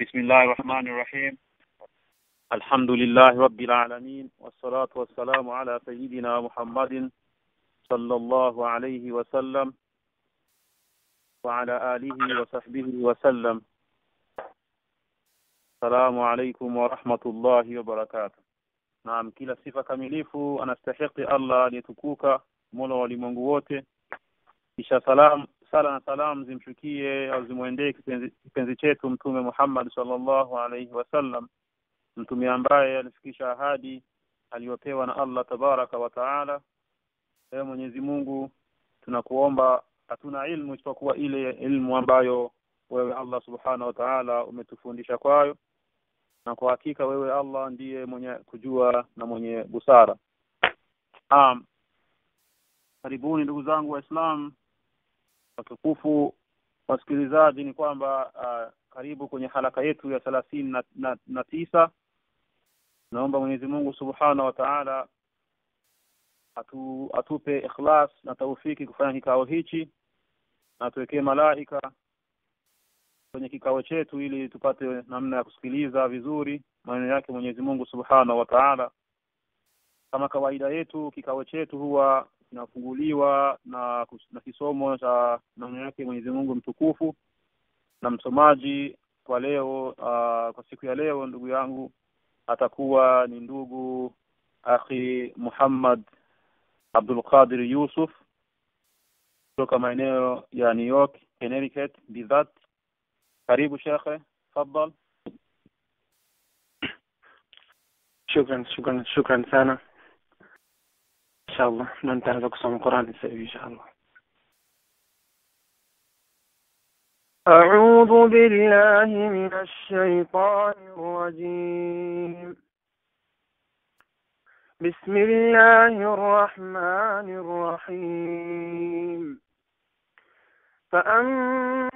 بسم الله الرحمن الرحيم. الحمد لله رب العالمين، والصلاة والسلام على سيدنا محمد صلى الله عليه وسلم وعلى آله وصحبه وسلم. السلام عليكم ورحمة الله وبركاته. Naam, kila sifa kamilifu anastahili Allah aliyetukuka, Mola wa ulimwengu wote. Kisha sala na salam zimshukie au zimwendee kipenzi chetu Mtume Muhammad sallallahu alayhi wasallam, mtume ambaye alifikisha ahadi aliyopewa na Allah tabaraka wa taala. Ewe Mwenyezi Mungu, tunakuomba, hatuna ilmu isipokuwa ile ilmu ambayo wewe Allah subhanahu wa ta'ala umetufundisha kwayo, na kwa hakika wewe Allah ndiye mwenye kujua na mwenye busara. Karibuni ndugu zangu Waislamu watukufu wasikilizaji, ni kwamba karibu kwenye halaka yetu ya 39. Naomba Mwenyezi Mungu subhanahu wa ta'ala atupe ikhlas na taufiki kufanya kikao hichi, na tuwekee malaika kwenye kikao chetu ili tupate namna ya kusikiliza vizuri maneno yake Mwenyezi Mungu subhanahu wa ta'ala. Kama kawaida yetu, kikao chetu huwa kinafunguliwa na kisomo cha maneno yake Mwenyezi Mungu mtukufu, na msomaji kwa leo kwa siku ya leo ndugu yangu atakuwa ni ndugu akhi Muhammad Abdul Qadir Yusuf kutoka maeneo ya New York, Connecticut bidhat. Karibu shekhe, tafadhali. شكرا sana. Inshallah nitaanza kusoma Qur'an sasa inshallah. أعوذ بالله من الشيطان الرجيم. بسم الله الرحمن الرحيم. فأما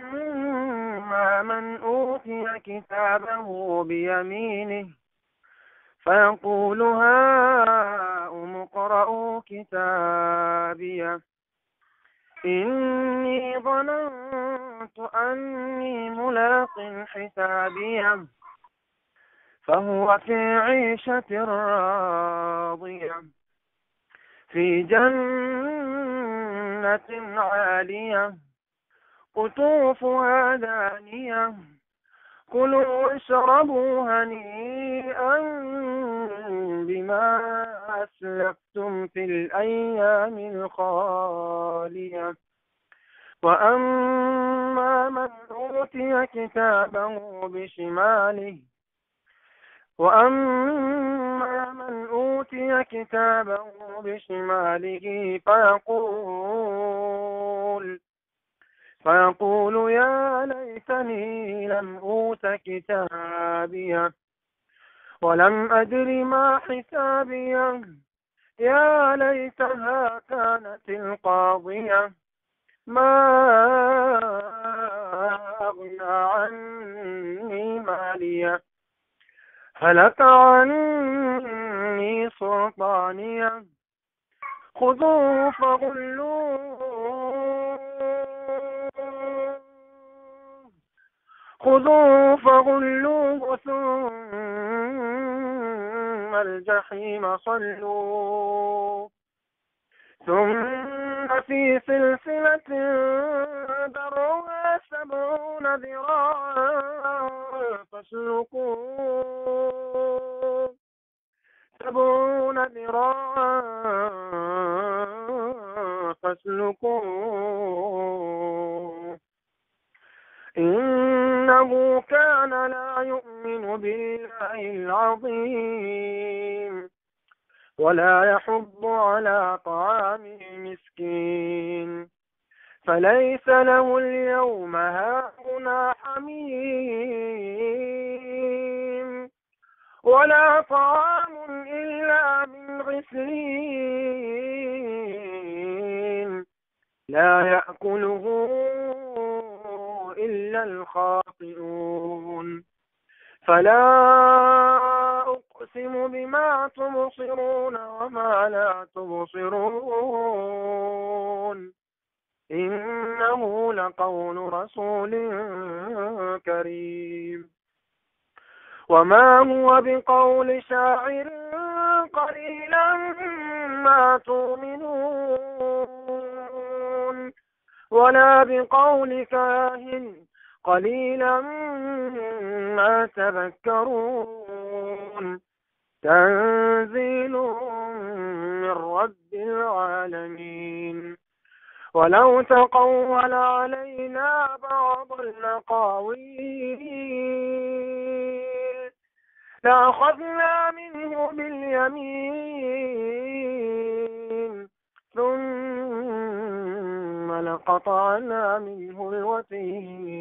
من أوتي كتابه بيمينه فيقول هاؤم اقرءوا كتابيه إني ظننت أني ملاق حسابيه فهو في عيشة راضية في جنة عالية قطوفها دانية كلوا واشربوا هنيئا بما أسلفتم في الأيام الخالية وأما من أوتي كتابه بشماله فيقول يا ليتني لم أوت كتابيه ولم أدر ما حسابيه يا ليتها كانت القاضية ما أغنى عني ماليه هلك عني سلطانيه خذوه فغلوه ثم الجحيم صلوه ثم في سلسلة ذرعها 70 ذراعا فاسلكوه 70 ذراعا فاسلكوه إنه كان لا يؤمن بالله العظيم ولا يحض على طعام المسكين فليس له اليوم هاهنا حميم ولا طعام إلا من غسلين لا يأكله إلا الخاطئون فلا أقسم بما تبصرون وما لا تبصرون إنه لقول رسول كريم وما هو بقول شاعر قليلا ما تؤمنون ولا بقول كاهن قليلا ما تذكرون تنزيل من رب العالمين ولو تقول علينا بعض الأقاويل لأخذنا منه باليمين ثم لقطعنا منه الوتين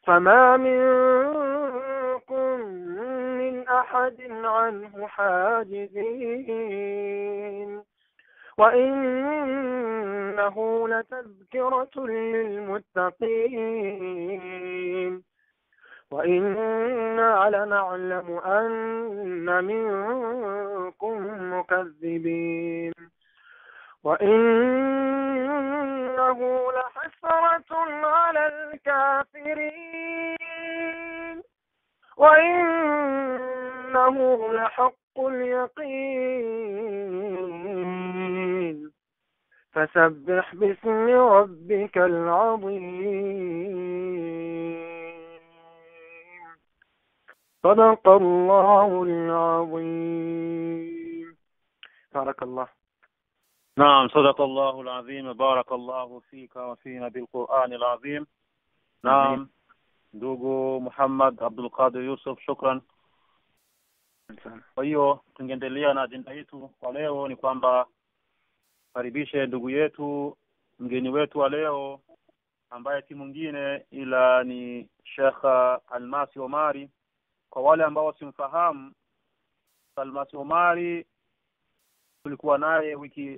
فما منكم من أحد عنه حاجزين وإنه لتذكرة للمتقين وإنا لنعلم أن منكم مكذبين وإنه لحسرة على الكافرين وإنه لحق اليقين فسبح باسم ربك العظيم صدق الله العظيم. بارك الله. نعم صدق الله العظيم. بارك الله فيك وفينا بالقرآن العظيم. نعم ndugu Muhammad Abdul Qadir Yusuf, shukran. Kwa hiyo tungeendelea na ajenda yetu kwa leo ni kwamba karibishe ndugu yetu mgeni wetu wa leo ambaye si mwingine ila ni Sheikh Almasi Omari. Kwa wale ambao simfahamu, Almasi Omari tulikuwa naye wiki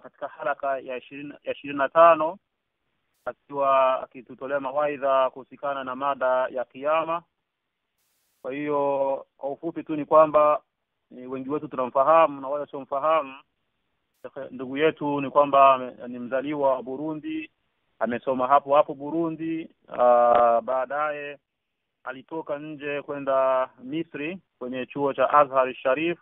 katika halaka ya 25 akiwa akitutolea mawaidha kuhusikana na mada ya kiyama. Kwa hiyo kwa ufupi tu ni kwamba wengi wetu tunamfahamu na wale wasiomfahamu. Ndugu yetu ni kwamba ni mzaliwa wa Burundi, amesoma hapo Burundi, baadaye alitoka nje kwenda Misri kwenye chuo cha Azhar Sharif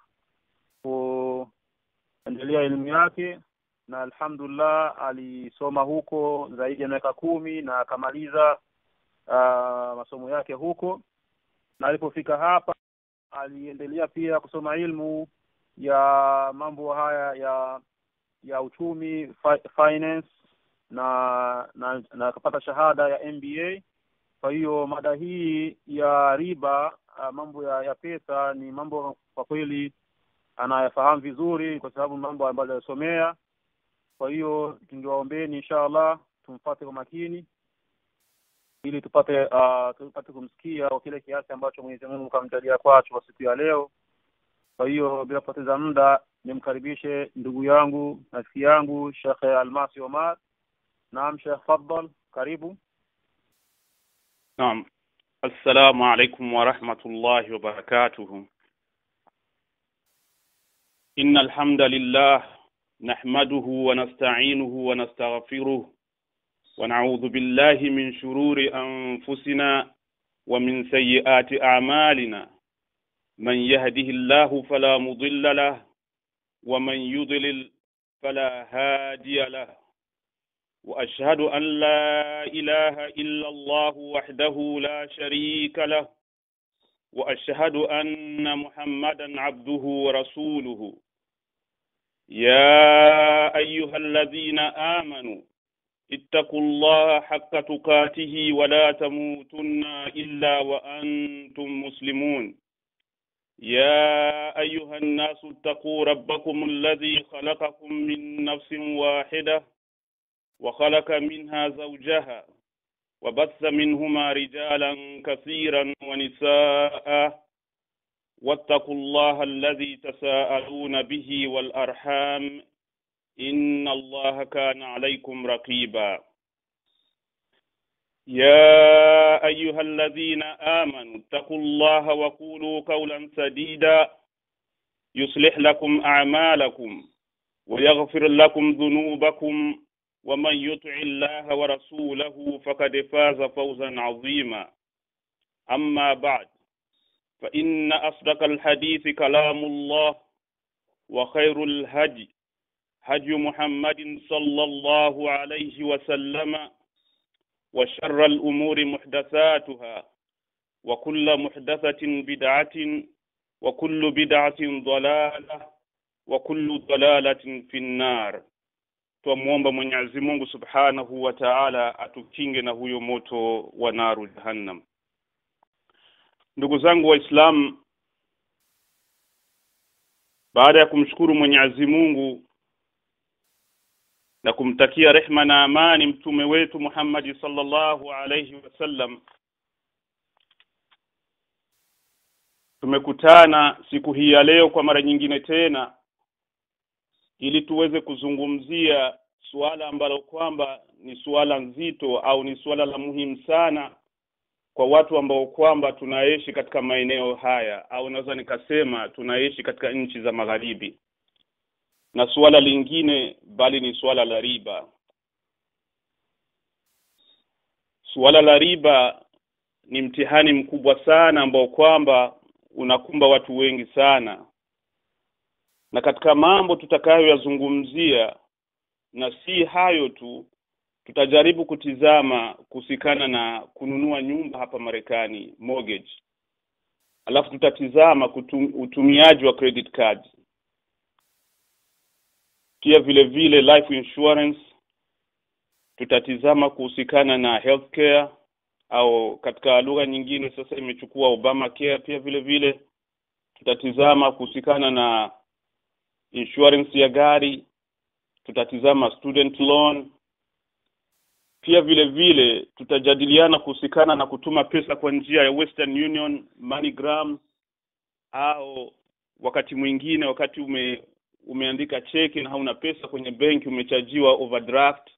kuendelea elimu yake, na alhamdulillah alisoma huko zaidi ya miaka 10 na akamaliza masomo yake huko. Na alipofika hapa aliendelea pia kusoma ilmu ya mambo haya ya uchumi, finance, na akapata shahada ya MBA. Kwa hiyo mada hii ya riba, mambo ya pesa, ni mambo kwa kweli anayafahamu vizuri kwa sababu mambo ambayo alisomea. Kwa hiyo tungewaombeni inshallah tumfuate kwa makini ili tupate kumsikia kwa kile kiasi ambacho Mwenyezi Mungu kamjalia kwacho kwa siku ya leo. Kwa hiyo bila kupoteza muda nimkaribishe ndugu yangu na rafiki yangu Sheikh Almasi Omar. Naam Sheikh, fadhal, karibu. نعم. السلام عليكم ورحمة الله وبركاته. إن الحمد لله نحمده ونستعينه ونستغفره ونعوذ بالله من شرور أنفسنا ومن سيئات أعمالنا. من يهده الله فلا مضل له ومن يضلل فلا هادي له. وأشهد أن لا إله إلا الله وحده لا شريك له وأشهد أن محمدا عبده ورسوله. يا أيها الذين آمنوا اتقوا الله حق تقاته ولا تموتن إلا وأنتم مسلمون. يا أيها الناس اتقوا ربكم الذي خلقكم من نفس واحدة وخلق منها زوجها وبث منهما رجالا كثيرا ونساء واتقوا الله الذي تساءلون به والأرحام إن الله كان عليكم رقيبا. يا أيها الذين آمنوا اتقوا الله وقولوا قولا سديدا يصلح لكم أعمالكم ويغفر لكم ذنوبكم ومن يطع الله ورسوله فقد فاز فوزا عظيما. أما بعد، فإن أصدق الحديث كلام الله وخير الهدي هدي محمد صلى الله عليه وسلم وشر الأمور محدثاتها وكل محدثة بدعة وكل بدعة ضلالة وكل ضلالة في النار. Tumuomba Mwenyezi Mungu Subhanahu wa Ta'ala atukinge na huyo moto wa naru jahannam. Ndugu zangu Waislamu, baada ya kumshukuru Mwenyezi Mungu na kumtakia rehma na amani mtume wetu Muhammad sallallahu alayhi wasallam, tumekutana siku hii ya leo kwa mara nyingine tena ili tuweze kuzungumzia suala ambalo kwamba ni suala nzito au ni suala la muhimu sana kwa watu ambao kwamba tunaishi katika maeneo haya, au naweza nikasema tunaishi katika nchi za magharibi. Na suala lingine bali ni suala la riba. Suala la riba ni mtihani mkubwa sana ambao kwamba unakumba watu wengi sana. Na katika mambo tutakayoyazungumzia, na si hayo tu, tutajaribu kutizama kuhusikana na kununua nyumba hapa Marekani, mortgage. Alafu tutatizama utumiaji wa credit cards. Pia vile vile life insurance. Tutatizama kuhusikana na healthcare, au katika lugha nyingine sasa imechukua Obamacare. Pia vile vile tutatizama kuhusikana na insurance ya gari. Tutatizama student loan. Pia vile vile tutajadiliana kuhusikana na kutuma pesa kwa njia ya Western Union, MoneyGram, au wakati mwingine wakati umeandika cheki na hauna pesa kwenye benki umechajiwa overdraft,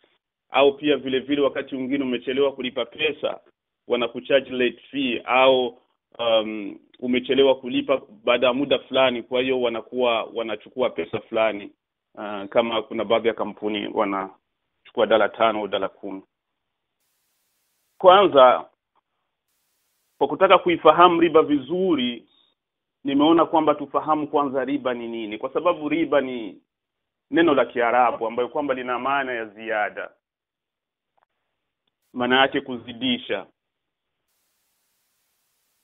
au pia vile vile wakati mwingine umechelewa kulipa pesa wanakucharge late fee, au umechelewa kulipa baada ya muda fulani, kwa hiyo wanachukua pesa fulani. Kama kuna baadhi ya kampuni wanachukua $5 au $10. Kwanza, kwa kutaka kuifahamu riba vizuri, nimeona kwamba tufahamu kwanza riba ni nini, kwa sababu riba ni neno la Kiarabu ambayo kwamba lina maana ya ziada. Maana yake kuzidisha.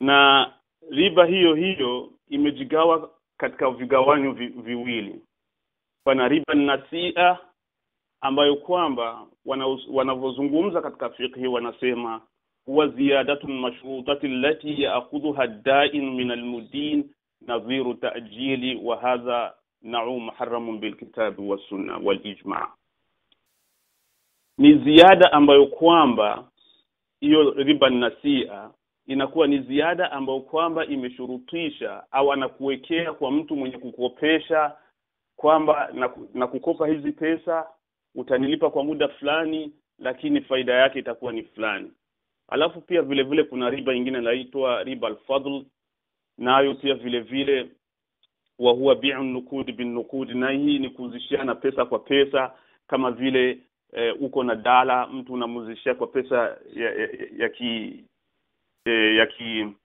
Na riba hiyo imejigawa katika vigawanyo viwili. Kuna riba nasia ambayo kwamba wanavozungumza katika fiqh wanasema huwa ziyadatu mashrutati allati ya'khudhuha ad-da'in min al-mudin nadhiru ta'jili, wa hadha na'u muharramun bil kitabi was sunnah wal ijma'. Ni ziada ambayo kwamba hiyo riba nasia inakuwa ni ziada ambayo kwamba imeshurutisha au anakuwekea kwa mtu mwenye kukopesha kwamba na kukopa hizi pesa utanilipa kwa muda fulani, lakini faida yake itakuwa ni fulani. Alafu pia vile vile kuna riba nyingine inaitwa riba al-fadl, nayo pia vile vile wa huwa bi'u nukud bin nukud, na hii ni kuzishiana pesa kwa pesa. Kama vile uko na dala, mtu unamuzishia kwa pesa ya ki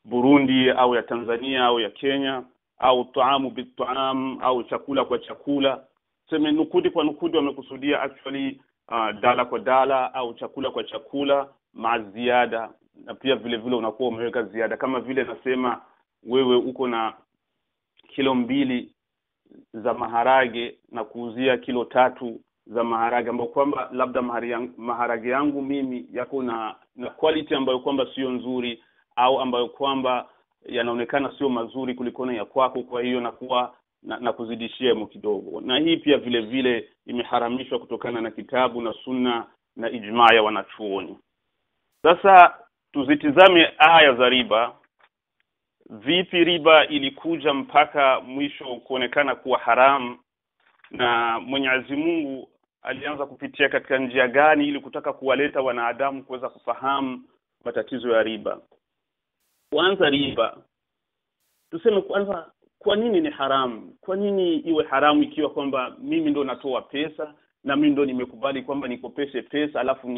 Burundi au ya Tanzania au ya Kenya, au tuamu bituam, au chakula kwa chakula. Sema nukudi kwa nukudi wamekusudia actually dala kwa dala au chakula kwa chakula maziada. Na pia vile vile unakuwa umeweka ziada, kama vile nasema wewe uko na kilo 2 za maharage na kuuzia kilo 3 za maharage, ambapo kwamba labda maharage yangu mimi yako na quality ambayo kwamba sio nzuri, au ambayo kwamba yanaonekana sio mazuri kuliko ya kwako, kwa hiyo nakuwa na kuzidishia kidogo. Na hii pia vile vile imeharamishwa kutokana na kitabu na sunna na ijma ya wanachuoni. Sasa tuzitizame aya za riba. Vipi riba ilikuja mpaka mwisho kuonekana kuwa haramu, na Mwenyezi Mungu alianza kupitia katika njia gani ili kutaka kuwaleta wanadamu kuweza kufahamu matatizo ya riba. Kwanza riba, tuseme kwanza kwa nini ni haramu? Kwa nini iwe haramu ikiwa kwamba mimi ndo natoa pesa na mimi ndo nimekubali kwamba nikopeshe pesa alafu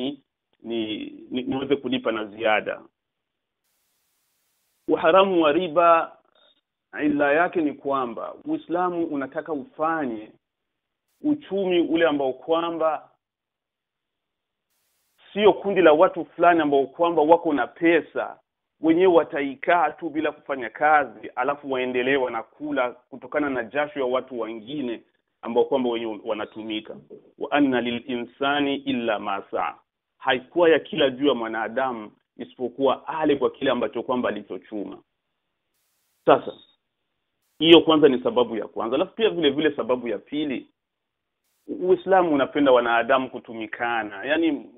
niweze kulipa na ziada? uharamu wa riba ila yake ni kwamba Uislamu unataka ufanye uchumi ule ambao kwamba sio kundi la watu fulani ambao kwamba wako na pesa wenyewe wataikaa tu bila kufanya kazi alafu waendelee wanakula kutokana na jasho ya watu wengine ambao kwamba wenyewe wanatumika. Wa anna lilinsani illa ma saa, haikuwa ya kila juu ya mwanadamu isipokuwa ale kwa kile ambacho kwamba alichochuma. Sasa hiyo kwanza ni sababu ya kwanza. Alafu pia vile vile sababu ya pili, Uislamu unapenda wanadamu kutumikana. Yaani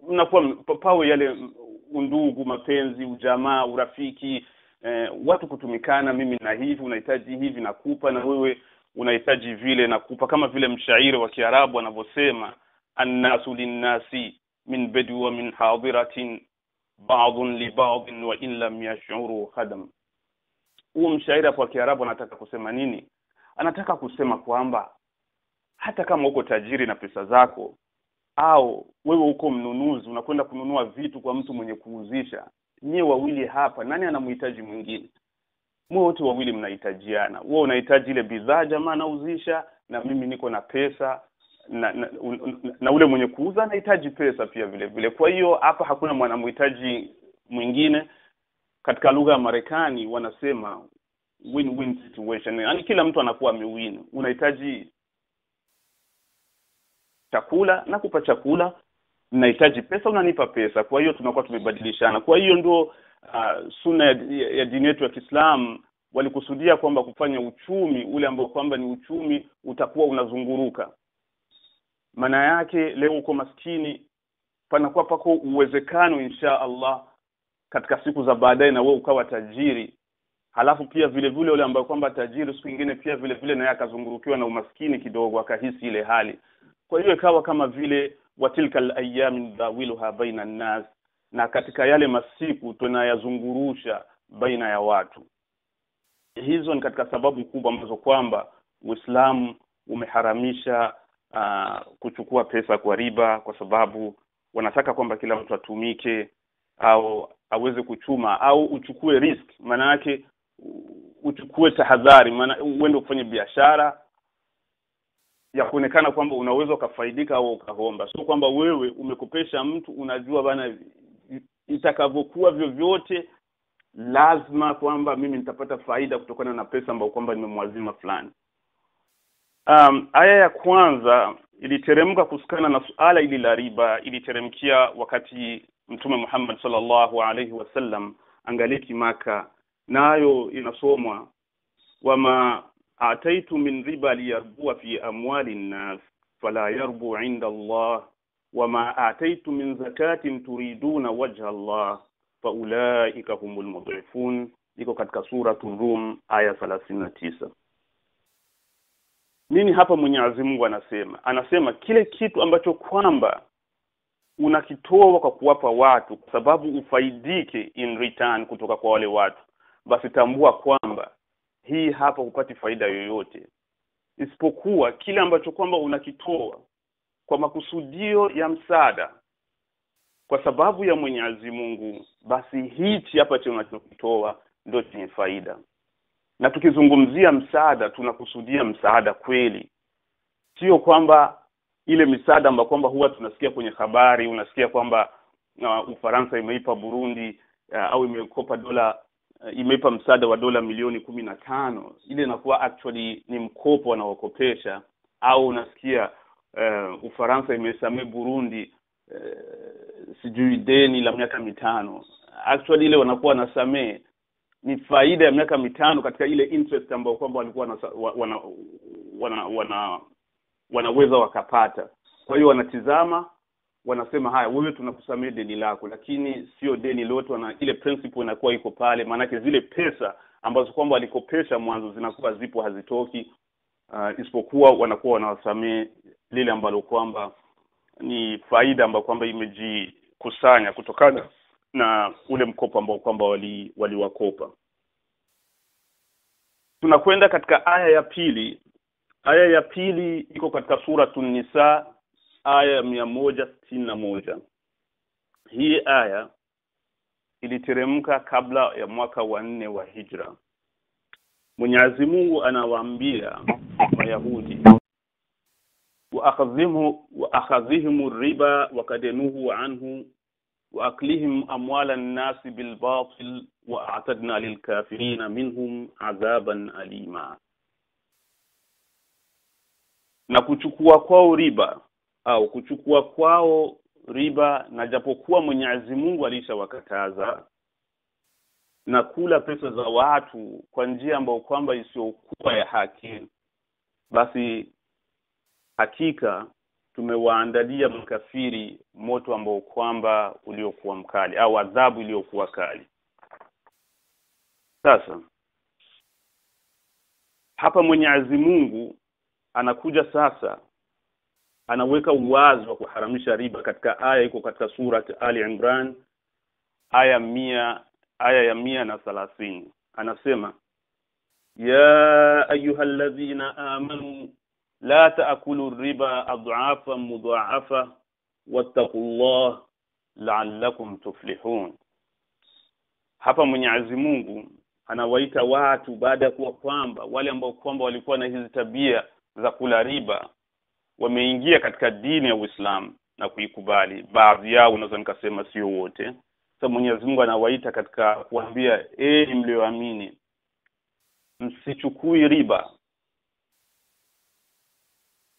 mnakuwa pawe yale undugu, mapenzi, ujamaa, urafiki, watu kutumikana. Mimi na hivi unahitaji hivi nakupa, na wewe unahitaji vile nakupa, kama vile mshairi wa Kiarabu anavyosema annasu linnasi min badu wa min hadiratin ba'dun li ba'din wa in lam yash'uru khadam. Huo mshairi wa Kiarabu anataka kusema nini? Anataka kusema kwamba hata kama uko tajiri na pesa zako, au wewe uko mnunuzi unakwenda kununua vitu kwa mtu mwenye kuuzisha, nyewe wawili hapa nani anamhitaji mwingine? Mwe wote wawili mnahitajiana. Wewe unahitaji ile bidhaa jamaa anauzisha, na mimi niko na pesa, na ule mwenye kuuza anahitaji pesa pia vile vile. Kwa hiyo hapa hakuna mwanamhitaji mwingine. Katika lugha ya Marekani wanasema win-win situation. Yaani kila mtu anakuwa amewin. Unahitaji chakula, nakupa chakula, ninahitaji pesa, unanipa pesa. Kwa hiyo tunakuwa tumebadilishana. Kwa hiyo ndio sunna ya dini yetu ya Kiislamu walikusudia kwamba kufanya uchumi ule ambao kwamba ni uchumi utakuwa unazunguruka. Maana yake leo uko maskini, panakuwa pako uwezekano insha Allah katika siku za baadaye na wewe ukawa tajiri. Halafu pia vile vile ule ambao kwamba tajiri siku nyingine pia vile vile naye akazungurukiwa na umaskini kidogo, akahisi ile hali. Kwa hiyo ikawa kama vile watilkal ayyam dawiluha baina an-nas, na katika yale masiku tunayazungurusha baina ya watu. Hizo ni katika sababu kubwa ambazo kwamba Uislamu umeharamisha kuchukua pesa kwa riba, kwa sababu wanataka kwamba kila mtu atumike au aweze kuchuma au uchukue risk. Maana yake uchukue tahadhari, maana uende kufanya biashara ya kuonekana kwamba unaweza kufaidika au ukahomba. Sio kwamba wewe umekopesha mtu unajua bana itakavyokuwa vyovyote lazima kwamba mimi nitapata faida kutokana na pesa ambayo kwamba nimemwazima fulani. Aya ya kwanza iliteremka kusikana na suala ili la riba, iliteremkia wakati Mtume Muhammad sallallahu alaihi wasallam angaliki Maka, nayo inasomwa wama ataitu min riba liyarbu fi amwali an-nas fala yarbu 'inda Allah wama ataitu min zakatin turiduna wajha Allah faulaika humul mudhifun. Iko katika sura Rum aya 39. Nini hapa Mwenyezi Mungu anasema? Anasema kile kitu ambacho kwamba unakitoa kwa kuwapa watu kwa sababu ufaidike in return kutoka kwa wale watu, basi tambua kwamba hii hapa hupati faida yoyote, isipokuwa kile ambacho kwamba unakitoa kwa makusudio ya msaada kwa sababu ya Mwenyezi Mungu, basi hichi hapa cha unachokitoa ndio chenye faida. Na tukizungumzia msaada tunakusudia msaada kweli, sio kwamba ile misaada ambayo kwamba huwa tunasikia kwenye habari, unasikia kwamba Ufaransa imeipa Burundi au imekopa dola, imeipa msaada wa dola milioni 15. Ile inakuwa actually ni mkopo wanaokopesha. Au unasikia Ufaransa imesamee Burundi sijui deni la miaka 5. Actually ile wanakuwa nasamee ni faida ya miaka 5 katika ile interest ambayo kwamba walikuwa wanaweza wakapata. Kwa hiyo wanatizama, wanasema haya wewe tunakusamea deni lako, lakini sio deni lote. Ile principle inakuwa iko pale, maana yake zile pesa ambazo kwamba walikopesha mwanzo zinakuwa zipo hazitoki, isipokuwa wanakuwa wanawasamea lile ambalo kwamba ni faida ambayo kwamba imejikusanya kutokana na ule mkopo ambao kwamba waliwakopa. Tunakwenda katika aya ya pili. Aya ya pili iko katika sura An-Nisa aya 161. Hii aya iliteremka kabla ya mwaka wa 4 wa Hijra. Mwenyezi Mungu anawaambia Mayahudi wa akhadhihim riba wa kadenuhu anhu wa aklihim amwala an-nas bil batil wa a'tadna lil kafirin minhum adhaban alima. Na kuchukua kwao riba au kuchukua kwao riba, na japokuwa Mwenyezi Mungu alishawakataza, na kula pesa za watu kwa njia ambayo kwamba isiyokuwa ya haki, basi hakika tumewaandalia makafiri moto ambao kwamba uliokuwa mkali au adhabu iliyokuwa kali. Sasa hapa Mwenyezi Mungu anakuja sasa, anaweka uwazi wa kuharamisha riba katika aya iko katika surat Ali Imran aya ya 130. Anasema ya ayyuhalladhina amanu la ta'kulu riba adhafa mudha'afa wattaqullah la'allakum tuflihun. Hapa Mwenyezi Mungu anawaita watu baada ya kuwa kwamba wale ambao kwamba walikuwa na hizi tabia za kula riba wameingia katika dini ya Uislamu na kuikubali. Baadhi yao unaweza nikasema sio wote. Sasa Mwenyezi Mungu anawaita katika kuambia mlioamini, msichukui riba,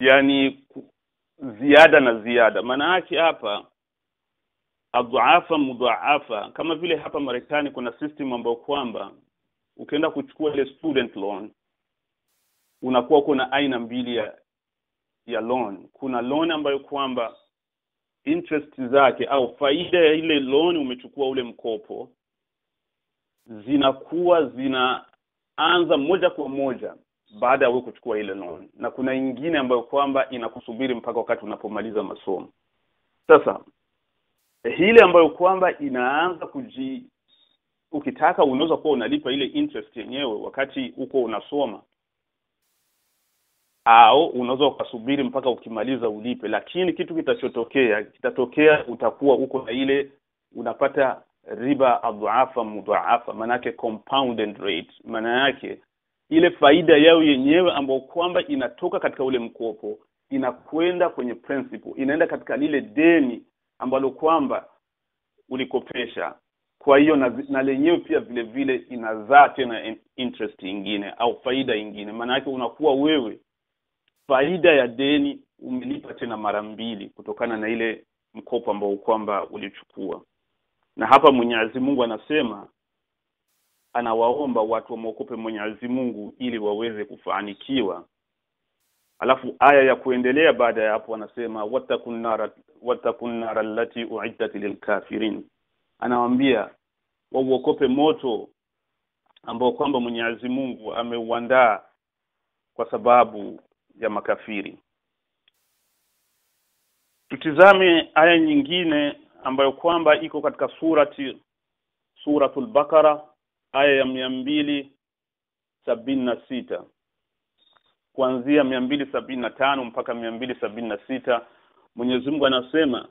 yani ziada na ziada. Maana yake hapa adhafa mudhaafa, kama vile hapa Marekani kuna system ambayo kwamba ukienda kuchukua ile student loan unakuwa kuna aina mbili ya loan. Kuna loan ambayo kwamba interest zake au faida ya ile loan umechukua ule mkopo zinakuwa zinaanza moja kwa moja baada ya wewe kuchukua ile loan, na kuna nyingine ambayo kwamba inakusubiri mpaka wakati unapomaliza masomo. Sasa ile ambayo kwamba inaanza ukitaka unaweza kuwa unalipa ile interest yenyewe wakati uko unasoma, au unaweza ukasubiri mpaka ukimaliza ulipe. Lakini kitu kitatokea utakuwa uko na ile unapata riba adhafa mudhaafa, maana yake compounded rate. Maana yake ile faida yao yenyewe ambayo kwamba inatoka katika ule mkopo inakwenda kwenye principal, inaenda katika lile deni ambalo kwamba ulikopesha. Kwa hiyo na lenyewe pia vile vile inazaa tena interest nyingine au faida nyingine. Maana yake unakuwa wewe faida ya deni umelipa tena mara mbili kutokana na ile mkopo ambao kwamba ulichukua. Na hapa Mwenyezi Mungu anasema anawaomba watu wamuogope Mwenyezi Mungu ili waweze kufanikiwa. Alafu aya ya kuendelea baada ya hapo anasema wattaqun nar allati u'iddat lilkafirin. Anawaambia wauogope moto ambao kwamba Mwenyezi Mungu ameuandaa kwa sababu ya makafiri. Tutizame aya nyingine ambayo kwamba iko katika suratul Baqara aya ya 276 kuanzia 275 mpaka 276. Mwenyezi Mungu anasema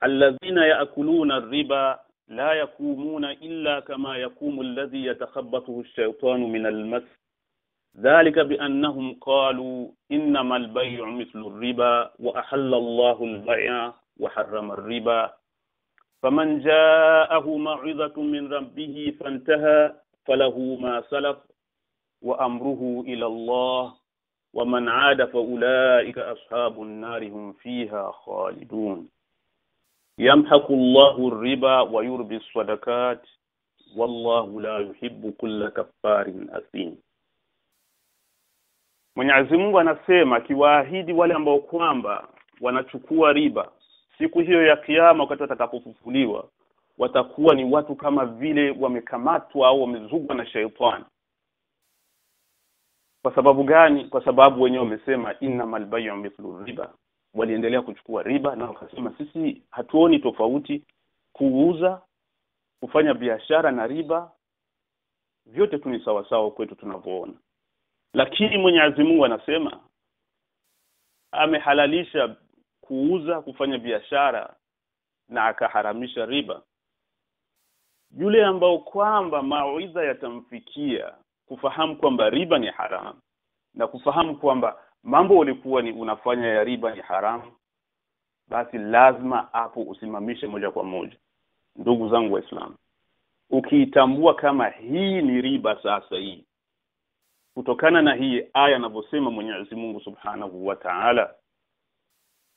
alladhina yaakuluna riba la yakumuna illa kama yakumu alladhi yatakhabbathu ash-shaytanu min al-mas dhalika biannahum qalu innamal bay'u mithlu ar-riba wa ahalla Allahu al-bay'a wa harrama ar-riba faman ja'ahu maw'izatun min rabbih fantaha falahu ma salaf wa amruhu ila Allah wa man 'ada fa ulaika ashabun nar hum fiha khalidun yamhaqu Allahu ar-riba wa yurbi as-sadaqat wallahu la yuhibbu kulla kaffarin asim. Mwenyezi Mungu anasema kiwaahidi wale ambao kwamba wanachukua riba siku hiyo ya kiyama, wakati watakapofufuliwa watakuwa ni watu kama vile wamekamatwa au wamezugwa na shaitani. Kwa sababu gani? Kwa sababu wenyewe wamesema innamal bay'u mithlu riba. Waliendelea kuchukua riba na wakasema sisi hatuoni tofauti kuuza, kufanya biashara na riba, vyote tu ni sawa sawa kwetu tunavyoona. Lakini Mwenyezi Mungu anasema amehalalisha kuuza, kufanya biashara na akaharamisha riba. yule ambao kwamba mawaidha yatamfikia kufahamu kwamba riba ni haramu na kufahamu kwamba mambo ulikuwa ni unafanya ya riba ni haramu, basi lazima hapo usimamishe moja kwa moja. Ndugu zangu Waislamu, ukiitambua kama hii ni riba sasa hii, kutokana na hii aya anavyosema Mwenyezi Mungu Subhanahu wa Ta'ala,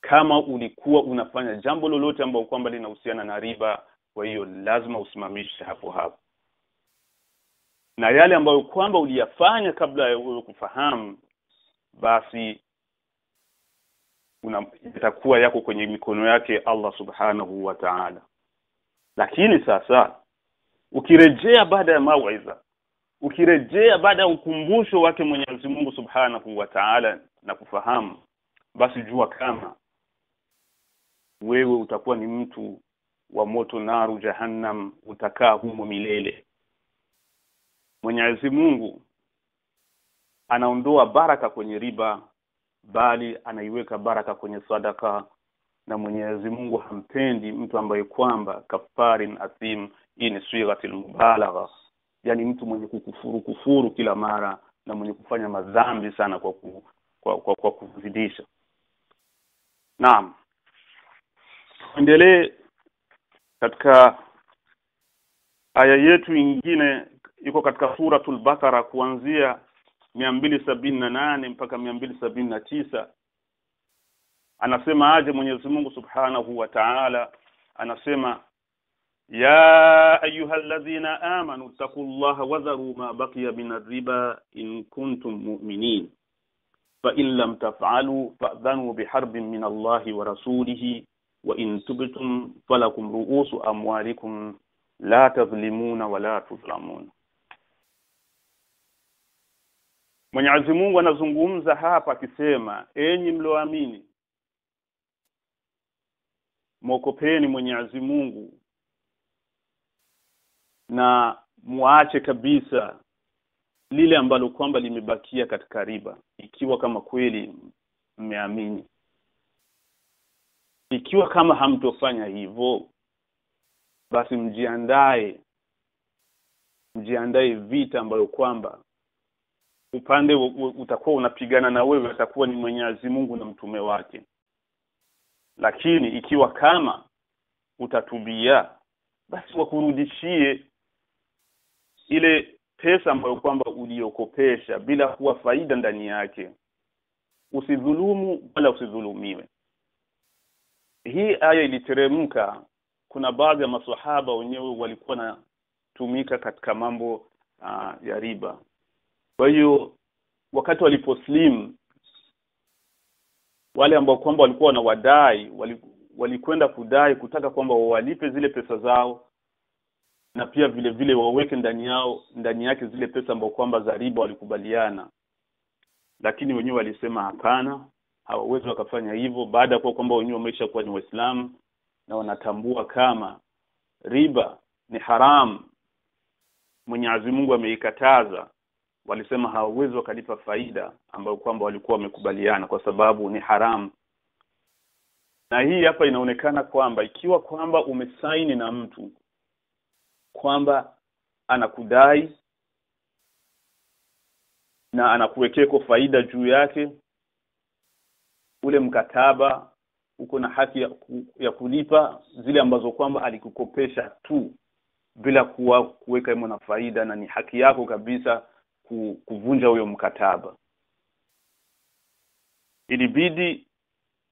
kama ulikuwa unafanya jambo lolote ambalo kwamba linahusiana na riba, kwa hiyo lazima usimamishe hapo hapo. Na yale ambayo kwamba uliyafanya kabla ya wewe kufahamu, basi itakuwa yako kwenye mikono yake Allah Subhanahu wa Ta'ala. Lakini sasa ukirejea baada ya mawaidha, ukirejea baada ya ukumbusho wake Mwenyezi Mungu Subhanahu wa Ta'ala na kufahamu, basi jua kama wewe utakuwa ni mtu wa moto naru jahannam, utakaa humo milele. Mwenyezi Mungu anaondoa baraka kwenye riba, bali anaiweka baraka kwenye sadaka, na Mwenyezi Mungu hampendi mtu ambaye kwamba kafarin athim. Hii ni sighatul mubalagha, yani mtu mwenye kufuru kila mara na mwenye kufanya madhambi sana kwa kuzidisha. Naam, endelee katika aya yetu nyingine, iko katika suratul Baqara kuanzia 278 mpaka 279. Anasema aje Mwenyezi Mungu Subhanahu wa Ta'ala, anasema ya ayyuhalladhina amanu taqullaha wadharu ma baqiya min ar-riba in kuntum mu'minin fa in lam taf'alu fa'dhanu biharbin min Allahi wa rasulihi wa in tubtum falakum ru'usu amwalikum la tadhlimuna wa la tuzlamuna. Mwenyezi Mungu anazungumza hapa akisema, enyi mlioamini, mwokopeni Mwenyezi Mungu na muache kabisa lile ambalo kwamba limebakia katika riba, ikiwa kama kweli mmeamini. Ikiwa kama hamtofanya hivyo, basi mjiandae vita ambayo kwamba upande utakuwa unapigana na wewe atakuwa ni Mwenyezi Mungu na mtume wake. Lakini ikiwa kama utatubia, basi wakurudishie ile pesa ambayo kwamba uliokopesha bila kuwa faida ndani yake. Usidhulumu wala usidhulumiwe. Hii aya iliteremka, kuna baadhi ya maswahaba wenyewe walikuwa na tumika katika mambo ya riba. Kwa hiyo wakati waliposlim, wale ambao kwamba walikuwa wanawadai walikwenda kudai kutaka kwamba wawalipe zile pesa zao, na pia vile vile waweke ndani yake zile pesa ambao kwamba za riba walikubaliana. Lakini wenyewe walisema hapana, hawawezi wakafanya hivyo, baada ya kwamba wenyewe wameshakuwa ni Waislamu na wanatambua kama riba ni haramu, Mwenyezi Mungu ameikataza. Walisema hawawezi wakalipa faida ambayo kwamba walikuwa wamekubaliana kwa sababu ni haramu. Na hii hapa inaonekana kwamba ikiwa kwamba umesaini na mtu kwamba anakudai na anakuwekea kwa faida juu yake, ule mkataba uko na haki ya kulipa zile ambazo kwamba alikukopesha tu bila kuweka na faida, na ni haki yako kabisa kuvunja huyo mkataba. Ilibidi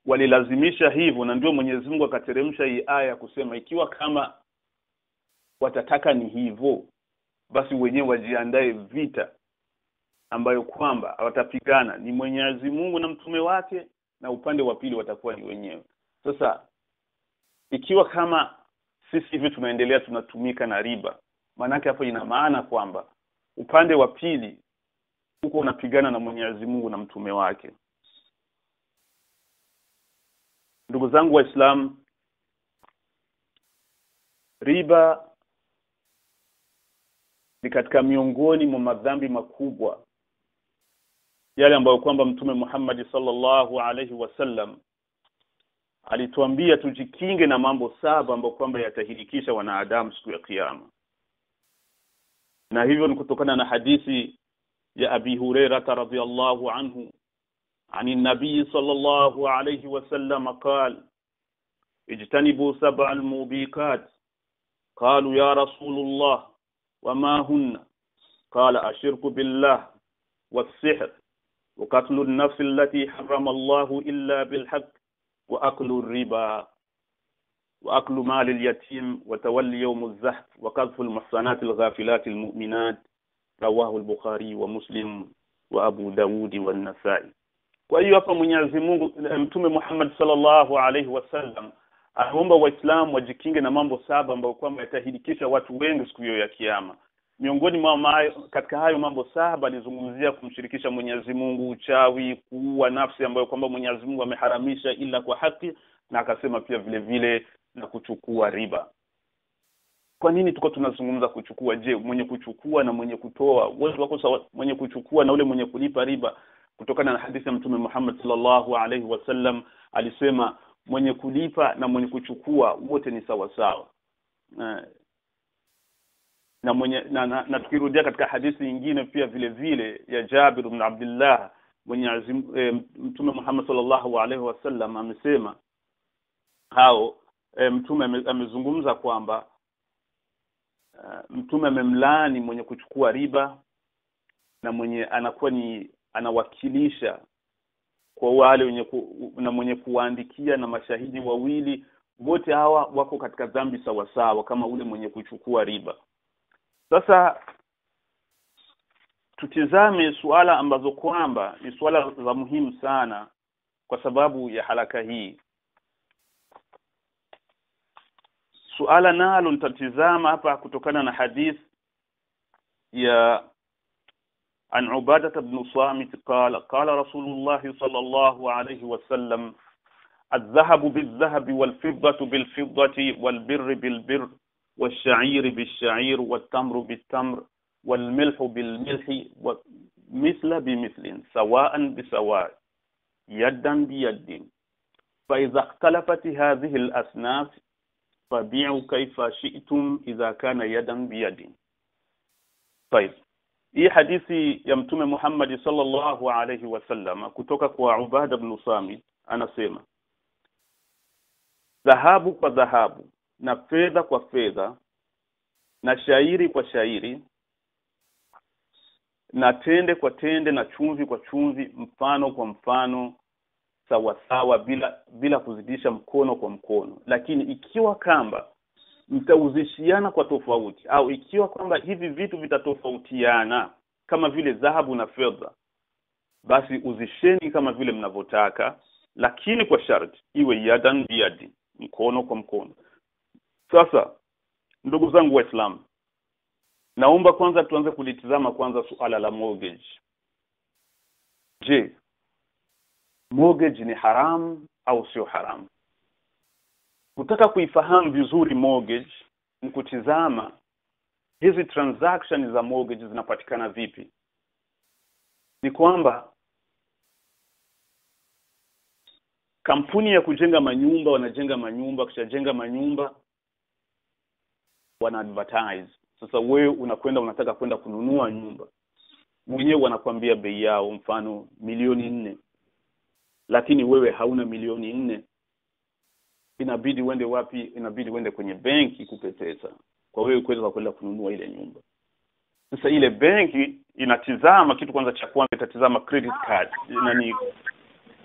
walilazimisha hivyo, na ndio Mwenyezi Mungu akateremsha hii aya kusema ikiwa kama watataka ni hivyo, basi wenyewe wajiandae vita ambayo kwamba watapigana ni Mwenyezi Mungu na mtume wake, na upande wa pili watakuwa ni wenyewe. Sasa ikiwa kama sisi hivi tunaendelea tunatumika na riba, maana yake hapo ina maana kwamba upande wa pili uko unapigana na Mwenyezi Mungu na mtume wake. Ndugu zangu Waislamu, riba ni katika miongoni mwa madhambi makubwa yale ambayo kwamba Mtume Muhammad sallallahu alaihi wasallam alituambia tujikinge na mambo 7 ambayo kwamba yatahilikisha wanadamu siku ya kiyama. na hivyo ni kutokana na hadithi ya Abi Hurairah radhiyallahu anhu عن النبي صلى الله عليه وسلم قال اجتنبوا 7 الموبقات قالوا يا رسول الله وما هن قال الشرك بالله والسحر وقتل النفس التي حرم الله إلا بالحق وأكل الربا وأكل مال اليتيم وتولي يوم الزحف وقذف المحصنات الغافلات المؤمنات رواه البخاري ومسلم وأبو داود والنسائي. Kwa hiyo hapa Mwenyezi Mungu Mtume Muhammad sallallahu alaihi wasallam anaomba Waislamu wajikinge na mambo 7 ambayo kwamba yatahidikisha watu wengi siku hiyo ya kiyama. Miongoni mwa katika hayo mambo 7 alizungumzia kumshirikisha Mwenyezi Mungu, uchawi, kuua nafsi ambayo kwamba Mwenyezi Mungu ameharamisha ila kwa haki, na akasema pia vile vile na kuchukua riba. Kwa nini tuko tunazungumza kuchukua? Je, mwenye kuchukua na mwenye kutoa wote wako sawa? Mwenye kuchukua na ule mwenye kulipa riba, kutokana na hadithi ya Mtume Muhammad sallallahu alaihi wasallam alisema mwenye kulipa na mwenye kuchukua wote ni sawa sawa. Na mwenye na tukirudia katika hadithi nyingine pia vile vile ya Jabir ibn Abdullah, Mtume Muhammad sallallahu alaihi wasallam amesema Mtume amezungumza kwamba Mtume amemlaani mwenye kuchukua riba na mwenye anakuwa ni anawakilisha kwa wale wenye na mwenye kuandikia na mashahidi wawili, wote hawa wako katika dhambi sawa sawa kama ule mwenye kuchukua riba. Sasa tutizame suala ambazo kwamba ni suala za muhimu sana kwa sababu ya halaka hii. Suala nalo nitatizama hapa kutokana na hadith ya عن عبادة بن صامت قال رسول الله صلى الله عليه وسلم الذهب بالذهب والفضة بالفضة والبر بالبر والشعير بالشعير والتمر بالتمر والملح بالملح مثل بمثل سواء بسواء يدا بيد فإذا اختلفت هذه الأصناف فبيعوا كيف شئتم إذا كان يدا بيد. طيب, hii hadithi ya Mtume Muhammad sallallahu alaihi wasallam kutoka kwa Ubada ibn Samit anasema dhahabu kwa dhahabu na fedha kwa fedha na shairi kwa shairi na tende kwa tende na chumvi kwa chumvi, mfano kwa mfano, sawa sawa, bila kuzidisha mkono kwa mkono. Lakini ikiwa kamba mtauzishiana kwa tofauti, au ikiwa kwamba hivi vitu vitatofautiana kama vile dhahabu na fedha, basi uzisheni kama vile mnavyotaka, lakini kwa sharti iwe yadan biyadi, mkono kwa mkono. Sasa ndugu zangu Waislamu, naomba kwanza tuanze kulitizama kwanza suala la mortgage. Je, mortgage ni haramu au sio haramu? Kutaka kuifahamu vizuri mortgage ni kutizama hizi transactions za mortgage zinapatikana vipi. Ni kwamba kampuni ya kujenga manyumba wanajenga manyumba, kishajenga manyumba wana advertise. Sasa wewe unakwenda unataka kwenda kununua nyumba, mwenyewe wanakuambia bei yao, mfano $4,000,000, lakini wewe hauna $4,000,000. Inabidi uende wapi? Inabidi uende kwenye benki kupe pesa kwa wewe kuweza kwenda kununua ile nyumba. Sasa ile benki inatizama kitu kwanza cha kwanza, itatizama credit card,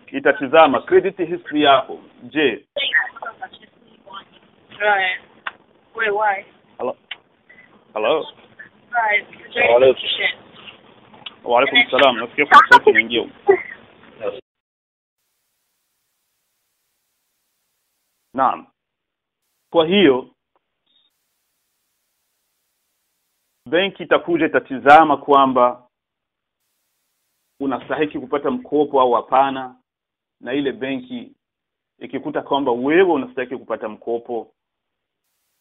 itatizama credit history yako. Je, right. Wait, why? Hello. Right, because you're efficient. Wa alaykum salam. Nasikia kuna sauti nyingine. Naam. Kwa hiyo benki itakuja itatizama kwamba unastahili kupata mkopo au hapana, na ile benki ikikuta kwamba wewe unastahili kupata mkopo,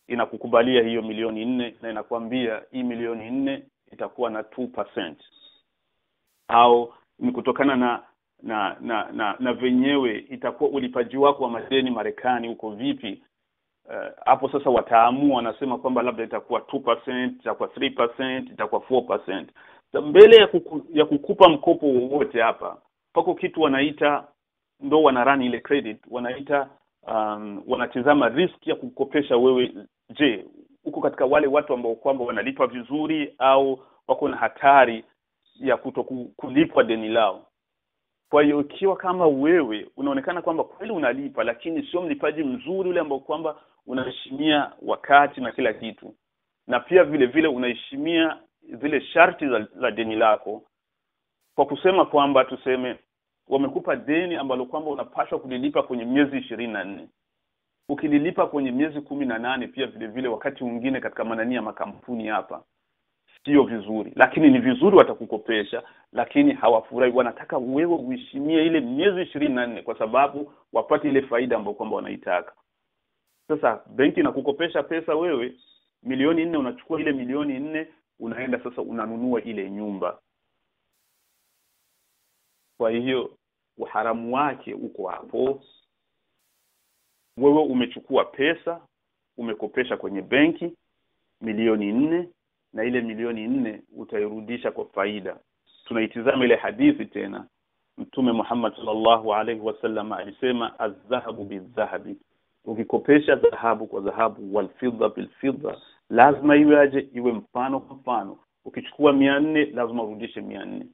inakukubalia hiyo $4,000,000 na inakwambia hii $4,000,000 itakuwa na 2%, au ni kutokana na venyewe itakuwa ulipaji wako wa madeni Marekani uko vipi. hapo sasa wataamua, wanasema kwamba labda itakuwa 2%, itakuwa 3%, itakuwa 4%. Mbele ya kukupa mkopo wowote hapa pako kitu wanaita, ndo wanarani ile credit, wanaita wanatizama risk ya kukopesha wewe. Je, uko katika wale watu ambao kwamba wanalipa vizuri au wako na hatari ya kutokulipwa deni lao? Kwa hiyo ikiwa kama wewe unaonekana kwamba kweli unalipa lakini sio mlipaji mzuri ule ambao kwamba unaheshimia wakati na kila kitu, na pia vile vile unaheshimia zile sharti za deni lako, kwa kusema kwamba tuseme wamekupa deni ambalo kwamba unapaswa kulilipa kwenye miezi 24, ukililipa kwenye miezi 18 pia vile vile wakati mwingine katika manania makampuni hapa sio vizuri, lakini ni vizuri watakukopesha, lakini hawafurahi, wanataka wewe uheshimie ile miezi 24 kwa sababu wapate ile faida ambayo kwamba wanaitaka. Sasa benki inakukopesha pesa wewe milioni 4, unachukua ile milioni 4 unaenda sasa unanunua ile nyumba. Kwa hiyo uharamu wake uko hapo. Wewe umechukua pesa, umekopesha kwenye benki milioni 4, na ile milioni 4 utairudisha kwa faida. Tunaitizama ile hadithi tena. Mtume Muhammad sallallahu alaihi wasallam alisema az-dhahabu bil-dhahabi, ukikopesha dhahabu kwa dhahabu, wal fidda bil fidda, lazima iwe mfano kwa mfano. Ukichukua 400 lazima urudishe 400.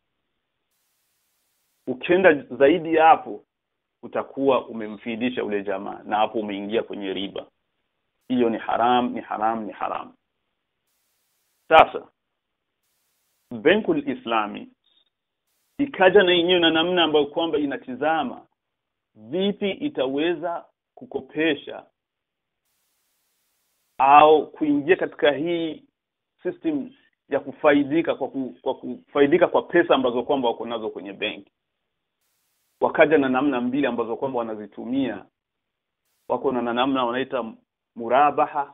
Ukienda zaidi hapo utakuwa umemfidisha ule jamaa, na hapo umeingia kwenye riba. Hiyo ni haram, ni haram, ni haram. Sasa Bankul Islami ikaja na yenyewe na namna ambayo kwamba inatizama vipi itaweza kukopesha au kuingia katika hii system ya kufaidika kwa kufaidika kwa pesa ambazo kwamba wako nazo kwenye benki. Wakaja na namna mbili ambazo kwamba wanazitumia. Wako na namna wanaita murabaha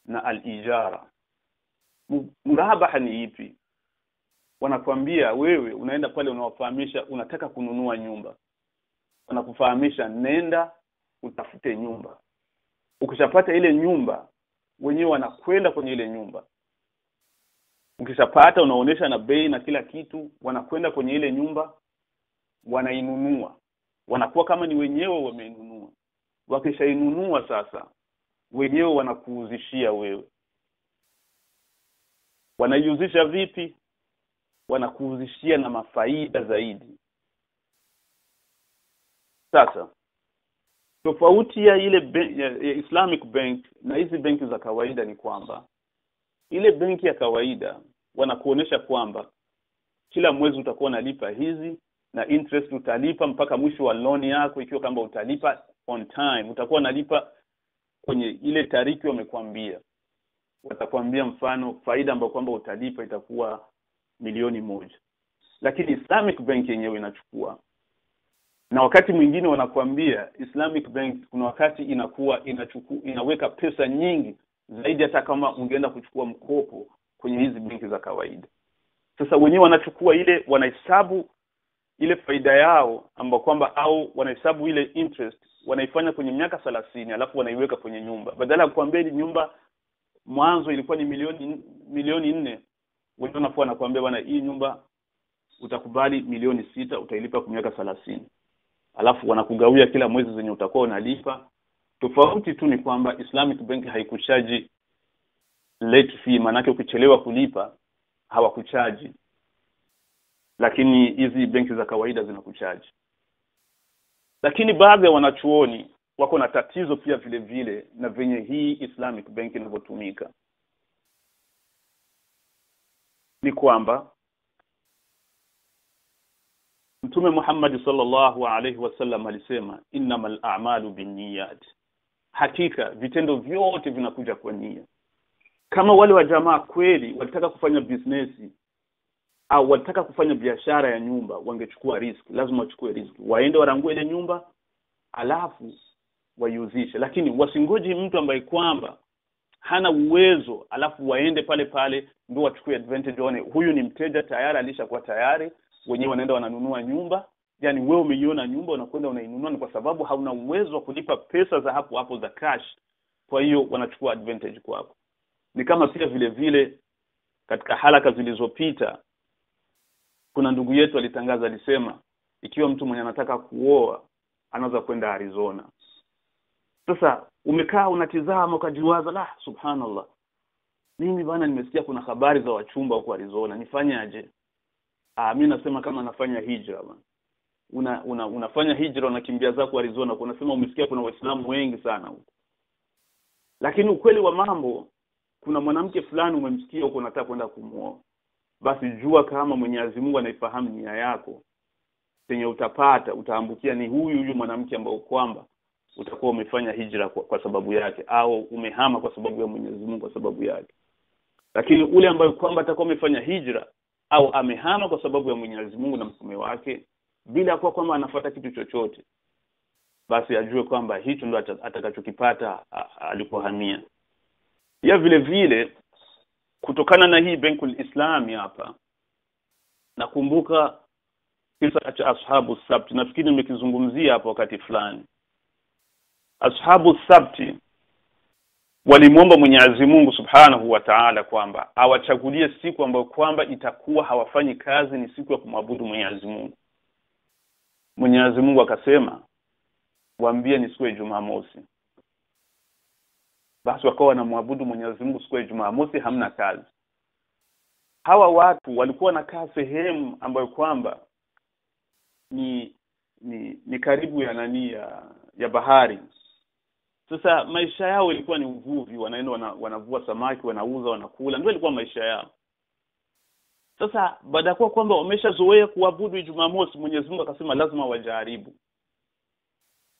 na al-ijara. Murabaha ni ipi? Wanakuambia wewe unaenda pale unawafahamisha unataka kununua nyumba. Wanakufahamisha nenda utafute nyumba. Ukishapata ile nyumba, wenyewe wanakwenda kwenye ile nyumba. Ukishapata unaonesha na bei na kila kitu, wanakwenda kwenye ile nyumba, wanainunua. Wanakuwa kama ni wenyewe wameinunua. Wakishainunua sasa, wenyewe wanakuuzishia wewe. Wanaiuzisha vipi? Wanakuuzishia na mafaida zaidi. Sasa tofauti ya ile ya Islamic Bank na hizi benki za kawaida ni kwamba ile benki ya kawaida wanakuonesha kwamba kila mwezi utakuwa unalipa hizi na interest utalipa mpaka mwisho wa loan yako. Ikiwa kama utalipa on time, utakuwa unalipa kwenye ile tariki wamekwambia. Watakwambia mfano faida ambayo kwamba utalipa itakuwa milioni 1. Lakini Islamic Bank yenyewe inachukua, na wakati mwingine wanakuambia Islamic Bank kuna wakati inaweka pesa nyingi zaidi hata kama ungeenda kuchukua mkopo kwenye hizi benki za kawaida. Sasa wenyewe wanachukua ile, wanahesabu ile faida yao ambayo kwamba, au wanahesabu ile interest, wanaifanya kwenye miaka 30 alafu wanaiweka kwenye nyumba. Badala ya kuambia ile nyumba mwanzo ilikuwa ni milioni 4, wenyewe wanakuambia bwana, hii nyumba utakubali milioni 6, utailipa kwa miaka 30. Alafu wanakugawia kila mwezi zenye utakuwa unalipa. Tofauti tu ni kwamba Islamic Bank haikuchaji late fee, manake ukichelewa kulipa hawakuchaji. Lakini hizi benki za kawaida zinakuchaji. Lakini baadhi ya wanachuoni wako na tatizo pia vile vile na venye hii Islamic Bank inavyotumika. Ni kwamba Mtume Muhammad sallallahu alaihi wasallam alisema innamal a'malu binniyat, hakika vitendo vyote vinakuja kwa nia. Kama wale wa jamaa kweli walitaka kufanya business au walitaka kufanya biashara ya nyumba, wangechukua risk. Lazima wachukue risk, waende warangue ile nyumba alafu waiuzishe. Lakini wasingoji mtu ambaye kwamba hana uwezo alafu waende pale ndio wachukue advantage. Waone huyu ni mteja tayari, alishakuwa tayari, wenyewe wanaenda wananunua nyumba. Yani wewe umeiona nyumba unakwenda unainunua, ni kwa sababu hauna uwezo wa kulipa pesa za hapo za cash. kwa hiyo wanachukua advantage kwako. Ni kama pia vile vile katika halaka zilizopita kuna ndugu yetu alitangaza, alisema ikiwa mtu mwenye anataka kuoa anaweza kwenda Arizona. Sasa umekaa unatizama ukajiwaza, la subhanallah, mimi bana nimesikia kuna habari za wachumba huko Arizona, nifanyaje? Mimi nasema kama nafanya hijra bana. Unafanya hijra, unakimbia zako Arizona, unasema umesikia kuna Waislamu wengi sana huko. Lakini ukweli wa mambo, kuna mwanamke fulani umemsikia huko unataka kwenda kumuoa. Basi jua kama Mwenyezi Mungu anaifahamu nia yako, penye utapata utaambukia ni huyu mwanamke ambao kwamba utakuwa umefanya hijra kwa sababu yake, au umehama kwa sababu ya Mwenyezi Mungu kwa sababu yake. Lakini ule ambaye kwamba atakuwa amefanya hijra au amehama kwa sababu ya Mwenyezi Mungu na mtume wake, bila kwa kwamba anafuata kitu chochote, basi ajue kwamba hicho ndio atakachokipata alipohamia. Ya vile vile kutokana na hii Bankul Islami hapa, nakumbuka kisa cha ashabu sabt, nafikiri nimekizungumzia hapo wakati fulani. Ashabu sabti walimuomba Mwenyezi Mungu Subhanahu wa Ta'ala kwamba awachagulie siku ambayo kwamba itakuwa hawafanyi kazi, ni siku ya kumwabudu Mwenyezi Mungu. Mwenyezi Mungu akasema, waambie ni siku ya Jumamosi. Basi wakawa wanamwabudu Mwenyezi Mungu siku ya Jumamosi, hamna kazi. Hawa watu walikuwa nakaa sehemu ambayo kwamba ni karibu ya ya bahari. Sasa maisha yao ilikuwa ni uvuvi, wanaenda wanavua samaki, wanauza, wanakula, ndio ilikuwa maisha yao. Sasa baada ya kwamba wameshazoea kuabudu Jumamosi, Mwenyezi Mungu akasema lazima wajaribu.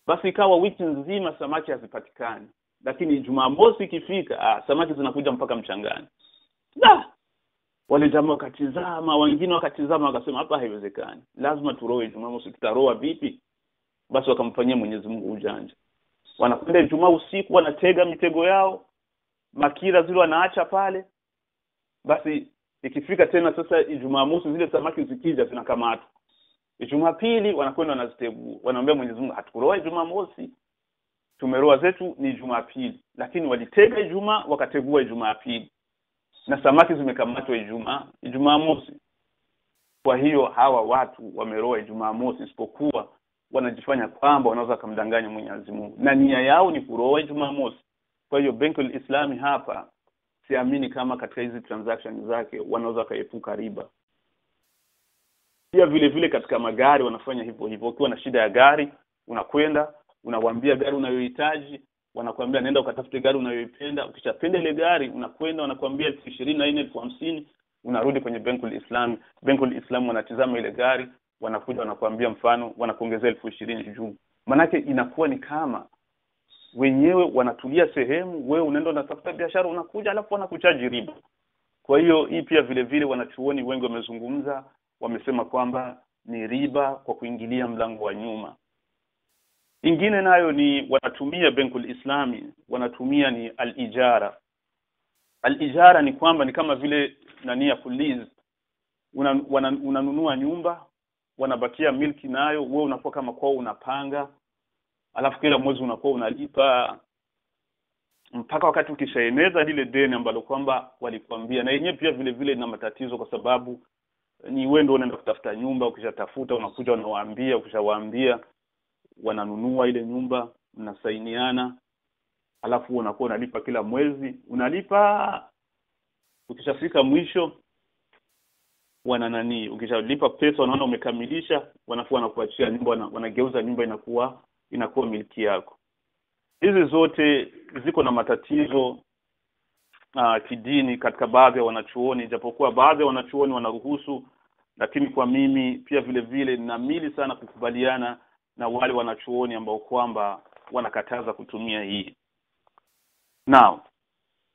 Basi ikawa wiki nzima samaki hazipatikani, lakini Jumamosi ikifika samaki zinakuja mpaka mchangani. Wale jamaa wakatizama, wengine wakatizama, wakasema hapa haiwezekani, lazima turoe Jumamosi. Tutaroa vipi? Basi wakamfanyia Mwenyezi Mungu ujanja. Wanakwenda Ijumaa usiku, wanatega mitego yao, makira zile wanaacha pale. Basi ikifika tena sasa Jumamosi, zile samaki zikija zinakamatwa. Jumapili wanakwenda wanazitegu, wanaambia Mwenyezi Mungu hatukuroa Jumamosi, tumeroa zetu ni Jumapili. Lakini walitega Ijumaa, wakategua Jumapili, na samaki zimekamatwa Jumamosi. Kwa hiyo hawa watu wameroa Jumamosi, isipokuwa wanajifanya kwamba wanaweza kumdanganya Mwenyezi Mungu, na nia yao ni kuroa Jumamosi. Kwa hiyo Bankul Islami hapa siamini kama katika hizi transaction zake wanaweza kaepuka riba. Pia vile vile katika magari wanafanya hivyo hivyo. Ukiwa na shida ya gari, unakwenda unawaambia gari unayohitaji, wanakuambia nenda ukatafute gari unayoipenda. Ukishapenda ile gari unakwenda wanakuambia 24,000 50, unarudi kwenye Bankul Islami. Bankul Islami wanatizama ile gari, wanakuja wanakuambia mfano wanakuongezea 20,000 juu. Manake inakuwa ni kama wenyewe wanatulia sehemu, wewe unaenda unatafuta biashara, unakuja alafu wanakuchaji riba. Kwa hiyo hii pia vile vile wanachuoni wengi wamezungumza, wamesema kwamba ni riba kwa kuingilia mlango wa nyuma. Ingine nayo ni wanatumia Bankul Islami, wanatumia ni al-ijara. Al-ijara ni kwamba ni kama vile ya kuliz. Unanunua nyumba, wanabakia milki nayo, wewe unakuwa kama kwao unapanga, alafu kila mwezi unakuwa unalipa mpaka wakati ukishaeneza lile deni ambalo kwamba walikwambia. Na yenyewe pia vile vile ina matatizo, kwa sababu ni wewe ndio unaenda kutafuta nyumba, ukishatafuta unakuja unawaambia, ukishawaambia wananunua ile nyumba, mnasainiana, alafu unakuwa unalipa kila mwezi, unalipa, ukishafika mwisho ukishalipa pesa wanaona umekamilisha, wanakuwa wanakuachia nyumba, wanageuza nyumba inakuwa miliki yako. Hizi zote ziko na matatizo kidini katika baadhi ya wanachuoni, japokuwa baadhi ya wanachuoni wanaruhusu, lakini kwa mimi pia vile vile ninamili sana kukubaliana na wale wanachuoni ambao kwamba wanakataza kutumia hii. Now,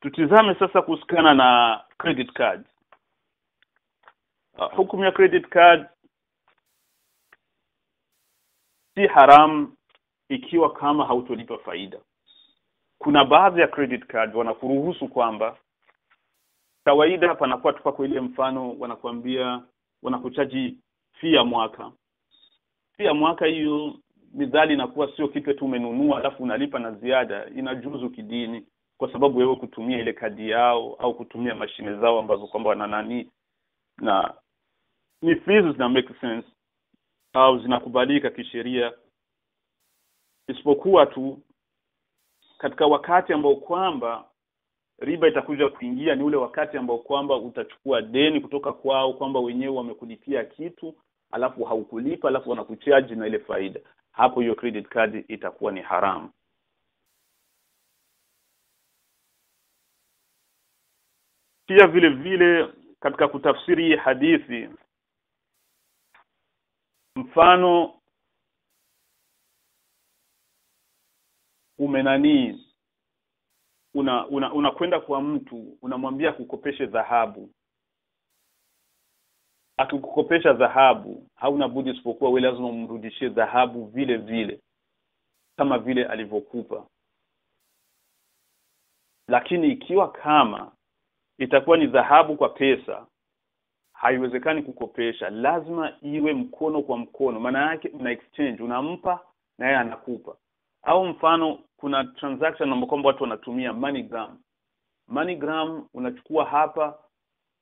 tutizame sasa kuhusiana na credit card. Hukumu ya credit card si haram ikiwa kama hautolipa faida. Kuna baadhi ya credit card wanakuruhusu kwamba kawaida panakuwa tupa kwa ile mfano wanakuambia wanakuchaji fee ya mwaka. Fee ya mwaka hiyo midhali inakuwa sio kitu tu umenunua alafu unalipa na ziada, inajuzu kidini kwa sababu wewe kutumia ile kadi yao au kutumia mashine zao ambazo kwamba wana nani, na ni fees zina make sense au zinakubalika kisheria, isipokuwa tu katika wakati ambao kwamba riba itakuja kuingia ni ule wakati ambao kwamba utachukua deni kutoka kwao, kwamba wenyewe wamekulipia kitu alafu haukulipa alafu wanakucharge na ile faida. Hapo hiyo credit card itakuwa ni haramu. Pia vile vile katika kutafsiri hii hadithi, mfano umenani unakwenda kwa mtu unamwambia kukopeshe dhahabu, akikukopesha dhahabu hauna budi isipokuwa wewe lazima umrudishie dhahabu vile vile kama vile alivyokupa. Lakini ikiwa kama itakuwa ni dhahabu kwa pesa, haiwezekani kukopesha, lazima iwe mkono kwa mkono. Maana yake una exchange, unampa na yeye anakupa. Au mfano kuna transaction ambapo kwamba watu wanatumia MoneyGram. MoneyGram unachukua hapa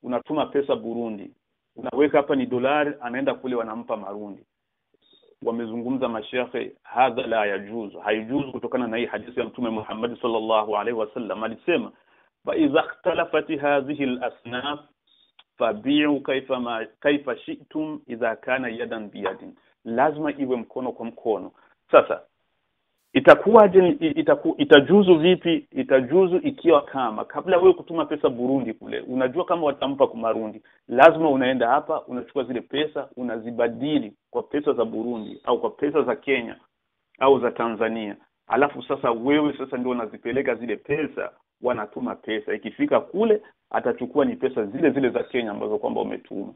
unatuma pesa Burundi, unaweka hapa ni dolari, anaenda kule wanampa Marundi. Wamezungumza mashaikh, hadha la yajuzu, haijuzu kutokana na hii hadithi ya Mtume Muhammad sallallahu alaihi wasallam. Alisema fa idha ikhtalafat hadhihi al-asnaf fabi'u kaifa shi'tum idha kana yadan biyadin. Lazima iwe mkono kwa mkono. Sasa itakuwaje? Itajuzu vipi? Itajuzu ikiwa kama kabla wewe kutuma pesa Burundi kule unajua kama watampa kwa Marundi, lazima unaenda hapa unachukua zile pesa unazibadili kwa pesa za Burundi au kwa pesa za Kenya au za Tanzania, alafu sasa wewe sasa ndio unazipeleka zile pesa, wanatuma pesa, ikifika kule atachukua ni pesa zile zile za Kenya ambazo kwamba umetuma.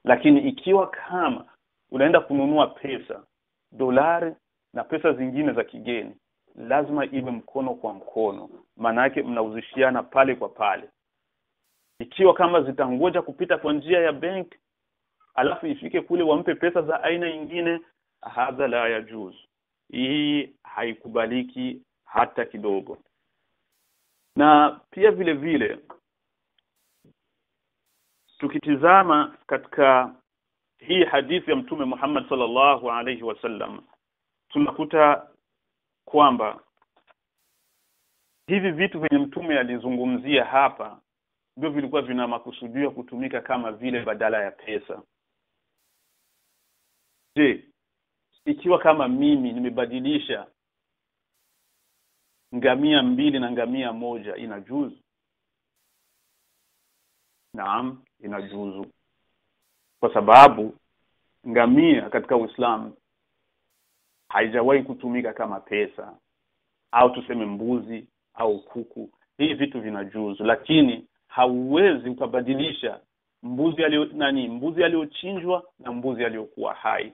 Lakini ikiwa kama unaenda kununua pesa dolari na pesa zingine za kigeni, lazima iwe mkono kwa mkono, maana yake mnauzishiana pale kwa pale. Ikiwa kama zitangoja kupita kwa njia ya bank alafu ifike kule wampe pesa za aina nyingine, hadha la yajuz, hii haikubaliki hata kidogo. Na pia vile vile tukitizama katika hii hadithi ya Mtume Muhammad sallallahu alaihi wasallam, tunakuta kwamba hivi vitu vyenye Mtume alizungumzia hapa ndio vilikuwa vina makusudio kutumika kama vile badala ya pesa. Je, ikiwa kama mimi nimebadilisha ngamia 2 na ngamia 1, inajuzu? Naam, inajuzu. Kwa sababu ngamia katika Uislamu haijawahi kutumika kama pesa, au tuseme mbuzi au kuku. Hii vitu vinajuzu, lakini hauwezi ukabadilisha mbuzi aliyochinjwa na mbuzi aliyokuwa hai.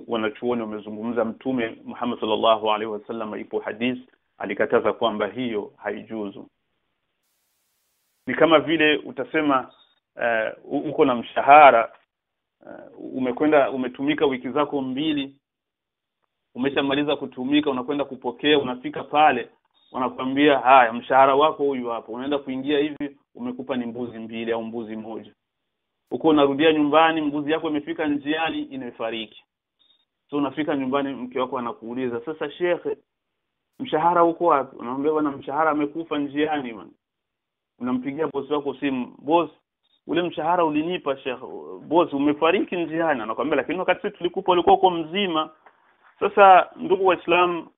Wanachuoni wamezungumza, Mtume Muhammad sallallahu alaihi wasallam ipo hadith alikataza kwamba hiyo haijuzu. Ni kama vile utasema uko na mshahara, umetumika wiki zako 2, umeshamaliza kutumika, unakwenda kupokea, unafika pale wanakuambia haya mshahara wako huyu hapo, unaenda kuingia hivi, umekupa ni mbuzi 2 au mbuzi 1. Uko unarudia nyumbani, mbuzi yako imefika njiani imefariki. So unafika nyumbani, mke wako anakuuliza, sasa shekhe, mshahara uko wapi? Unaambia bwana, mshahara amekufa njiani bwana. Unampigia boss wako simu, boss, ule mshahara ulinipa shekhe, boss umefariki njiani. Anakuambia lakini wakati sisi tulikupa ulikuwa uko mzima. Sasa ndugu Waislamu,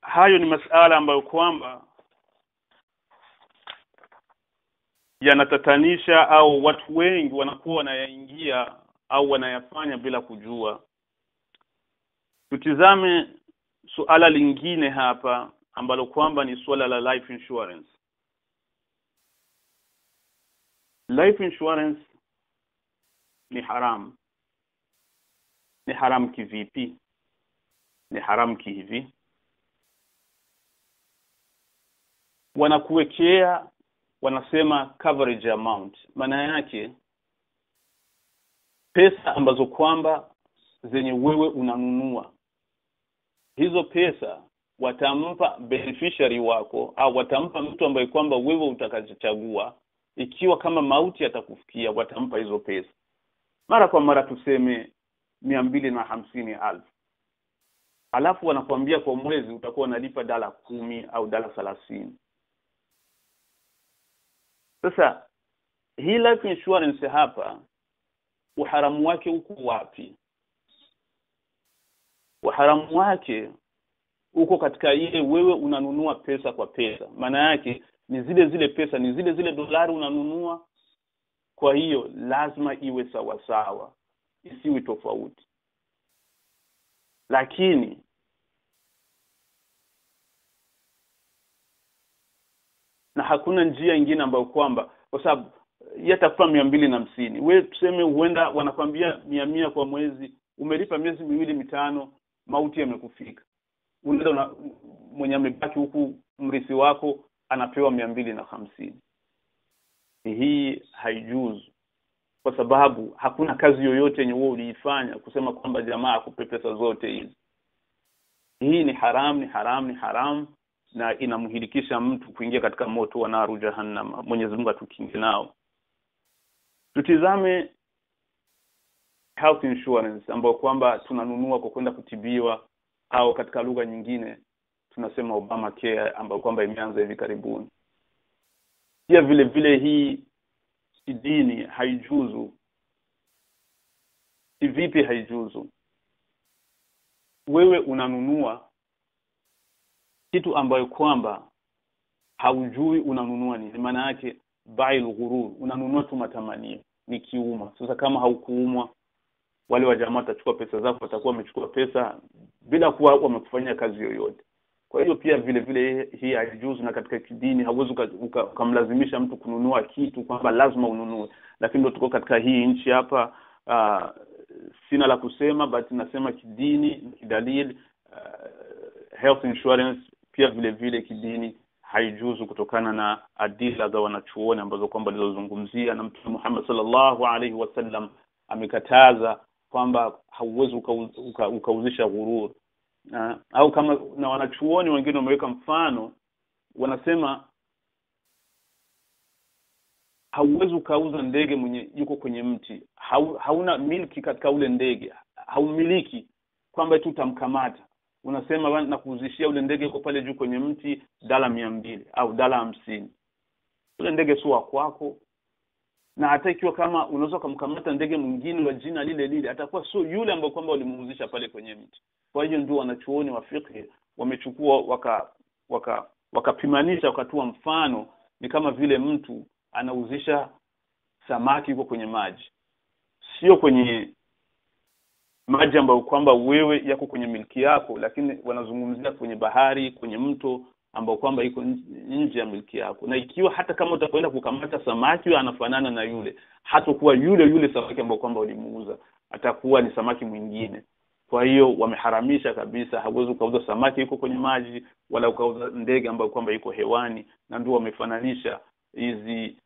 hayo ni masuala ambayo kwamba yanatatanisha, au watu wengi wanakuwa wanayaingia au wanayafanya bila kujua. Tutizame suala lingine hapa ambalo kwamba ni suala la life insurance. Life insurance ni haram. Ni haram kivipi? Ni haram kihivi. Wanakuwekea, wanasema coverage amount. Maana yake pesa ambazo kwamba zenye wewe unanunua, hizo pesa watampa beneficiary wako au watampa mtu ambaye kwamba wewe utakachochagua. Ikiwa kama mauti atakufikia, watampa hizo pesa. Mara kwa mara tuseme 250,000. Alafu wanakuambia kwa mwezi utakuwa unalipa $10 au $30. Sasa hii life insurance hapa uharamu wake uko wapi? Uharamu wake uko katika ile wewe unanunua pesa kwa pesa. Maana yake ni zile pesa, ni zile dolari unanunua. Kwa hiyo lazima iwe sawa sawa, isiwe tofauti. Lakini na hakuna njia nyingine ambayo kwamba, kwa sababu yatakufa 250, wewe tuseme huenda wanakwambia 100 kwa mwezi, umelipa miezi 2-5, mauti yamekufika, unaenda mwenye amebaki huku mrithi wako anapewa 250. Hii haijuzu, kwa sababu hakuna kazi yoyote yenye wewe uliifanya kusema kwamba jamaa akupe pesa zote hizi. Hii ni haram na inamhilikisha mtu kuingia katika moto wa naru jahannam. Mwenyezi Mungu atukinge nao. Tutizame health insurance ambayo kwamba tunanunua kwa kwenda kutibiwa, au katika lugha nyingine tunasema Obamacare ambayo kwamba imeanza hivi karibuni. Pia vile hii dini haijuzu. Vipi haijuzu? Wewe unanunua kitu ambayo kwamba haujui unanunua nini. Maana yake bai'ul ghurur, unanunua tu matamanio, ni kiuma. Sasa kama haukuumwa, wale wa jamaa watachukua pesa zako, watakuwa wamechukua pesa bila kuwa wamekufanyia kazi yoyote. Kwa hiyo pia vile hii haijuzu, na katika dini hauwezi ukamlazimisha mtu kununua kitu kwamba lazima ununue. Lakini ndio tuko katika hii nchi hapa, sina la kusema, but nasema kidini, kidalili, health insurance pia vile kidini haijuzu kutokana na adila za wanachuoni ambazo kwamba zilizozungumzia, na Mtume Muhammad sallallahu alaihi wasallam amekataza kwamba hauwezi ukauzisha ghurur. Au kama na wanachuoni wengine wameweka mfano, wanasema hauwezi ukauza ndege mwenye yuko kwenye mti, hauna miliki katika ule ndege, haumiliki kwamba tu utamkamata. Unasema na kuuzishia ule ndege uko pale juu kwenye mti $200 au $50. Ule ndege sio wa kwako, na hata ikiwa kama unaweza kumkamata ndege mwingine wa jina lile atakuwa sio yule ambaye kwamba ulimuuzisha pale kwenye mti. Kwa hiyo ndio wanachuoni wa fiqh wamechukua wakapimanisha, wakatua mfano, ni kama vile mtu anauzisha samaki yuko kwenye maji, sio kwenye maji ambayo kwamba wewe yako kwenye miliki yako, lakini wanazungumzia kwenye bahari, kwenye mto ambao kwamba iko nje ya miliki yako. Na ikiwa hata kama utakwenda kukamata samaki anafanana na yule, hatakuwa yule samaki ambao kwamba ulimuuza, atakuwa ni samaki mwingine. Kwa hiyo wameharamisha kabisa, hauwezi ukauza samaki yuko kwenye maji wala ukauza ndege ambayo kwamba iko hewani, na ndio wamefananisha hizi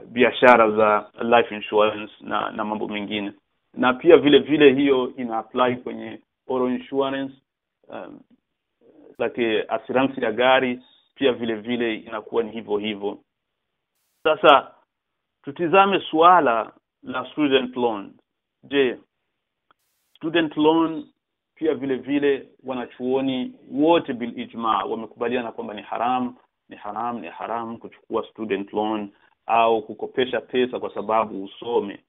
biashara za life insurance na mambo mengine. Na pia vile hiyo ina apply kwenye auto insurance, like assurance ya gari, pia vile inakuwa ni hivyo. Sasa tutizame suala la student loan. Je, student loan pia vile wanachuoni wote bil ijma wamekubaliana kwamba ni haram kuchukua student loan au kukopesha pesa kwa sababu usome.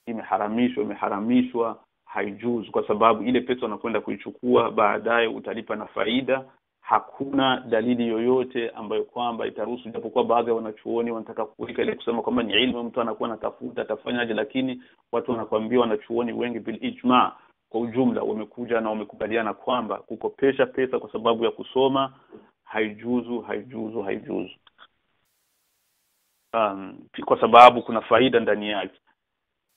Imeharamishwa, haijuzu, kwa sababu ile pesa unakwenda kuichukua baadaye utalipa na faida. Hakuna dalili yoyote ambayo kwamba itaruhusu, japokuwa baadhi ya wanachuoni wanataka kuweka ile kusema kwamba ni ilmu, mtu anakuwa anatafuta atafanyaje, lakini watu wanakuambia, wanachuoni wengi bil ijma kwa ujumla wamekuja na wamekubaliana kwamba kukopesha pesa kwa sababu ya kusoma haijuzu. Kwa sababu kuna faida ndani yake.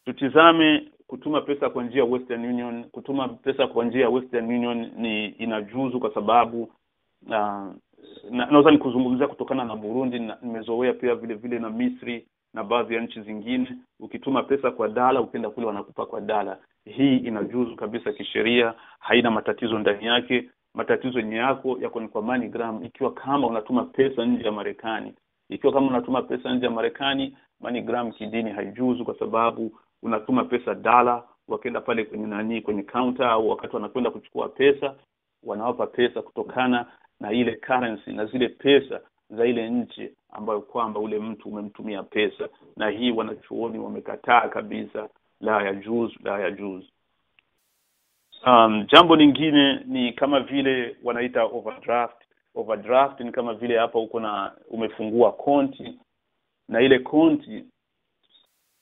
Tutizame kutuma pesa kwa njia ya Western Union. Kutuma pesa kwa njia ya Western Union ni inajuzu kwa sababu naweza nikuzungumzia kutokana na Burundi, na nimezoea pia vile na Misri na baadhi ya nchi zingine. Ukituma pesa kwa dala, ukienda kule wanakupa kwa dala. hii inajuzu kabisa kisheria, haina matatizo ndani yake. Matatizo ni yako ni kwa MoneyGram ikiwa kama unatuma pesa nje ya Marekani. Ikiwa kama unatuma pesa nje ya Marekani, MoneyGram kidini haijuzu, kwa sababu unatuma pesa dola, wakaenda pale kwenye counter, au wakati wanakwenda kuchukua pesa wanawapa pesa kutokana na ile currency na zile pesa za ile nchi ambayo kwamba ule mtu umemtumia pesa, na hii wanachuoni wamekataa kabisa, la yajuz. Jambo lingine ni kama vile wanaita overdraft ni kama vile hapa umefungua konti, na ile konti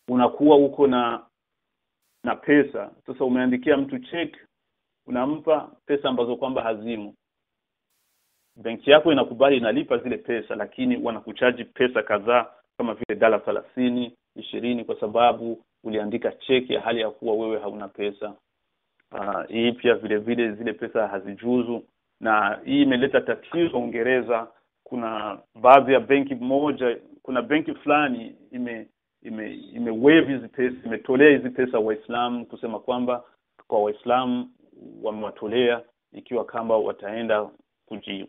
unakuwa uko na pesa. Sasa umeandikia mtu check, unampa pesa ambazo kwamba hazimu. Benki yako inakubali, inalipa zile pesa, lakini wanakuchaji pesa kadhaa kama vile $30, $20, kwa sababu uliandika cheki ya hali ya kuwa wewe hauna pesa. Hii pia vile vile zile pesa hazijuzu, na hii imeleta tatizo Uingereza. Kuna baadhi ya kuna benki fulani waive hizi pesa, imetolea hizi pesa Waislamu, kusema kwamba kwa Waislamu wamewatolea ikiwa kama wataenda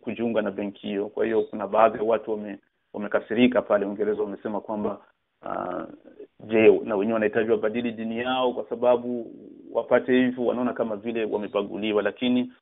kujiunga na benki hiyo. Kwa hiyo kuna baadhi ya watu wamekasirika pale Uingereza, wamesema kwamba na wenyewe wanahitaji wabadili dini yao kwa sababu wapate hivyo, wanaona kama vile wamepaguliwa. Lakini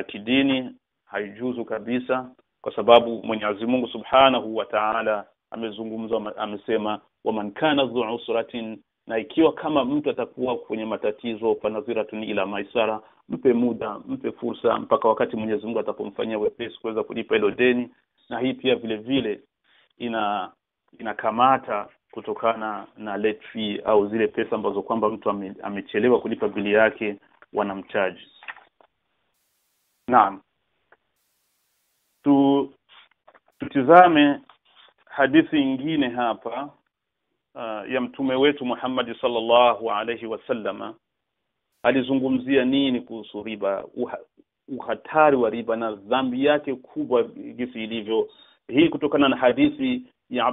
kidini haijuzu kabisa, kwa sababu Mwenyezi Mungu Subhanahu wa Ta'ala amezungumza, amesema waman kana dhu usratin, na ikiwa kama mtu atakuwa kwenye matatizo, fanadhiratun ila maisara, mpe muda, mpe fursa mpaka wakati Mwenyezi Mungu atapomfanyia wepesi kuweza kulipa hilo deni. Na hii pia vile vile inakamata kutokana na late fee, au zile pesa ambazo kwamba mtu amechelewa kulipa bili yake wanamchaji. Naam, tutizame hadithi nyingine hapa ya mtume wetu Muhammad sallallahu alayhi wasallama. Alizungumzia nini kuhusu riba, uhatari wa riba na dhambi yake kubwa jinsi ilivyo. Hii kutokana na hadithi ya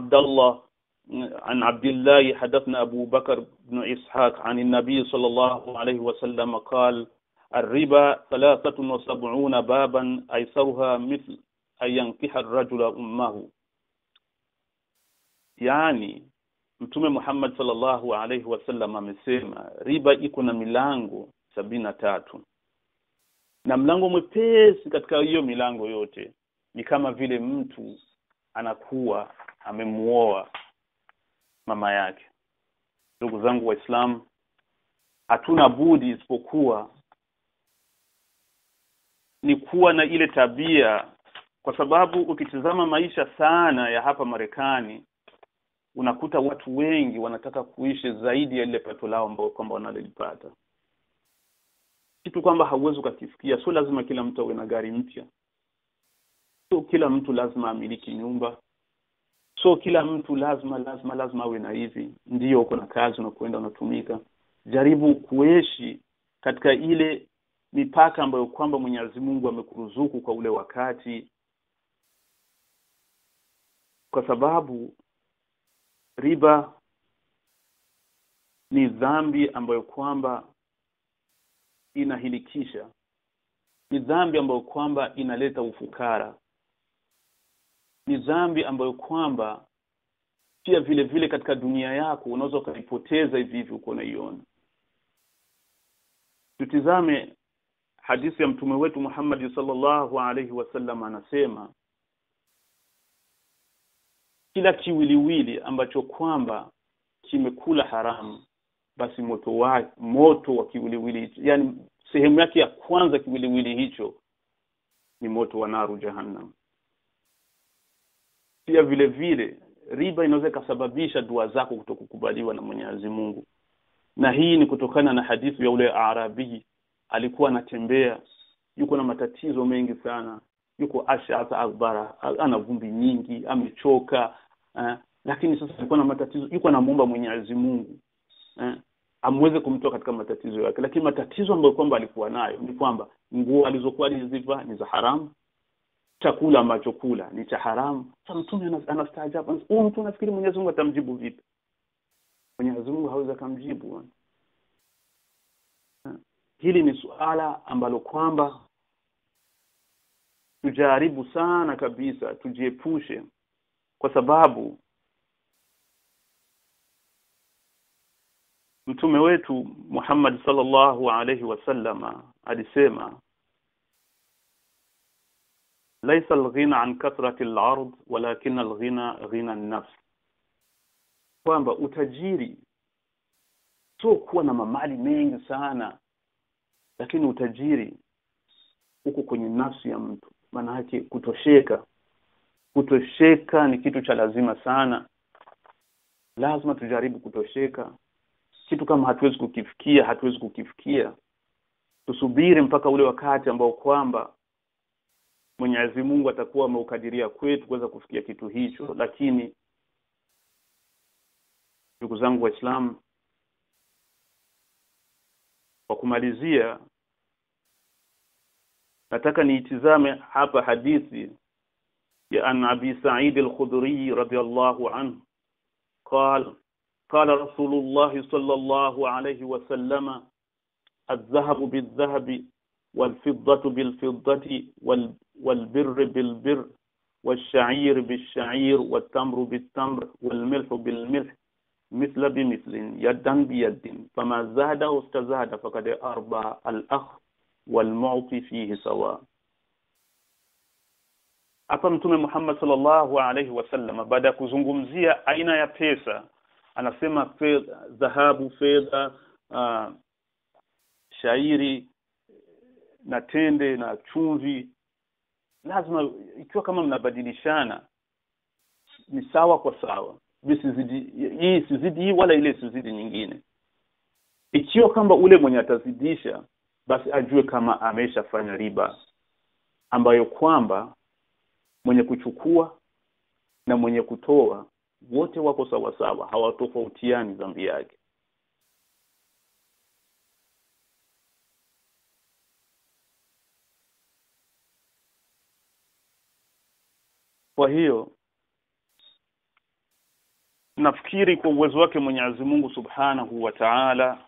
عن عبد الله حدثنا أبو بكر بن إسحاق عن النبي صلى الله عليه وسلم قال الربا 73 بابا أيسرها مثل أن ينكح الرجل أمه. Yani Mtume Muhammad sallallahu alaihi wasallam amesema riba iko na milango 73, na mlango mwepesi katika hiyo milango yote ni kama vile mtu anakuwa amemuoa mama yake. Ndugu zangu Waislamu, hatuna budi isipokuwa ni kuwa na ile tabia, kwa sababu ukitizama maisha sana ya hapa Marekani unakuta watu wengi wanataka kuishi zaidi ya ile pato lao ambao kwamba wanalipata. Kitu kwamba hauwezi ukakifikia. Sio lazima kila mtu awe na gari mpya, sio kila mtu lazima amiliki nyumba, sio kila mtu lazima awe na hivi ndio uko na kazi unakwenda unatumika. Jaribu kuishi katika ile mipaka ambayo kwamba Mwenyezi Mungu amekuruzuku kwa ule wakati, kwa sababu riba ni dhambi ambayo kwamba inahilikisha, ni dhambi ambayo kwamba inaleta ufukara, ni dhambi ambayo kwamba pia vile vile katika dunia yako unaweza kuipoteza hivi uko unaiona. Tutizame hadithi ya mtume wetu Muhammad sallallahu alaihi wasallam, anasema kila kiwiliwili ambacho kwamba kimekula haramu, basi moto wa kiwiliwili, yani sehemu yake ya kwanza kiwiliwili hicho ni moto wa naru jahannam. Pia vile vile riba inaweza kusababisha dua zako kutokukubaliwa na Mwenyezi Mungu, na hii ni kutokana na hadithi ya ule Arabi. Alikuwa anatembea, yuko na matatizo mengi sana, yuko ash'atha akbara, ana vumbi nyingi, amechoka, lakini sasa alikuwa na matatizo, yuko anamuomba Mwenyezi Mungu amweze kumtoa katika matatizo yake. Lakini matatizo ambayo kwamba alikuwa nayo ni kwamba nguo alizokuwa alizivaa ni za haramu, chakula ambacho kula ni cha haramu. Sasa mtume anastaajabu, huyu mtu anafikiri Mwenyezi Mungu atamjibu vipi? Mwenyezi Mungu hawezi kumjibu. hili ni suala ambalo kwamba tujaribu sana kabisa tujiepushe, kwa sababu mtume wetu Muhammad sallallahu alayhi wasallama alisema laysa al-ghina an kathrati al-ard walakin al-ghina ghina an-nafs, kwamba utajiri sio kuwa na mali mengi sana, lakini utajiri uko kwenye nafsi ya mtu. Maana yake kutosheka ni kitu cha lazima sana. Lazima tujaribu kutosheka. Kitu kama hatuwezi kukifikia, tusubiri mpaka ule wakati ambao kwamba Mwenyezi Mungu atakuwa ameukadiria kwetu kuweza kufikia kitu hicho. Lakini ndugu zangu Waislamu, kwa kumalizia, nataka niitizame hapa hadithi ya Abi Sa'id al-Khudri radiyallahu anhu. قال رسول الله صلى الله عليه وسلم الذهب بالذهب والفضة بالفضة والبر بالبر والشعير بالشعير والتمر بالتمر والملح بالملح مثل بمثل يدا بيد فما زاد أو استزاد فقد أربى الأخ والمعطي فيه سواء. Hapa Mtume Muhammad sallallahu alaihi wasallam baada ya kuzungumzia aina ya pesa anasema fedha, dhahabu, fedha, shairi na tende na chumvi, lazima ikiwa kama mnabadilishana ni sawa kwa sawa, hii sizidi wala ile sizidi nyingine. Ikiwa kama ule mwenye atazidisha, basi ajue kama ameshafanya riba, ambayo kwamba mwenye kuchukua na mwenye kutoa wote wako sawa sawa, hawatofautiani dhambi yake. Kwa hiyo nafikiri kwa uwezo wake Mwenyezi Mungu Subhanahu wa Ta'ala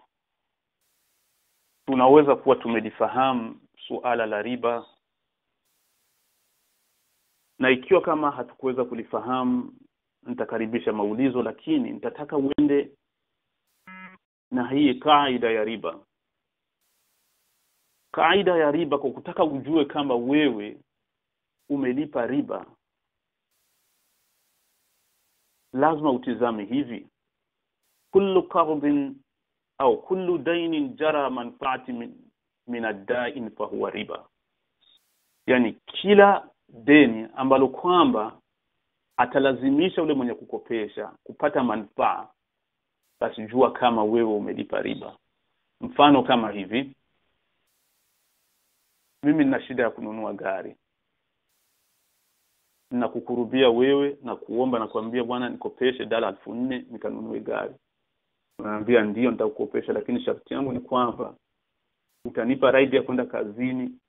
tunaweza kuwa tumelifahamu suala la riba, na ikiwa kama hatukuweza kulifahamu nitakaribisha maulizo, lakini nitataka uende na hii kaida ya riba. Kaida ya riba, kwa kutaka ujue kama wewe umelipa riba, lazima utizame hivi: kullu qardin au kullu dainin jara manfaati min ad-da'in fa huwa riba. Yani kila deni ambalo kwamba atalazimisha ule mwenye kukopesha kupata manufaa, basi jua kama wewe umelipa riba. Mfano kama hivi: mimi nina shida ya kununua gari, na kukurubia wewe na kuomba na kuambia bwana nikopeshe $4,000 nikanunue gari. Unaambia ndio nitakukopesha, lakini sharti yangu ni kwamba utanipa ride ya kwenda kazini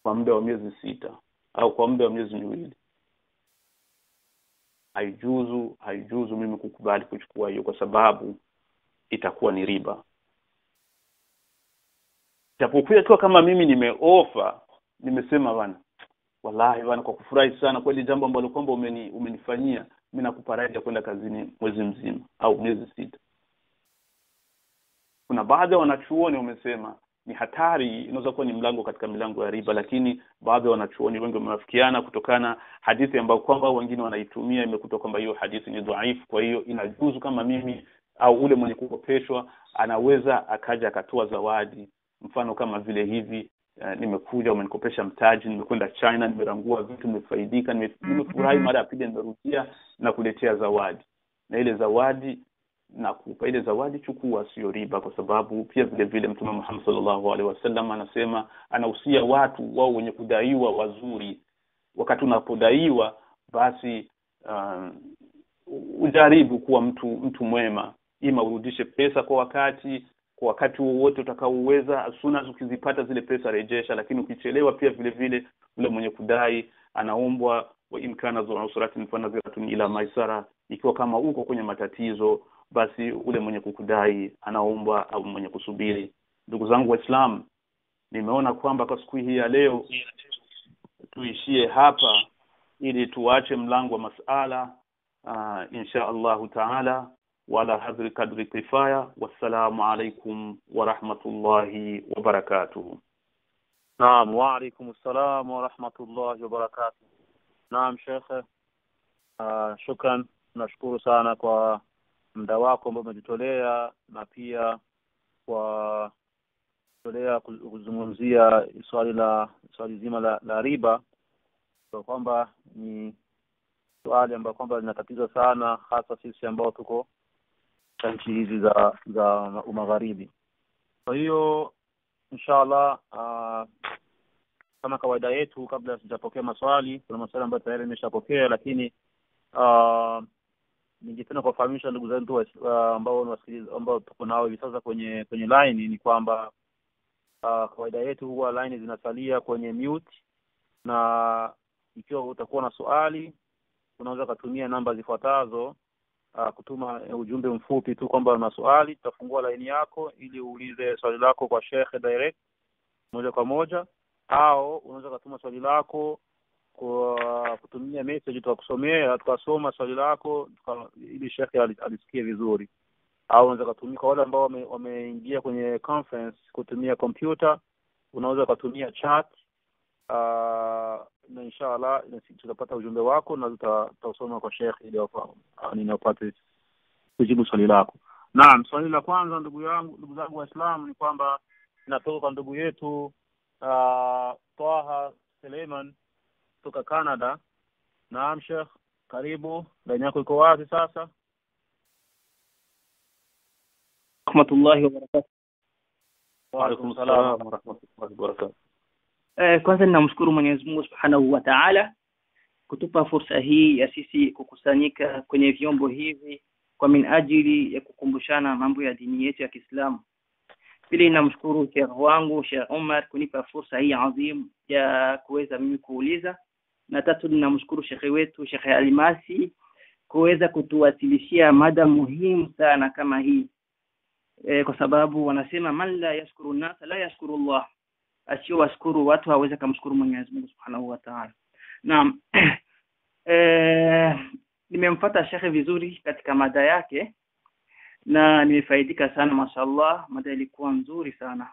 kwa muda wa miezi 6 au kwa muda wa miezi 2. Haijuzu mimi kukubali kuchukua hiyo, kwa sababu itakuwa ni riba. Japokuwa tu kama mimi nimeofa, nimesema bwana, wallahi bwana, kwa kufurahi sana kwa ile jambo ambalo kwamba umenifanyia, mimi nakupa ride ya kwenda kazini mwezi mzima au miezi 6. Kuna baadhi ya wanachuoni wamesema ni hatari, inaweza kuwa ni mlango katika milango ya riba, lakini baadhi ya wanachuoni wengi wamewafikiana kutokana hadithi ambayo kwamba wengine wanaitumia imekuta kwamba hiyo hadithi ni dhaifu. Kwa hiyo inajuzu kama mimi au ule mwenye kukopeshwa anaweza akaja akatoa zawadi, mfano kama vile hivi, nimekuja umenikopesha mtaji, nimekwenda China, nimerangua vitu, nimefaidika, nimefurahi, mara ya pili nimerudia na kuletea zawadi, na ile zawadi na kupa ile zawadi chukua, sio riba. Kwa sababu pia vile vile Mtume Muhammad sallallahu alaihi wasallam anasema, anahusia watu wao wenye kudaiwa wazuri. Wakati unapodaiwa, basi ujaribu kuwa mtu mwema, ima urudishe pesa kwa wakati wowote utakaoweza. As soon as ukizipata zile pesa rejesha, lakini ukichelewa pia vile vile ule mwenye kudai anaombwa wa imkana zu usratin fanadhiratun ila maisara. Ikiwa kama uko kwenye matatizo, basi ule mwenye kukudai anaomba au mwenye kusubiri ndugu zangu Waislamu, nimeona kwamba kwa siku hii ya leo tuishie hapa ili tuache mlango wa masala insha Allah taala. Wala hadri kadri kifaya. Wassalamu alaikum wa rahmatullahi wa barakatuh. Naam, wa alaykum assalam wa rahmatullahi wa barakatuh. Naam Sheikh, shukran, nashukuru sana kwa muda wako ambao umejitolea na pia kwa kuzungumzia swali zima la riba, kwa kwamba ni swali ambalo kwamba linatatiza sana hasa sisi ambao tuko nchi hizi za magharibi. Kwa hiyo inshallah kama kawaida yetu, kabla sijapokea maswali, kuna maswali ambayo tayari nimeshapokea, lakini ningependa kuwafahamisha ndugu zangu ambao tuko nao hivi sasa kwenye line ni kwamba kawaida yetu huwa line zinasalia kwenye mute, na ikiwa utakuwa na swali unaweza kutumia namba zifuatazo kutuma ujumbe mfupi tu kwamba una swali. Tutafungua line yako ili uulize swali lako kwa Sheikh direct moja kwa moja, au unaweza kutuma swali lako kwa kutumia message, tutakusomea tukasoma swali lako ili Sheikh alisikie vizuri, au unaweza kutumia kwa wale ambao wameingia kwenye conference kutumia computer, unaweza kutumia chat na inshallah tutapata ujumbe wako na tutasoma kwa Sheikh ili ninapate kujibu swali lako. Naam, swali la kwanza ndugu zangu Waislamu ni kwamba natoka kwa ndugu yetu Taha Suleiman kutoka Canada. Naam Sheikh, karibu, ndani yako iko wazi sasa. Rahmatullahi wa barakatuh. Wa alaykum salaam wa rahmatullahi wa barakatuh. Kwanza ninamshukuru Mwenyezi Mungu Subhanahu wa Ta'ala kutupa fursa hii ya sisi kukusanyika kwenye vyombo hivi kwa minajili ya kukumbushana mambo ya dini yetu ya Kiislamu. Pili, ninamshukuru Sheikh wangu Sheikh Umar kunipa fursa hii adhim ya kuweza mimi kuuliza. Na tatu, ninamshukuru Sheikh wetu Sheikh Almasi kuweza kutuwasilishia mada muhimu sana kama hii. Kwa sababu wanasema man la yashkuru nas la yashkuru Allah, asio washukuru watu hawezi kumshukuru Mwenyezi Mungu Subhanahu wa Ta'ala. Naam. Nimemfuata Sheikh vizuri katika mada yake na nimefaidika sana, mashallah. Mada ilikuwa nzuri sana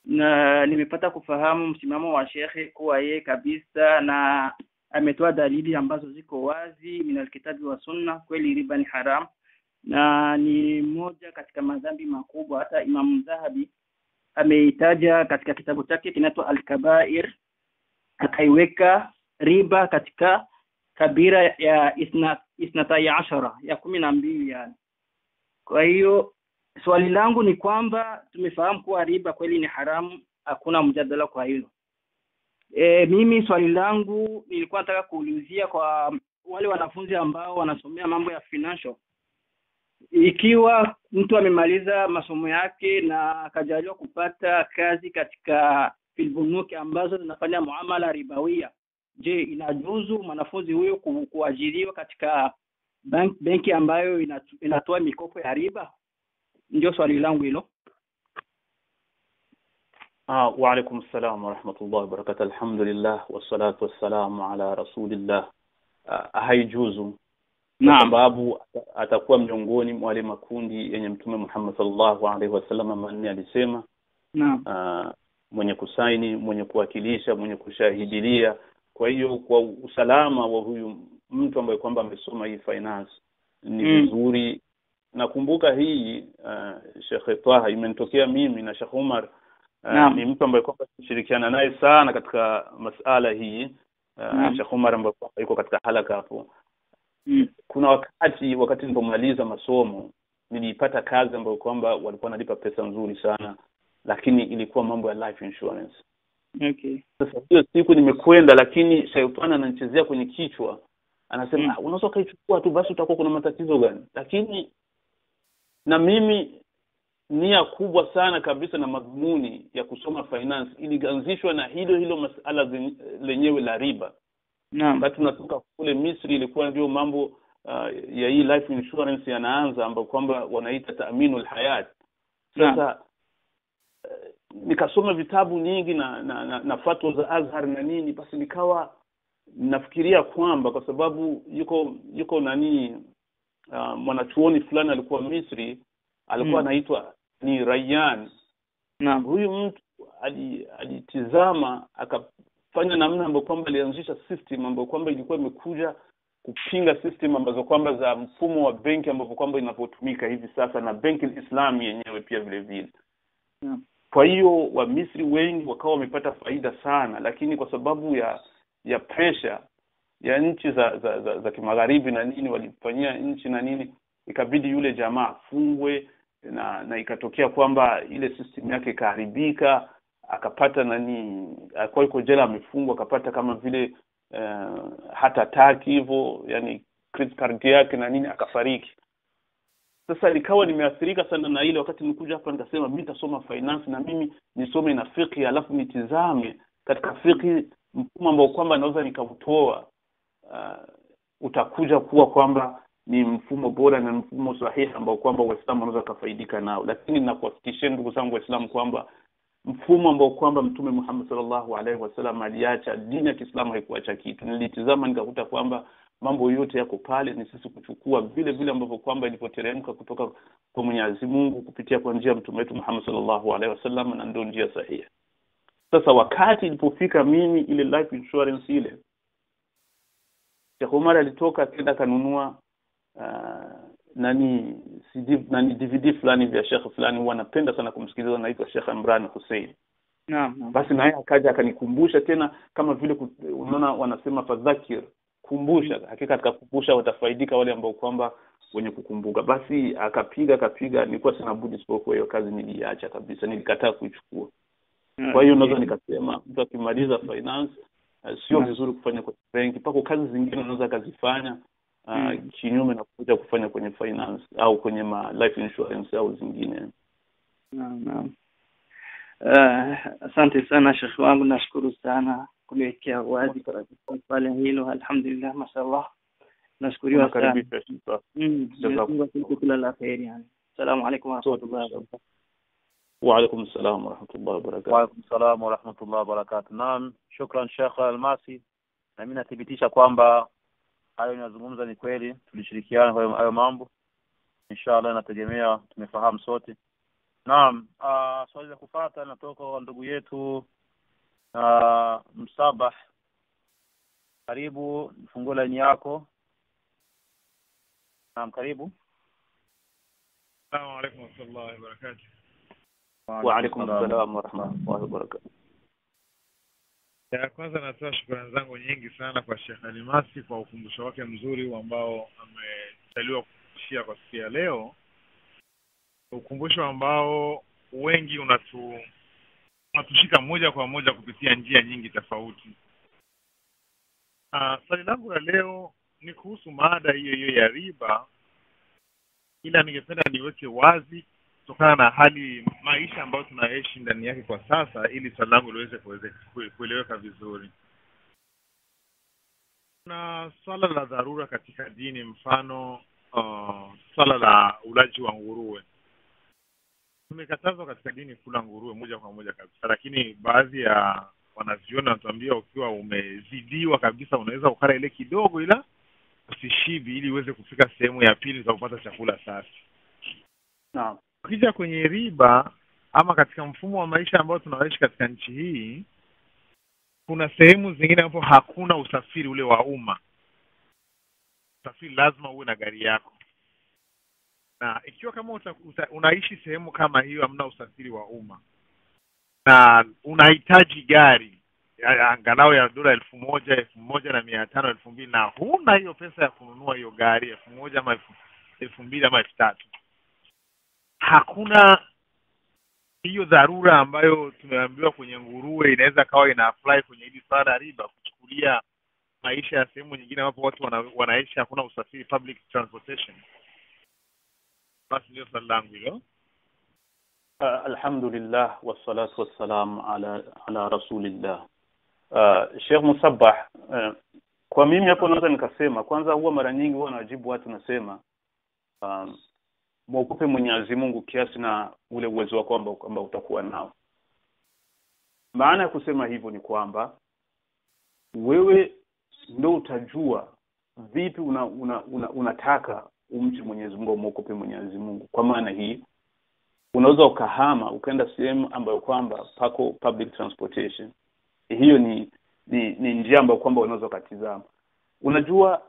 na nimepata kufahamu msimamo wa Sheikh kuwa yeye kabisa na ametoa dalili ambazo ziko wazi min alkitabi wa sunna. Kweli riba ni haram na ni moja katika madhambi makubwa. Hata Imam Zahabi ameitaja katika kitabu chake kinaitwa Al-Kabair, akaiweka riba katika kabira ya 12 ya 12 yani. Kwa hiyo swali langu ni kwamba tumefahamu kuwa riba kweli ni haramu, hakuna mjadala kwa hilo. Mimi swali langu nilikuwa nataka kuulizia kwa wale wanafunzi ambao wanasomea mambo ya financial. Ikiwa mtu amemaliza masomo yake na akajaliwa kupata kazi katika filbunuki ambazo zinafanya muamala ribawia, je, inajuzu mwanafunzi huyo kuajiriwa katika benki ambayo inatoa mikopo ya riba? Ndio swali langu hilo. Wa alaykum assalam wa rahmatullahi wa barakatuh. Alhamdulillah wassalatu wassalamu ala rasulillah. Haijuzu. Kwa sababu atakuwa miongoni mwa wale makundi yenye Mtume Muhammad sallallahu alaihi wasallam manne alisema, mwenye kusaini, mwenye kuwakilisha, mwenye kushahidilia. Kwa hiyo kwa usalama wa huyu mtu ambaye kwamba amesoma hii finance ni vizuri. Nakumbuka hii Sheikh Taha imenitokea mimi na Sheikh Umar, ni mtu ambaye kwamba tunashirikiana naye sana katika masala hii. Sheikh Umar ambaye yuko katika halaka hapo. Kuna wakati nilipomaliza masomo nilipata kazi ambayo kwamba walikuwa wanalipa pesa nzuri sana, lakini ilikuwa mambo ya life insurance. Okay. Sasa hiyo siku nimekwenda, lakini shaitani ananichezea kwenye kichwa. Anasema unaweza kaichukua tu basi, utakuwa kuna matatizo gani? Lakini na mimi nia kubwa sana kabisa na madhumuni ya kusoma finance ilianzishwa na hilo masala lenyewe la riba. Wakati tunatoka kule Misri ilikuwa ndio mambo ya hii life insurance yanaanza, ambapo kwamba wanaita ta'minul hayat. Sasa nikasoma vitabu nyingi na fatwa za Azhar na nini, basi nikawa nafikiria kwamba kwa sababu yuko mwanachuoni fulani alikuwa Misri, alikuwa anaitwa ni Rayyan. Naam. Huyu mtu alitizama akafanya namna ambayo kwamba alianzisha system ambayo kwamba ilikuwa imekuja kupinga system ambazo kwamba za mfumo wa benki ambapo kwamba inapotumika hivi sasa na benki Islami yenyewe pia vile vile. Naam. Kwa hiyo wa Misri wengi wakawa wamepata faida sana, lakini kwa sababu ya pressure ya nchi za kimagharibi na nini walifanyia nchi na nini, ikabidi yule jamaa afungwe na ikatokea kwamba ile system yake ikaharibika, akapata alikuwa yuko jela amefungwa, akapata kama vile hata attack hivyo, yani credit card yake na nini, akafariki. Sasa nikawa nimeathirika sana na ile. Wakati nikuja hapa nikasema mimi nitasoma finance na mimi nisome na fiqh, alafu nitizame katika fiqh mfumo ambao kwamba naweza nikautoa utakuja kuwa kwamba ni mfumo bora na mfumo sahihi ambao kwamba Waislamu wanaweza kufaidika nao. Lakini ninakuhakikishia ndugu zangu Waislamu kwamba mfumo ambao kwamba Mtume Muhammad sallallahu alaihi wasallam aliacha, dini ya Kiislamu haikuacha kitu. Nilitizama nikakuta kwamba mambo yote yako pale, ni sisi kuchukua vile vile ambavyo kwamba ilipoteremka kutoka kwa Mwenyezi Mungu kupitia kwa njia ya Mtume wetu Muhammad sallallahu alaihi wasallam, na ndio njia sahihi. Sasa wakati ilipofika mimi ile life insurance ile, Sheikh Omar alitoka akaenda kanunua DVD fulani vya Sheikh fulani, huwa napenda sana kumsikiliza, anaitwa Sheikh Imran Hussein. Naam. Basi naye akaja akanikumbusha tena, kama vile unaona wanasema fadhakir, kumbusha. Hakika atakakumbusha watafaidika wale ambao kwamba wenye kukumbuka. Basi akapiga, nilikuwa sina budi isipokuwa hiyo kazi niliacha kabisa, nilikataa kuichukua. Kwa hiyo naweza nikasema mtu akimaliza finance sio vizuri kufanya kwa benki, pako kazi zingine unaweza kuzifanya kinyume na kuja kufanya kwenye finance au kwenye life insurance au zingine. Naam. Asante sana Sheikh wangu, nashukuru sana kuelekea wazi pale hilo. Alhamdulillah, mashallah, nashukuriwa sana. Kila la kheri yani. Assalamu alaykum wa rahmatullahi wa barakatuh. Wa alaykum assalam wa rahmatullahi wa barakatuh. Wa alaykum assalam wa rahmatullahi wa barakatuh. Naam, shukran Sheikh Almasi. Na mimi nathibitisha kwamba hayo ninazungumza ni kweli, tulishirikiana kwa hayo mambo. Inshallah nategemea tumefahamu sote. Naam, swali la kufuata linatoka kwa ndugu yetu Msabah. Karibu, fungue line yako. Naam, karibu. Assalamu alaykum wa rahmatullahi wa barakatuh. Wa alaykum assalam wa rahmatullahi wa barakatuh. Ya kwanza natoa shukrani zangu nyingi sana kwa Sheikh Almasi kwa ukumbusho wake mzuri ambao amejaliwa kushia kwa siku ya leo. Ukumbusho ambao wengi unatushika moja kwa moja kupitia njia nyingi tofauti. Swali langu la leo ni kuhusu mada hiyo ya riba, ila ningependa niweke wazi kutokana na hali maisha ambayo tunaishi ndani yake kwa sasa, ili swali langu liweze kueleweka vizuri. Na swala la dharura katika dini, mfano swala la ulaji wa nguruwe. Tumekatazwa katika dini kula nguruwe moja kwa moja kabisa, lakini baadhi ya wanaziona wanatuambia ukiwa umezidiwa kabisa unaweza ukala ile kidogo ila usishibi, ili uweze kufika sehemu ya pili za kupata chakula safi. Naam. Ukija kwenye riba ama katika mfumo wa maisha ambao tunaishi katika nchi hii, kuna sehemu zingine hapo hakuna usafiri ule wa umma. Usafiri lazima uwe na gari yako. Na ikiwa kama unaishi sehemu kama hiyo hamna usafiri wa umma na unahitaji gari angalau ya dola 1,000, 1,500, 2,000, na huna hiyo pesa ya kununua hiyo gari 1,000 ama 2,000 ama 3,000, hakuna hiyo dharura ambayo tumeambiwa kwenye nguruwe inaweza kawa ina apply kwenye hili swala riba, kuchukulia maisha ya sehemu nyingine ambapo watu wanaishi hakuna usafiri, public transportation. Basi ndio swali langu hilo. Alhamdulillah wassalatu wassalam ala rasulillah. Sheikh Musabah, kwa mimi hapo naweza nikasema kwanza, huwa mara nyingi huwa najibu watu nasema mwogope Mwenyezi Mungu kiasi na ule uwezo wako ambao utakuwa nao. Maana ya kusema hivyo ni kwamba wewe ndio utajua vipi unataka umche Mwenyezi Mungu, umuogope Mwenyezi Mungu. Kwa maana hii unaweza ukahama ukaenda sehemu ambayo kwamba pako public transportation. Hiyo ni njia ambayo kwamba unaweza kutizama. Unajua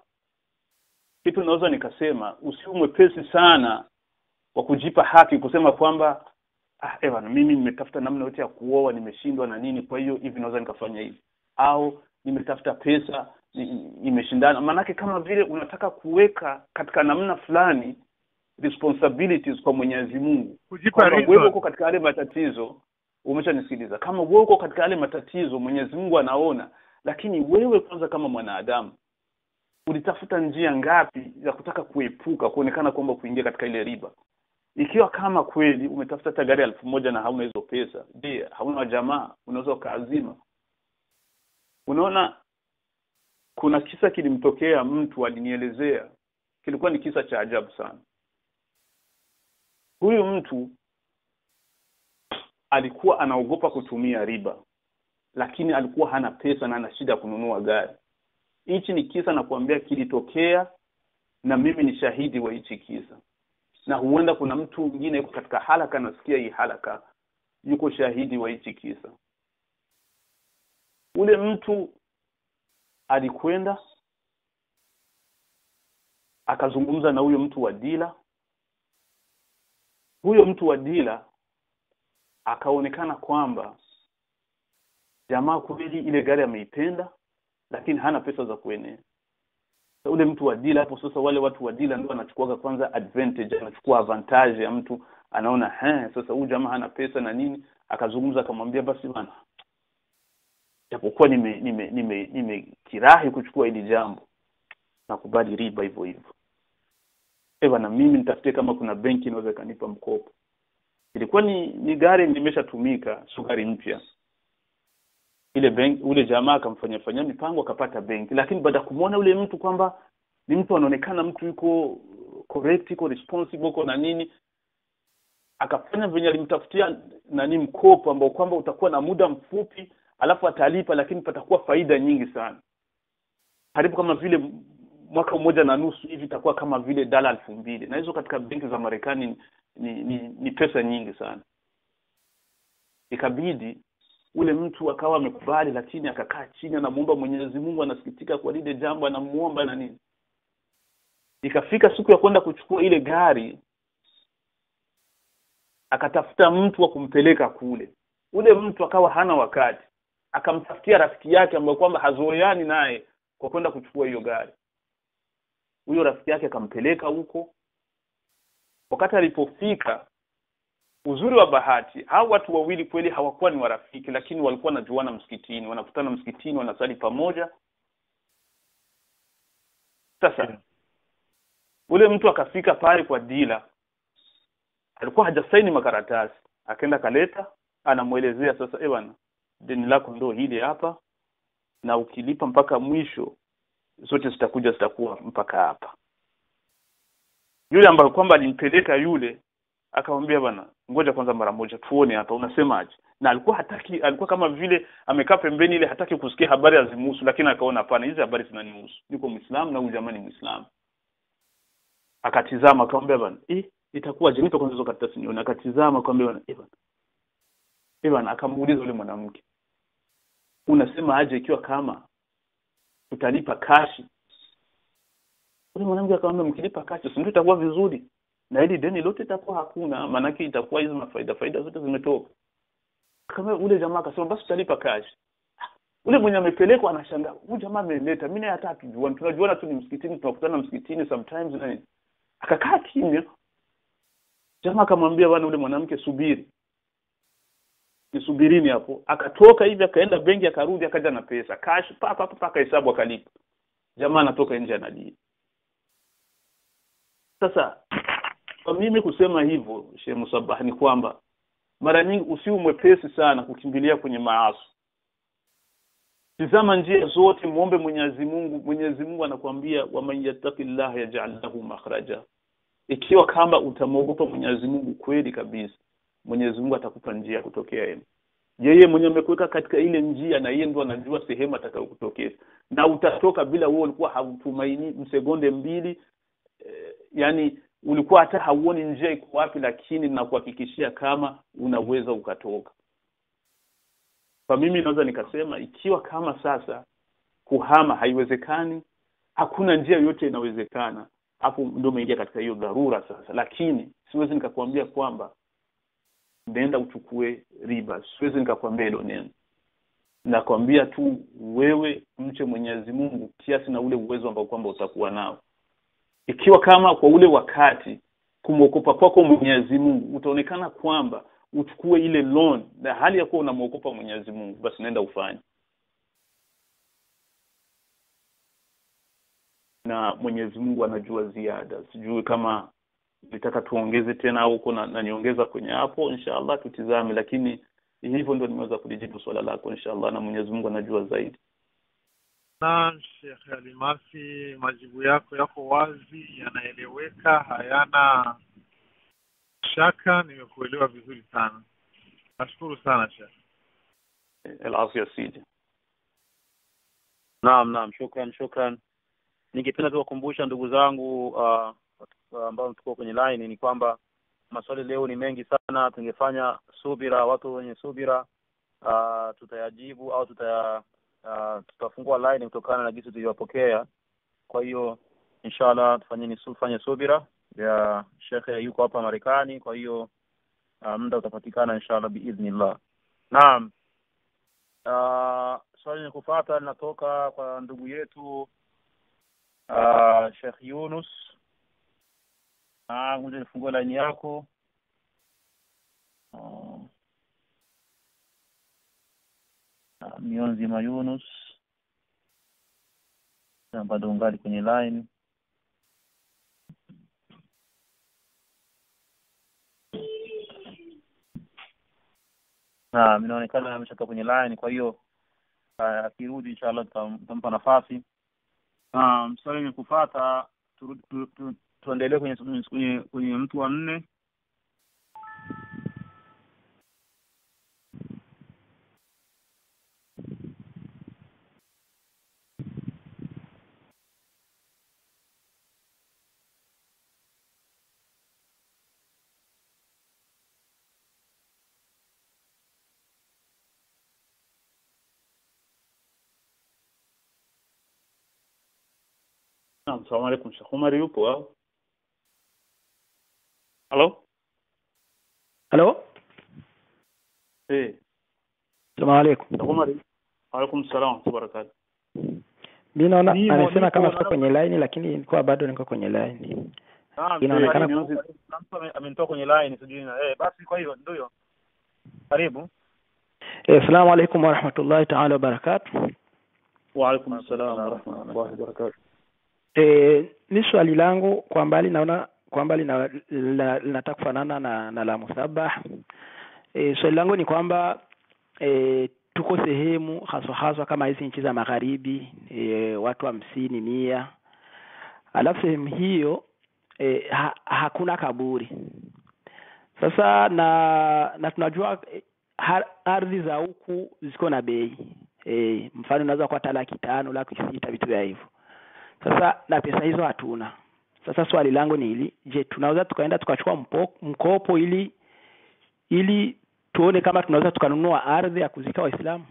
kitu naweza nikasema, usiwe mwepesi sana wa kujipa haki kusema kwamba bwana mimi nimetafuta namna yote ya kuoa nimeshindwa na nini, kwa hiyo hivi naweza nikafanya hivi, au nimetafuta pesa nimeshindana. Maana kama vile unataka kuweka katika namna fulani responsibilities kwa Mwenyezi Mungu. Kujipa reason. Wewe uko katika yale matatizo, umeshanisikiliza. Kama wewe uko katika yale matatizo Mwenyezi Mungu anaona, lakini wewe kwanza kama mwanadamu ulitafuta njia ngapi za kutaka kuepuka kuonekana kwamba kuingia katika ile riba? Ikiwa kama kweli umetafuta tagari 1000 na hauna hizo pesa, je, hauna jamaa unaweza kaazima? Unaona, kuna kisa kilimtokea mtu alinielezea, kilikuwa ni kisa cha ajabu sana. Huyu mtu alikuwa anaogopa kutumia riba, lakini alikuwa hana pesa na ana shida kununua gari. Hichi ni kisa na kuambia kilitokea, na mimi ni shahidi wa hichi kisa. Na huenda kuna mtu mwingine yuko katika halaka nasikia hii halaka, yuko shahidi wa hichi kisa. Ule mtu alikwenda akazungumza na huyo mtu wa dila. Huyo mtu wa dila akaonekana kwamba jamaa kweli ile gari ameipenda, lakini hana pesa za kuenea. So, ule mtu wa dila hapo sasa, wale watu wa dila ndio wanachukua kwanza advantage, anachukua avantage ya mtu, anaona sasa huyu jamaa hana pesa na nini, akazungumza akamwambia basi bana, japokuwa nimekirahi kuchukua hili jambo, nakubali riba hivyo hivyo. Na mimi nitafutie kama kuna benki inaweza kanipa mkopo. Ilikuwa ni gari nimeshatumika, sukari mpya. Ile benki, ule jamaa akamfanyia mipango akapata benki, lakini baada kumuona ule mtu kwamba ni mtu anaonekana mtu yuko correct, yuko responsible, yuko na nini, akafanya venye alimtafutia nani mkopo ambao kwamba utakuwa na muda mfupi, alafu atalipa, lakini patakuwa faida nyingi sana. Karibu kama vile mwaka 1.5 hivi itakuwa kama vile $2,000. Na hizo katika benki za Marekani ni pesa nyingi sana. Ikabidi ule mtu akawa amekubali, lakini akakaa chini anamuomba Mwenyezi Mungu, anasikitika kwa lile jambo, anamuomba na nini. Ikafika siku ya kwenda kuchukua ile gari, akatafuta mtu wa kumpeleka kule. Ule mtu akawa hana wakati, akamtafutia rafiki yake ambaye kwamba hazoeani naye kwa kwenda kuchukua hiyo gari. Huyo rafiki yake akampeleka huko. Wakati alipofika, uzuri wa bahati, hao watu wawili kweli hawakuwa ni warafiki, lakini walikuwa wanajuana msikitini, wanakutana msikitini, wanasali pamoja. Sasa ule mtu akafika pale kwa dila, alikuwa hajasaini makaratasi, akaenda kaleta, anamuelezea sasa, bwana, deni lako ndio hili hapa, na ukilipa mpaka mwisho zote zitakuwa mpaka hapa. Yule ambaye kwamba alimpeleka yule akamwambia, bwana, ngoja kwanza mara moja tuone hapa unasemaje. Na alikuwa kama vile amekaa pembeni ile, hataki kusikia habari azimuhusu, lakini akaona hapana, hizi habari zinanihusu, niko Muislamu na huyu jamaa ni Muislamu. Akatizama akamwambia, bwana, itakuwa je, nipe kwanza hizo karatasi nione. Akatizama akamwambia, bwana, akamuuliza yule mwanamke, unasema aje ikiwa kama utalipa cash? Yule mwanamke akamwambia, mkilipa cash si ndio itakuwa vizuri, na ili deni lote itakuwa hakuna, maana yake itakuwa hizo faida zote zimetoka. Kama ule jamaa akasema basi utalipa cash. Ule mwenye amepelekwa anashangaa, huyu jamaa ameleta, mimi hata hatujui, tunajuana tu ni msikitini, tunakutana msikitini sometimes na nini. Akakaa kimya. Jamaa akamwambia, bwana, ule mwanamke subiri, nisubirini hapo. Akatoka hivi akaenda benki, akarudi, akaja na pesa cash, paka hesabu akalipa. Jamaa anatoka nje analia. Sasa kwa mimi kusema hivyo, Sheikh Musabah, ni kwamba mara nyingi usiwe mwepesi sana kukimbilia kwenye maasi. Tizama njia zote, muombe Mwenyezi Mungu. Mwenyezi Mungu anakuambia, wa man yattaqillaha yaj'al lahu makhraja. Ikiwa kama utamwogopa Mwenyezi Mungu kweli kabisa, Mwenyezi Mungu atakupa njia kutokea yeye. Yeye mwenyewe amekuweka katika ile njia, na yeye ndo anajua sehemu atakayokutokea, na utatoka bila wewe ulikuwa hautumaini msegonde mbili. Yani ulikuwa hata hauoni njia iko wapi, lakini nakuhakikishia kama unaweza ukatoka. Kwa mimi naweza nikasema ikiwa kama sasa kuhama haiwezekani, hakuna njia yote inawezekana, hapo ndio umeingia katika hiyo dharura sasa. Lakini siwezi nikakwambia kwamba nenda uchukue riba, siwezi nikakwambia hilo neno. Nakwambia tu wewe mche Mwenyezi Mungu kiasi na ule uwezo ambao kwamba utakuwa nao. Ikiwa kama kwa ule wakati kumwogopa kwako Mwenyezi Mungu utaonekana kwamba uchukue ile loan na hali ya kuwa unamwogopa Mwenyezi Mungu, basi nenda ufanye. Na Mwenyezi Mungu anajua ziada. Sijui kama nitaka tuongeze tena au uko na niongeza kwenye hapo, inshallah tutizame, lakini hivyo ndio nimeweza kujibu swala lako inshallah, na Mwenyezi Mungu anajua zaidi. Na Sheikh Alimasi, majibu yako wazi, yanaeleweka, hayana shaka, nimekuelewa vizuri sana. Nashukuru sana Sheikh. Al-afia sidi. Naam, shukran. Ningependa tu kukumbusha ndugu zangu ambao tuko kwenye line ni kwamba maswali leo ni mengi sana. Tungefanya subira, watu wenye subira tutayajibu au tutafungua line kutokana na jinsi tulivyopokea. Kwa hiyo inshallah tufanye subira. Ya Sheikh yuko hapa Marekani, kwa hiyo muda utapatikana inshallah biidhnillah. Naam. Swali linakufuata linatoka kwa ndugu yetu Sheikh Yunus. Ngoja nifungue line yako. Mionzi Yunus. Na bado ngali kwenye line. Inaonekana ameshatoka kwenye line, kwa hiyo akirudi inshallah tutampa nafasi. Swali ni kufuata, tuendelee kwenye mtu wa 4. Assalamu alaykum. Sheikh Umar yupo au? Hello? Assalamu alaykum. Sheikh Umar. Alaykum salaam wa barakatuh. Mimi naona anasema kama siko kwenye line, lakini nilikuwa bado niko kwenye line. Inaonekana amenitoa kwenye line sijui basi kwa hiyo ndio. Karibu. Assalamu alaykum wa rahmatullahi ta'ala wa barakatuh. Wa alaykum assalam wa rahmatullahi wa barakatuh. Ni swali langu kwa mbali naona kwa mbali linataka kufanana na la Musabah. Swali langu ni kwamba tuko sehemu haswa kama hizi nchi za magharibi, watu 50 100. Alafu sehemu hiyo hakuna kaburi. Sasa na tunajua ardhi za huku ziko na bei. Mfano unaweza kupata 500,000, 600,000 vitu vya hivyo. Sasa na pesa hizo hatuna. Sasa swali langu ni hili, je, tunaweza tukaenda tukachukua mkopo ili tuone kama tunaweza tukanunua ardhi ya kuzika Waislamu?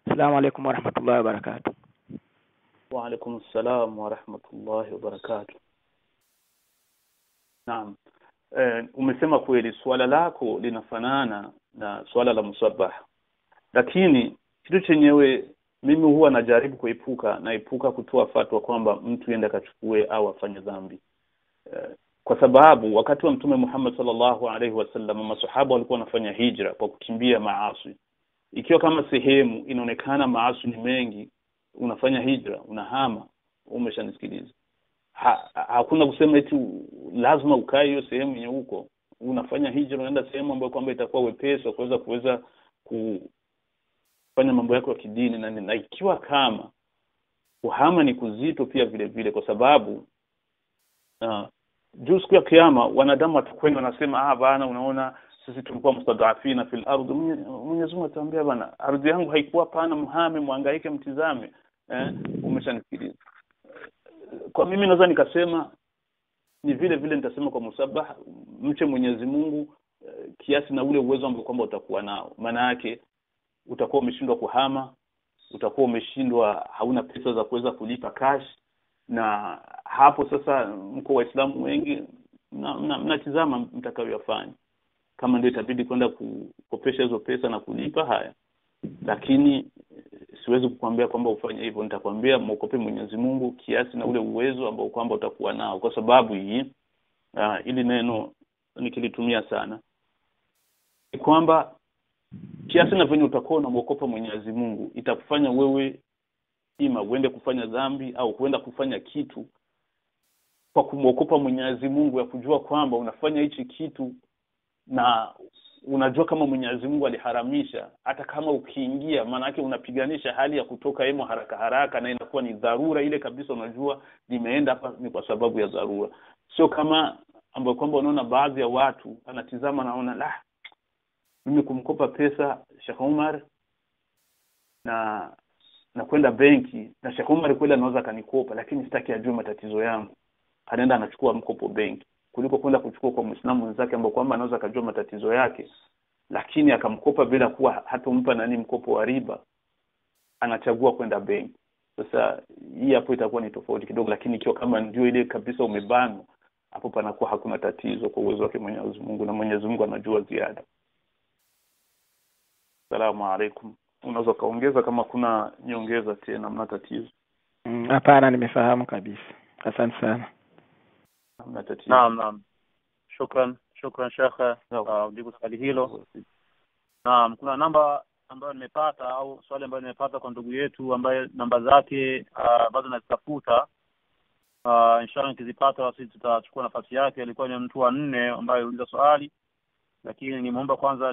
Asalamu alaykum wa rahmatullahi wa barakatuh. Wa alaykum assalam wa rahmatullahi wa barakatuh. Naam. Umesema kweli, swala lako linafanana na swala la Musabah. Lakini kitu chenyewe mimi huwa najaribu kuepuka kutoa fatwa kwamba mtu yenda kachukue au afanye dhambi. Kwa sababu wakati wa Mtume Muhammad sallallahu alaihi wasallam masahaba walikuwa wanafanya hijra kwa kukimbia maasi. Ikiwa kama sehemu inaonekana maasi ni mengi, unafanya hijra, unahama, umeshanisikiliza. Hakuna kusema eti lazima ukae hiyo sehemu yenye huko. Unafanya hijra, unaenda sehemu ambayo kwamba itakuwa wepesi wa kuweza kufanya mambo yako ya kidini, na ikiwa kama kuhama ni kuzito pia vile vile, kwa sababu juu siku ya kiyama wanadamu watakwenda wanasema bana, unaona sisi tulikuwa mustadafina fil ardh. Mwenyezi Mungu ataambia bana, ardhi yangu haikuwa pana, mhame mwangaike mtizame. Umeshanisikiliza. Kwa mimi naweza nikasema ni vile vile nitasema kwa musabah, mche Mwenyezi Mungu kiasi na ule uwezo ambao kwamba utakuwa nao. Maana yake utakuwa umeshindwa kuhama, utakuwa umeshindwa, hauna pesa za kuweza kulipa cash, na hapo sasa mko Waislamu wengi mnatizama mtakayoyafanya. Kama ndio itabidi kwenda kukopesha hizo pesa na kulipa, haya. Lakini siwezi kukwambia kwamba ufanye hivyo. Nitakwambia mwokope Mwenyezi Mungu kiasi na ule uwezo ambao kwamba utakuwa nao, kwa sababu hii ili neno nikilitumia sana ni kwamba kiasi na venye utakuwa unamwokopa Mwenyezi Mungu itakufanya wewe ima uende kufanya dhambi au kuenda kufanya kitu kwa kumwokopa Mwenyezi Mungu, ya kujua kwamba unafanya hichi kitu na unajua kama Mwenyezi Mungu aliharamisha. Hata kama ukiingia, maana yake unapiganisha hali ya kutoka hemo haraka haraka, na inakuwa ni dharura ile kabisa, unajua nimeenda hapa ni kwa sababu ya dharura. Sio kama ambapo kwamba unaona baadhi ya watu anatizama naona la, mimi kumkopa pesa Sheikh Umar na kwenda benki, na Sheikh Umar kweli anaweza kanikopa, lakini sitaki ajue matatizo yangu. Anaenda anachukua mkopo benki kuliko kwenda kuchukua kwa Muislamu wenzake ambao kwamba anaweza kujua matatizo yake, lakini akamkopa bila kuwa hatompa nani mkopo wa riba, anachagua kwenda benki. Sasa hii hapo itakuwa ni tofauti kidogo, lakini ikiwa kama ndio ile kabisa umebano, hapo panakuwa hakuna tatizo kwa uwezo wake Mwenyezi Mungu, na Mwenyezi Mungu anajua ziada. Asalamu alaykum. Unaweza kaongeza kama kuna nyongeza tena, mna tatizo? Hapana, nimefahamu kabisa. Asante sana. Mna tatizo? Naam. Shukran Sheikh jibu swali hilo. Naam, kuna namba ambayo nimepata au swali ambayo nimepata kwa ndugu yetu ambaye namba zake bado nazitafuta. Inshallah nikizipata sisi tutachukua nafasi yake. Alikuwa ni mtu wa 4 ambaye aliuliza swali, lakini nimeomba kwanza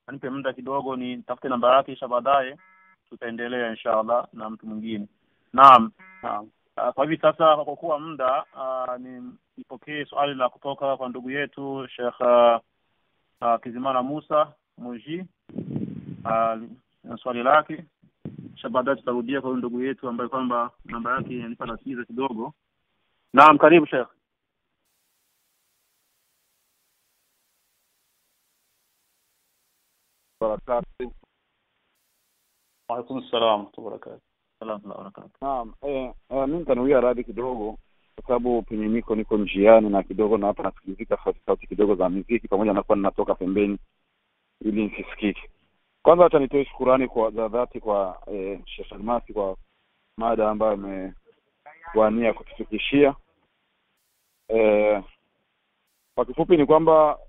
anipe muda kidogo ni tafute namba yake, kisha baadaye tutaendelea inshallah na mtu mwingine. Naam. Kwa hivi sasa kwa kuwa muda nipokee swali la kutoka kwa ndugu yetu Sheikh Kizimana Musa Muji. Na swali lake kisha baadaye tutarudia kwa ndugu yetu ambaye kwamba namba yake inanipa tatizo kidogo. Naam, karibu Sheikh. Wa alaykum assalam wa barakatuh. Naam, mimi nitanuia radhi kidogo kwa sababu penye niko njiani na kidogo na hapa nasikilizika sauti kidogo za muziki pamoja na kwa ninatoka pembeni ili nisisikike. Kwanza acha nitoe shukrani kwa dhati kwa Sheikh Almasi kwa mada ambayo amewania kutufikishia. Kwa kifupi ni kwamba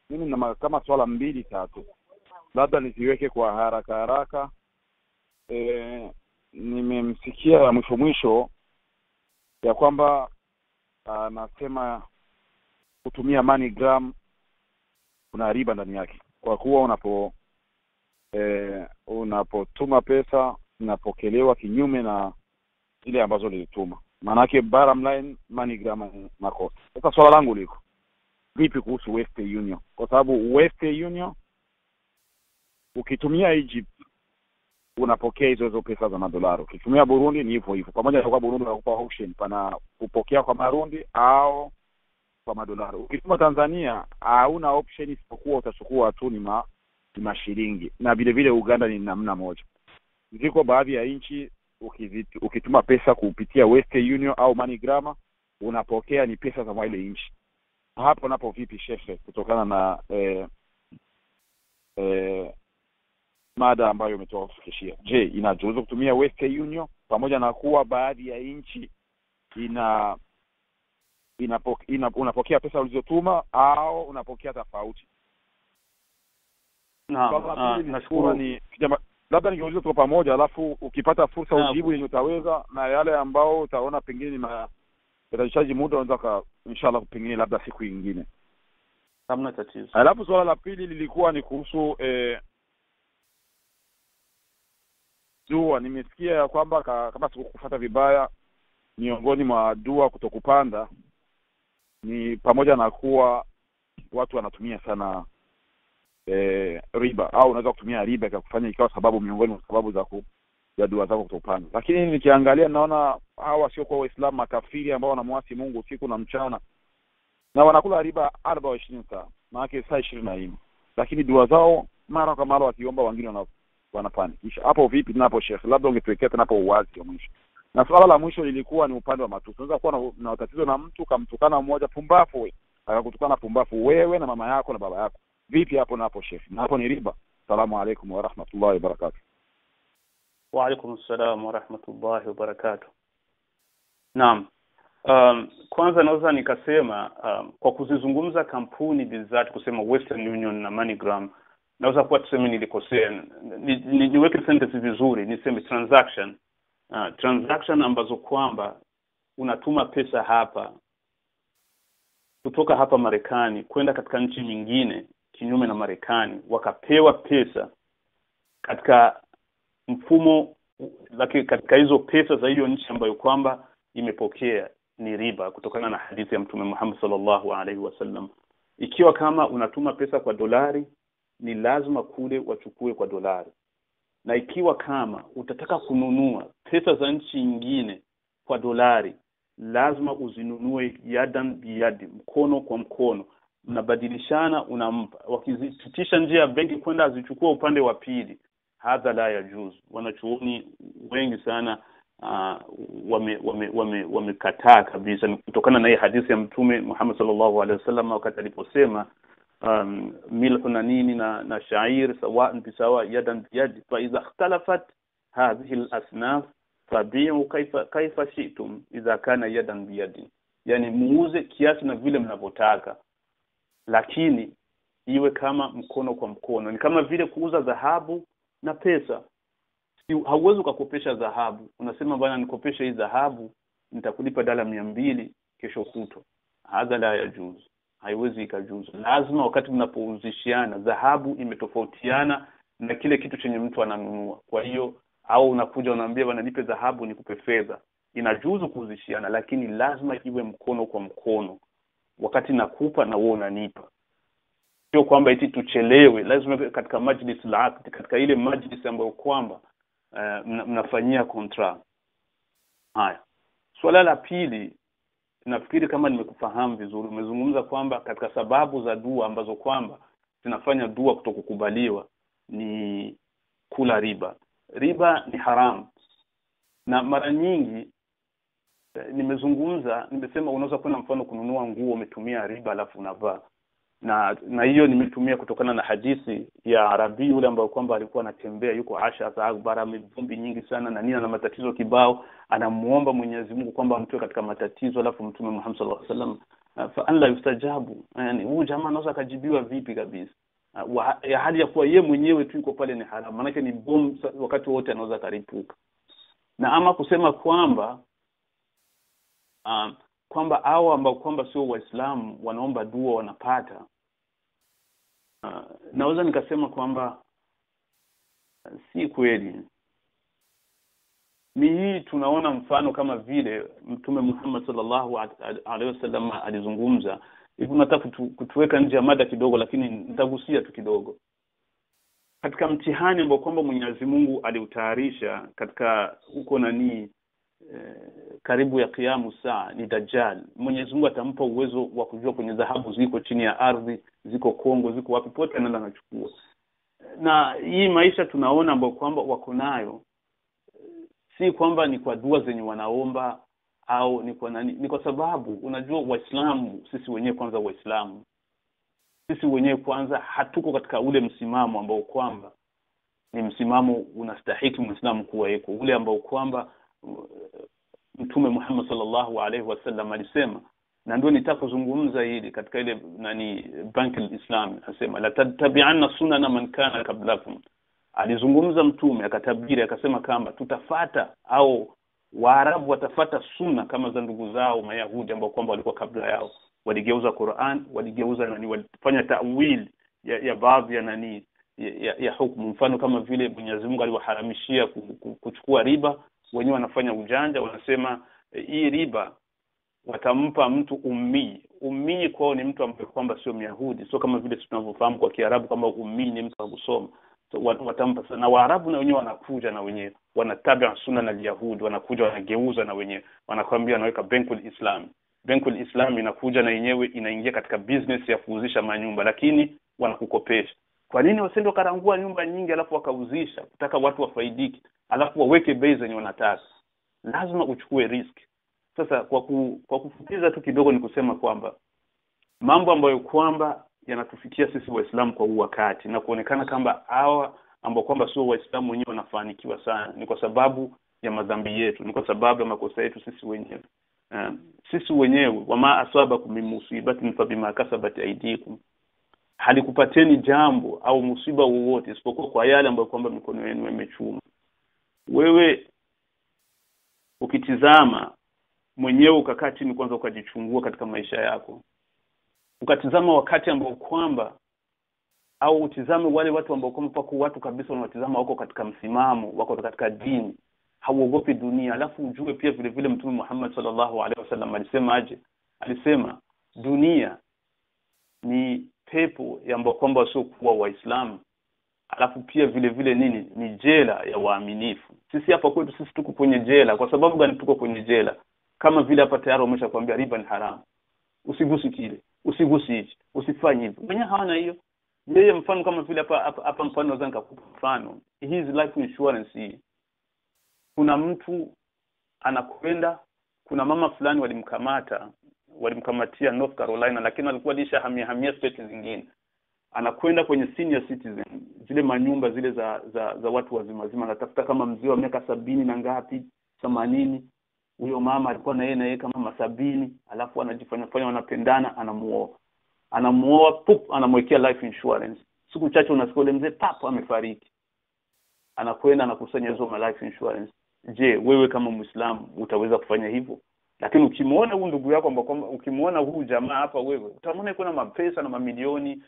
mimi na kama swala 2-3 labda niziweke kwa haraka. Nimemsikia mwisho ya kwamba anasema kutumia MoneyGram kuna riba ndani yake, kwa kuwa unapotuma pesa inapokelewa kinyume na zile ambazo nilituma. Maana yake bottom line MoneyGram makosa. Sasa swala langu liko vipi kuhusu Western Union? Kwa sababu Western Union ukitumia Egypt unapokea hizo pesa za madolari. Ukitumia Burundi ni hivyo. Pamoja na kwa Burundi unakupa auction, pana kupokea kwa marundi au kwa madolari. Ukituma Tanzania hauna option isipokuwa utachukua tu ni mashilingi. Na vile vile Uganda ni namna moja. Ziko baadhi ya nchi ukituma pesa kupitia Western Union au MoneyGram unapokea ni pesa za ile nchi. Hapo napo vipi Sheikh, kutokana na mada ambayo umetoa kufikishia? Je, inajuzu kutumia Western Union pamoja na kuwa baadhi ya nchi unapokea pesa ulizotuma au unapokea tofauti? Nashukuru. Labda ningeuliza tu pamoja, alafu ukipata fursa ujibu yenye utaweza, na yale ambao utaona pengine yatachaji muda unaweza inshallah pengine labda siku nyingine. Hamna tatizo. Alafu swala la pili lilikuwa ni kuhusu dua. Nimesikia ya kwamba kama sikufuata vibaya, miongoni mwa dua kutokupanda ni pamoja na kuwa watu wanatumia sana riba, au unaweza kutumia riba kwa kufanya ikawa sababu miongoni mwa sababu za dua zako kutopanga. Lakini nikiangalia naona hawa sio kwa Waislamu makafiri ambao wanamwasi Mungu usiku na mchana na wanakula riba 24 saa, maana saa 24, lakini dua zao mara kwa mara wakiomba wengine wanapanikisha. Hapo vipi napo Sheikh? Labda ungetuwekea hapo uwazi wa mwisho. Na swala la mwisho lilikuwa ni upande wa matusi. Unaweza kuwa na tatizo na mtu kamtukana mmoja pumbafu, wewe akakutukana pumbafu wewe na mama yako na baba yako, vipi hapo napo Sheikh? Na hapo ni riba. Asalamu alaykum wa rahmatullahi wa barakatuh. Wa alaykum assalam wa rahmatullahi wa barakatuh. Naam. Kwanza naweza nikasema kwa kuzizungumza kampuni bizati, kusema Western Union na MoneyGram, naweza kuwa tuseme nilikosea. Niweke sentence vizuri, niseme transaction ambazo kwamba unatuma pesa hapa kutoka hapa Marekani kwenda katika nchi nyingine kinyume na Marekani, wakapewa pesa katika mfumo katika hizo pesa za hiyo nchi ambayo kwamba imepokea, ni riba kutokana na hadithi ya Mtume Muhammad sallallahu alaihi wasallam. Ikiwa kama unatuma pesa kwa dolari, ni lazima kule wachukue kwa dolari. Na ikiwa kama utataka kununua pesa za nchi nyingine kwa dolari, lazima uzinunue yadan biyadi, mkono kwa mkono. Mnabadilishana, unampa. Wakizipitisha njia ya benki kwenda azichukua upande wa pili, hadha la yajuz. Wanachuoni wengi sana wamekataa kabisa kutokana na hii hadithi ya Mtume Muhammad sallallahu alaihi wasallam wakati aliposema milhu na nini na shair sawa bisawa yadan biyad, fa idha ikhtalafat hadhihi al-asnaf fabi'u kaifa shi'tum idha kana yadan biyad, yani muuze kiasi na vile mnavyotaka, lakini iwe kama mkono kwa mkono. Ni kama vile kuuza dhahabu na pesa. Hauwezi ukakopesha dhahabu, unasema bwana nikopesha hii dhahabu nitakulipa $200 kesho kutwa. Hadha la yajuz, haiwezi ikajuzu. Lazima wakati mnapouzishiana, dhahabu imetofautiana na kile kitu chenye mtu ananunua. Kwa hiyo au unakuja unaambia bwana nipe dhahabu nikupe fedha, inajuzu kuuzishiana, lakini lazima iwe mkono kwa mkono. Wakati nakupa na wewe unanipa, sio kwamba eti tuchelewe. Lazima katika majlis al-aqd, katika ile majlis ambayo kwamba mnafanyia kontra. Haya, swala la pili, nafikiri kama nimekufahamu vizuri, umezungumza kwamba katika sababu za dua ambazo kwamba zinafanya dua kutokukubaliwa ni kula riba. Riba ni haram, na mara nyingi nimesema unaweza kwenda mfano kununua nguo umetumia riba alafu unavaa, na hiyo nimetumia kutokana na hadithi ya Arabi yule ambaye kwamba alikuwa anatembea, yuko Asha Akbar, mvumbi nyingi sana na nina na matatizo kibao, anamuomba Mwenyezi Mungu kwamba amtoe katika matatizo, alafu Mtume Muhammad sallallahu alaihi wasallam fa an la yustajabu, yani huyu jamaa anaweza kujibiwa vipi kabisa, ya hali ya kuwa yeye mwenyewe tu yuko pale ni haramu, maana ni bomu wakati wote anaweza karipuka. Na ama kusema kwamba hao ambao kwamba sio Waislamu wanaomba dua wanapata, naweza nikasema kwamba si kweli. Ni hii tunaona mfano kama vile Mtume Muhammad sallallahu alaihi wasallam alizungumza. Hivi nataka kutuweka nje ya mada kidogo, lakini nitagusia tu kidogo. Katika mtihani ambao kwamba Mwenyezi Mungu aliutayarisha katika huko karibu ya kiamu saa ni Dajjal. Mwenyezi Mungu atampa uwezo wa kujua kwenye dhahabu ziko chini ya ardhi, ziko Kongo, ziko wapi, pote anaenda anachukua. Na hii maisha tunaona ambao kwamba wako nayo, si kwamba ni kwa dua zenye wanaomba au ni kwa nani, ni kwa sababu unajua Waislamu, sisi wenyewe kwanza hatuko katika ule msimamo ambao kwamba ni msimamo unastahili Muislamu kuwa yuko, ule ambao kwamba Mtume Muhammad sallallahu alaihi wasallam alisema. Na ndio nitakuzungumza hili katika ile Bank al-Islam, anasema la tabi'anna sunana man kana qablakum. Alizungumza Mtume akatabiri akasema kama tutafata au Waarabu watafata sunna kama za ndugu zao Mayahudi ambao kwamba walikuwa kabla yao, waligeuza Qur'an, waligeuza walifanya ta'wil ya baadhi ya hukumu. Mfano kama vile Mwenyezi Mungu aliwaharamishia kuchukua riba, wenyewe wanafanya ujanja, wanasema hii riba watampa mtu ummi kwao ni mtu ambaye kwamba sio Myahudi, sio kama vile tunavyofahamu kwa Kiarabu kama ummi ni mtu kusoma. So, watampa na Waarabu na wenyewe wanakuja na wenyewe wanatabia sunna na Yahudi, wanakuja wanageuza na wenyewe wanakwambia anaweka Bankul Islam inakuja na yenyewe inaingia katika business ya kuuzisha manyumba, lakini wanakukopesha. Kwa nini wasende karangua nyumba nyingi alafu wakauzisha kutaka watu wafaidike alafu waweke bei zenye wanataka? Lazima uchukue risk. Sasa kwa kufutiza tu kidogo ni kusema kwamba mambo ambayo kwamba yanatufikia sisi Waislamu kwa huu wakati na kuonekana kama hawa ambao kwamba sio Waislamu wenyewe wanafanikiwa sana ni kwa sababu ya madhambi yetu, ni kwa sababu ya makosa yetu sisi wenyewe. Sisi wenyewe wama asabakum min musibatin fabima kasabat aydikum, halikupateni jambo au musiba wowote isipokuwa kwa yale ambayo kwamba mikono yenu imechuma. Wewe ukitizama mwenyewe ukakaa chini kwanza ukajichungua katika maisha yako, ukatizama wakati ambao kwamba au utizame wale watu ambao kwamba pako watu kabisa wanatizama wako katika msimamo, wako katika dini, hauogopi dunia. Alafu ujue pia vile vile Mtume Muhammad sallallahu alaihi wasallam alisema dunia ni pepo ya ambao kwamba wasio kuwa Waislamu. Alafu pia vile vile ni jela ya waaminifu. Sisi hapa kwetu sisi tuko kwenye jela. Kwa sababu gani tuko kwenye jela? Kama vile hapa tayari wameshakwambia riba ni haramu, usigusi kile, usigusi hichi, usifanye hivyo. Wenyewe hawana hiyo. Yeye mfano kama vile hapa mfano naweza nikakupa mfano. His life insurance hii. Kuna mtu anakwenda, kuna mama fulani walimkamatia North Carolina, lakini alikuwa hamia state zingine. Anakwenda kwenye senior citizen, zile manyumba zile za watu wazima, anatafuta kama mzee wa miaka 70 na ngapi 80. Huyo mama alikuwa na yeye kama 70, alafu anajifanya wanapendana, anamuoa pup, anamwekea life insurance. Siku chache unasikia yule mzee pap amefariki. Anakwenda anakusanya hizo life insurance. Je, wewe kama Muislamu utaweza kufanya hivyo? Lakini ukimuona huyu ndugu yako ambao ukimuona huyu jamaa hapa, wewe utamwona kuna mapesa na mamilioni.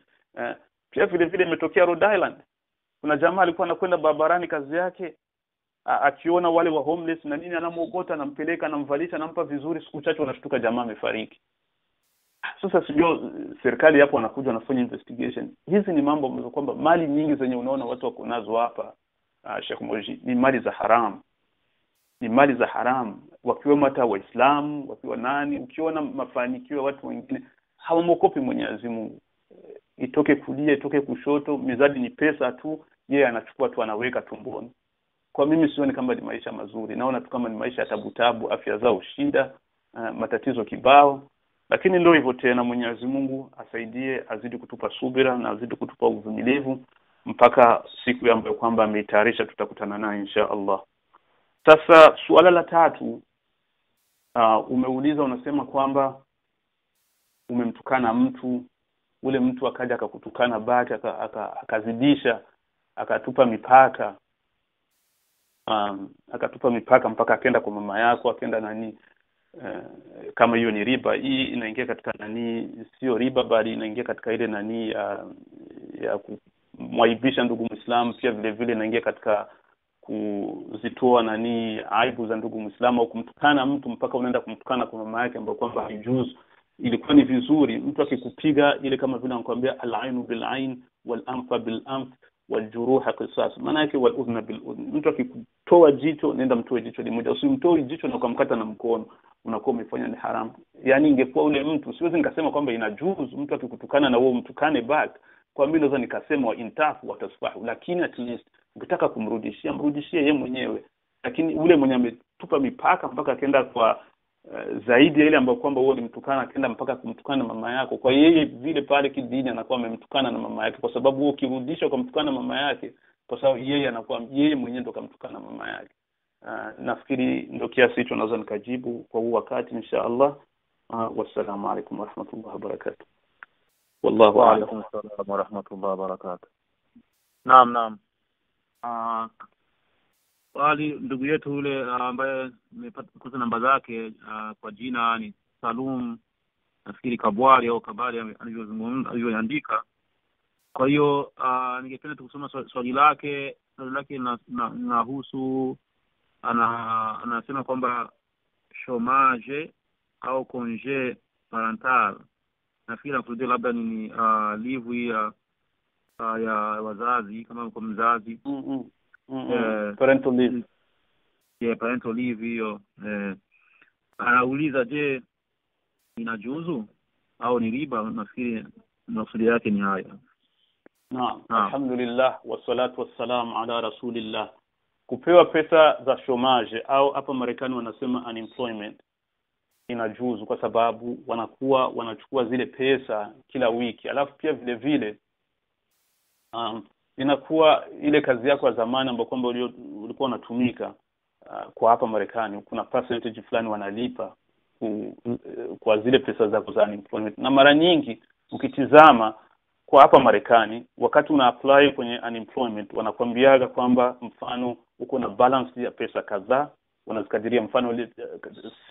Pia vile vile imetokea Rhode Island. Kuna jamaa alikuwa anakwenda barabarani kazi yake, akiona wale wa homeless na nini anamuogota, anampeleka, anamvalisha, anampa vizuri, siku chache wanashtuka jamaa amefariki. Sasa sio serikali hapo wanakuja wanafanya investigation. Hizi ni mambo ambazo kwamba mali nyingi zenye unaona watu wako nazo hapa Sheikh Moji ni mali za haramu. Ni mali za haramu, wakiwemo hata Waislamu, wakiwa nani, ukiona mafanikio ya watu wengine hawamokopi Mwenyezi Mungu. Itoke kulia, itoke kushoto, mizadi ni pesa tu, yeye anachukua tu anaweka tumboni. Kwa mimi sioni kama ni maisha mazuri. Naona tu kama ni maisha ya tabu, afya zao shida, matatizo kibao. Lakini ndio hivyo tena, Mwenyezi Mungu asaidie, azidi kutupa subira na azidi kutupa uvumilivu mpaka siku ambayo kwamba ameitayarisha tutakutana naye insha Allah. Sasa suala la tatu, umeuliza unasema kwamba umemtukana mtu, ule mtu akaja akakutukana baki akazidisha, akatupa mipaka mpaka akaenda kwa mama yako, akaenda nani, kama hiyo ni riba. Hii inaingia katika nani, sio riba bali inaingia katika ile nani ya kumwaibisha ndugu Muislamu. Pia vile vile inaingia katika kuzitoa nani aibu za ndugu Muislamu, au kumtukana mtu mpaka unaenda kumtukana kwa mama yake ambapo kwamba haijuzu. Ilikuwa ni vizuri mtu akikupiga ile kama vile anakuambia al-ainu bil-ain wal-anfa bil-anf wal-juruha qisas, maana yake wal-udhna bil-udhn. Mtu akikutoa jicho nenda mtoe jicho limoja, usimtoe jicho na ukamkata na mkono, unakuwa umefanya ni haramu. Yani ingekuwa ule mtu, siwezi nikasema kwamba inajuzu mtu akikutukana na wewe mtukane back. Kwa mimi naweza nikasema wa intafu watasfahu, lakini at least ukitaka mrudishie yeye mwenyewe. Lakini ule mwenye ametupa mipaka mpaka akaenda kwa zaidi ya ile ambayo kwamba wewe ulimtukana, akaenda mpaka kumtukana mama yako, kwa yeye vile pale kidini anakuwa amemtukana na mama yake, kwa sababu wewe ukirudisha ukamtukana mama yake, kwa sababu yeye anakuwa yeye mwenyewe ndo kamtukana mama yake. Nafikiri ndio kiasi hicho naweza nikajibu kwa huu wakati insha Allah. Wassalamu alaykum wa rahmatullahi wa barakatuh. Wallahu a'lam. Wa alaykum assalam wa rahmatullahi wa barakatuh. Naam. Wali ndugu yetu yule ambaye nimepata kukosa namba zake, kwa jina ni Salum, nafikiri Kabwali au Kabali alivyozungumza, alivyoandika. Kwa hiyo ningependa tukusoma swali lake nahusu anasema kwamba chômage au congé parental. Nafikiri nakusudia labda ni leave ya wazazi kama kwa mzazi. Parental leave. Parental leave hiyo. Anauliza je, inajuzu au ni riba? Nafikiri maksudi yake ni haya. Naam. Alhamdulillah wassalatu wassalamu ala rasulillah. Kupewa pesa za chômage au hapa Marekani wanasema unemployment inajuzu kwa sababu wanakuwa wanachukua zile pesa kila wiki. Alafu pia vile vile inakuwa ile kazi yako ya zamani ambayo kwamba ulikuwa unatumika kwa hapa Marekani, kuna percentage fulani wanalipa kwa zile pesa zako za unemployment. Na mara nyingi ukitizama kwa hapa Marekani, wakati una apply kwenye unemployment wanakuambiaga kwamba mfano uko na balance ya pesa kadhaa, wanazikadiria mfano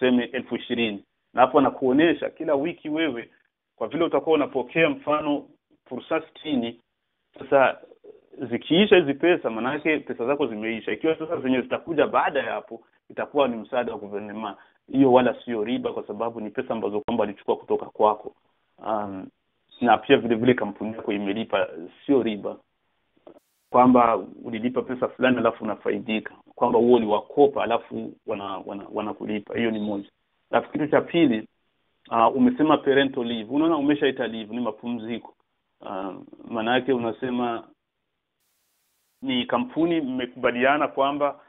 seme 20,000, na hapo wanakuonesha kila wiki wewe kwa vile utakuwa unapokea mfano fursa 60. Sasa zikiisha hizi pesa, maana yake pesa zako zimeisha. Ikiwa sasa zenye zitakuja baada ya hapo itakuwa ni msaada wa government, hiyo wala sio riba kwa sababu ni pesa ambazo kwamba alichukua kutoka kwako. Na pia vile vile kampuni yako imelipa, sio riba kwamba ulilipa pesa fulani alafu unafaidika, kwamba wewe uliwakopa alafu wanakulipa. Hiyo ni moja. Alafu kitu cha pili, umesema parental leave. Unaona umeshaita leave ni mapumziko. Maana yake unasema ni kampuni mmekubaliana kwamba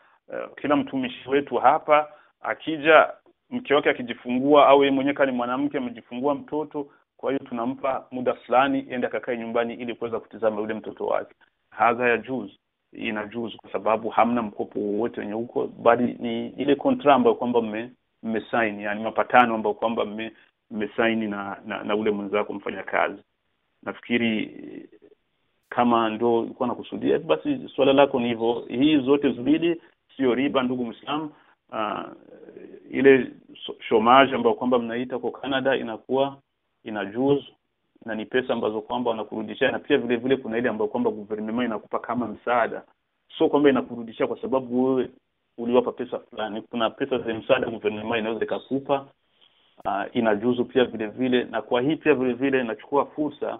kila mtumishi wetu hapa akija, mke wake akijifungua au yeye mwenyewe kama ni mwanamke amejifungua mtoto, kwa hiyo tunampa muda fulani ende akakae nyumbani ili kuweza kutizama yule mtoto wake. Hadha ya juz, inajuzu kwa sababu hamna mkopo wowote wenye huko, bali ni ile contract ambayo kwamba mmesign, yani mapatano ambayo kwamba mmesign na ule mwenzako mfanya kazi. Nafikiri kama ndo ulikuwa nakusudia, basi swala lako ni hivyo. Hii zote zibidi sio riba ndugu Muislamu. Ile chômage ambayo kwamba mnaita kwa Canada inakuwa inajuzu na ni pesa ambazo kwamba wanakurudishia, na pia vile vile kuna ile ambayo kwamba government inakupa kama msaada, sio kwamba inakurudishia kwa sababu wewe uliwapa pesa fulani. Kuna pesa za msaada government inaweza ikakupa, inajuzu pia vile vile. Na kwa hii pia vile vile nachukua fursa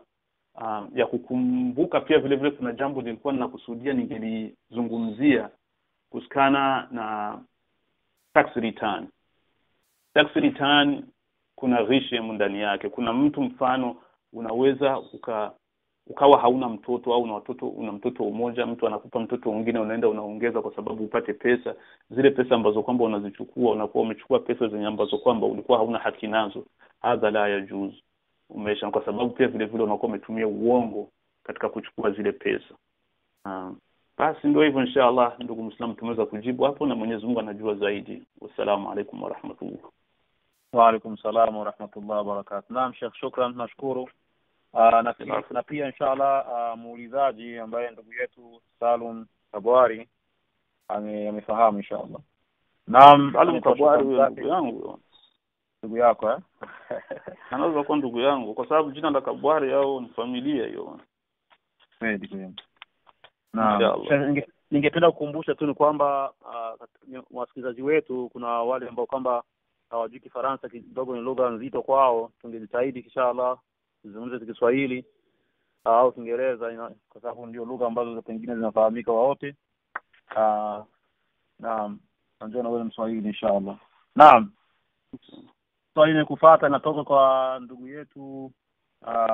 ya kukumbuka pia vile vile kuna jambo nilikuwa ninakusudia ningelizungumzia kusikana na tax return. Tax return kuna rishi ndani yake. Kuna mtu mfano unaweza ukawa hauna mtoto au una mtoto mmoja, mtu anakupa mtoto mwingine, unaenda unaongeza kwa sababu upate pesa. Zile pesa ambazo kwamba unazichukua unakuwa umechukua pesa zenye ambazo kwamba ulikuwa hauna haki nazo. Hadha la yajuz. Umesha kwa sababu pia vile vile unakuwa umetumia uongo katika kuchukua zile pesa. Basi ndio hivyo inshallah ndugu Muislamu, tumeweza kujibu hapo na Mwenyezi Mungu anajua zaidi. Wassalamu alaykum wa rahmatullah. Wa alaykum salaam wa rahmatullahi wa barakatuh. Naam Sheikh, shukran, nashukuru. Na pia inshallah muulizaji ambaye ndugu yetu Salum Kabwari amefahamu inshallah. Naam, Salum Kabwari ndugu yangu. Ndugu yako anaweza kuwa ndugu yangu kwa sababu jina la Kabwari au ni familia hiyo. Naam, ningependa kukumbusha tu ni kwamba wasikilizaji wetu kuna wale ambao kwamba hawajui Kifaransa, kidogo ni lugha nzito kwao. Tungejitahidi inshallah kuzungumza Kiswahili au Kiingereza kwa sababu ndio lugha ambazo pengine zinafahamika wote. Naam, ndio na wewe Mswahili inshallah. Naam. Swali ni kufuata natoka kwa ndugu yetu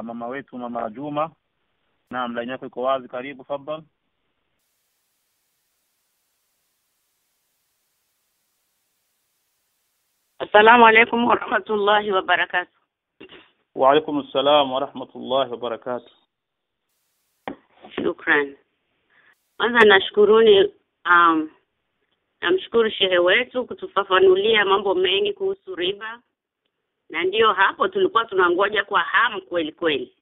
mama wetu Mama Juma. Naam, line yako iko wazi, karibu fadhali. Assalamu alaykum wa rahmatullahi wa barakatuh. Wa alaykum assalam wa rahmatullahi wa barakatuh. Shukran. Kwanza namshukuru shehe wetu kutufafanulia mambo mengi kuhusu riba. Na ndio hapo tulikuwa tunangoja kwa hamu kweli kweli.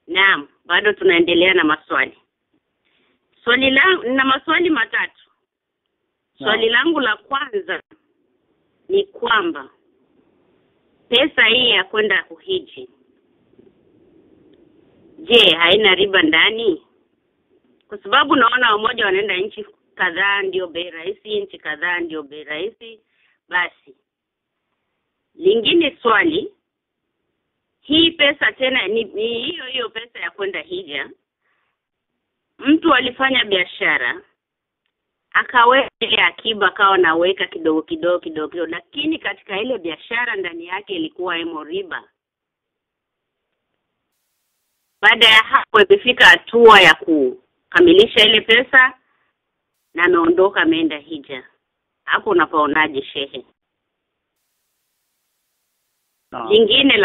Naam, bado tunaendelea na maswali. Swali langu na maswali matatu. Swali langu la kwanza ni kwamba pesa hii ya kwenda kuhiji, je, haina riba ndani? Kwa sababu naona wamoja wanaenda nchi kadhaa ndio bei rahisi, nchi kadhaa ndio bei rahisi. Basi Lingine swali, hii pesa tena ni hiyo pesa ya kwenda hija. Mtu alifanya biashara, akaweka ile akiba, akawa naweka kidogo kidogo, lakini katika ile biashara ndani yake ilikuwa imo riba. Baada ya hapo imefika hatua ya kukamilisha ile pesa na ameondoka, ameenda hija. Hapo unapaonaje shehe? Lingine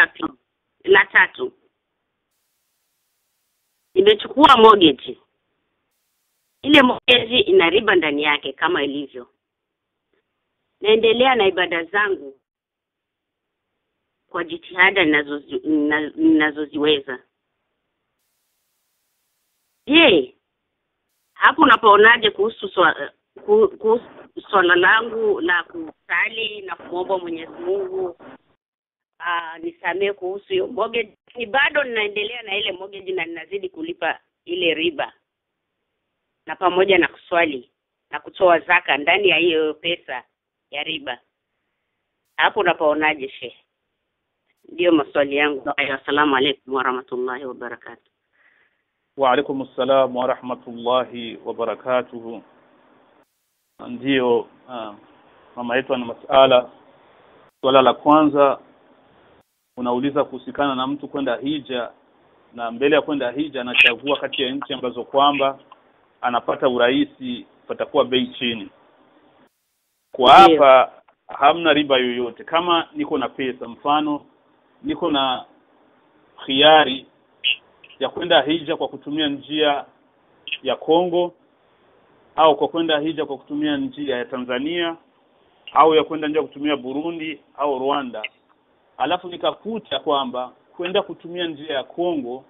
la tatu, nimechukua mortgage. Ile mortgage ina riba ndani yake kama ilivyo. Naendelea na ibada zangu kwa jitihada ninazoziweza. Je, hapo unapaonaje kuhusu swala langu la kusali na kuomba Mwenyezi Mungu nisamee kuhusu hiyo mortgage? Ni bado ninaendelea na ile mortgage na ninazidi kulipa ile riba, na pamoja na kuswali na kutoa zaka ndani ya hiyo pesa ya riba. Hapo unapaonaje shehe? Ndio maswali yangu. Assalamu alaykum wa rahmatullahi wa barakatuh. Wa alaykum assalam wa rahmatullahi wa barakatuh. Ndio mama yetu ana masala. Swala la kwanza unauliza kuhusikana na mtu kwenda hija, na mbele ya kwenda hija anachagua kati ya nchi ambazo kwamba anapata urahisi, patakuwa bei chini. Kwa hapa hamna riba yoyote. Kama niko na pesa, mfano niko na khiari ya kwenda hija kwa kutumia njia ya Kongo, au kwa kwenda hija kwa kutumia njia ya Tanzania, au ya kwenda njia kutumia Burundi au Rwanda, alafu nikakuta kwamba kwenda kutumia njia ya Kongo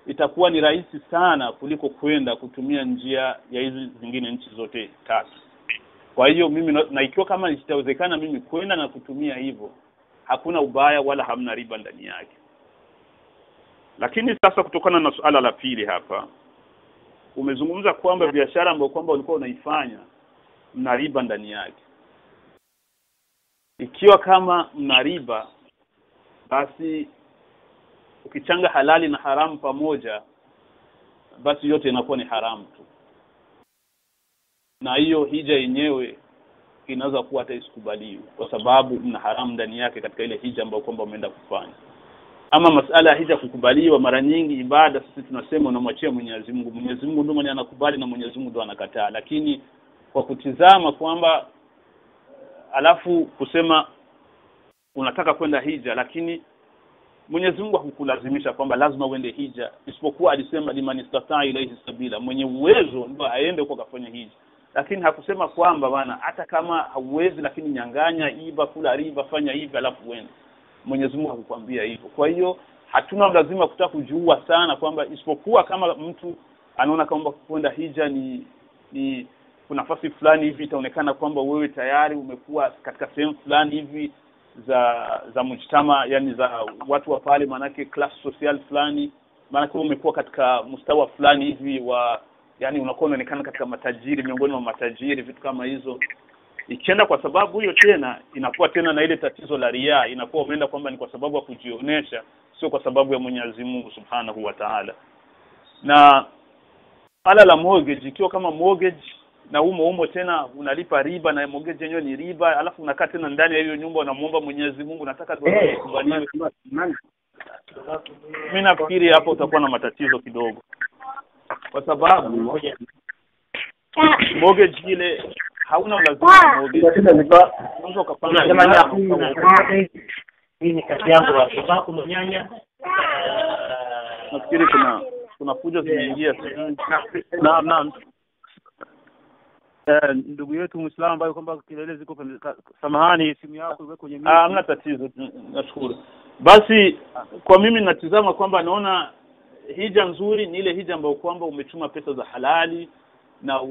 itakuwa ni rahisi sana kuliko kwenda kutumia njia ya hizi zingine nchi zote tatu. Kwa hiyo mimi na ikiwa kama itawezekana mimi kwenda na kutumia hivyo, hakuna ubaya wala hamna riba ndani yake. Lakini sasa kutokana na suala la pili hapa, umezungumza kwamba biashara ambayo kwamba ulikuwa unaifanya mna riba ndani yake. Ikiwa kama mna riba, basi ukichanga halali na haramu pamoja, basi yote inakuwa ni haramu tu. Na hiyo hija yenyewe inaweza kuwa hata isikubaliwe kwa sababu mna haramu ndani yake katika ile hija ambayo kwamba umeenda kufanya. Ama masala ya hija kukubaliwa, mara nyingi ibada sisi tunasema unamwachia Mwenyezi Mungu. Mwenyezi Mungu ndiye mwenye anakubali na Mwenyezi Mungu ndiye anakataa. Lakini kwa kutizama kwamba alafu kusema unataka kwenda hija, lakini Mwenyezi Mungu hakukulazimisha kwamba lazima uende hija, isipokuwa alisema liman istata'a ilayhi sabila, mwenye uwezo ndio aende huko kafanya hija. Lakini hakusema kwamba bana hata kama hauwezi lakini nyang'anya, iba, kula riba, fanya hivi alafu uende. Mwenyezi Mungu hakukwambia hivyo. Kwa hiyo hatuna lazima kutaka kujua sana kwamba, isipokuwa kama mtu anaona kwamba kwenda hija ni kuna nafasi fulani hivi itaonekana kwamba wewe tayari umekuwa katika sehemu fulani hivi za mujtama, yani za watu wa pale, manake class social fulani, manake umekuwa katika mustawa fulani hivi wa, yani unakuwa unaonekana katika matajiri, miongoni mwa matajiri, vitu kama hizo. Ikienda kwa sababu hiyo tena inakuwa tena na ile tatizo la riya, inakuwa umeenda kwamba ni kwa sababu ya kujionesha, sio kwa sababu ya Mwenyezi Mungu Subhanahu wa Ta'ala. Na ala la mortgage, ikiwa kama mortgage na umo tena unalipa riba, na mortgage yenyewe ni riba, alafu unakaa tena ndani ya hiyo nyumba unamuomba Mwenyezi Mungu nataka dua kubaliwe. Mimi nafikiri hapo utakuwa na matatizo kidogo, kwa sababu mortgage ile hauna lazima mortgage. Unaweza ukapanga hii ni kazi yangu wa sababu mnyanya. Nafikiri kuna fujo zimeingia sasa. Naam. Ndugu yetu Muislamu ambaye kwamba kelele ziko, samahani simu yako iweke kwenye mimi. Hamna tatizo, nashukuru. Basi kwa mimi natizama kwamba naona hija nzuri ni ile hija ambayo kwamba umechuma pesa za halali na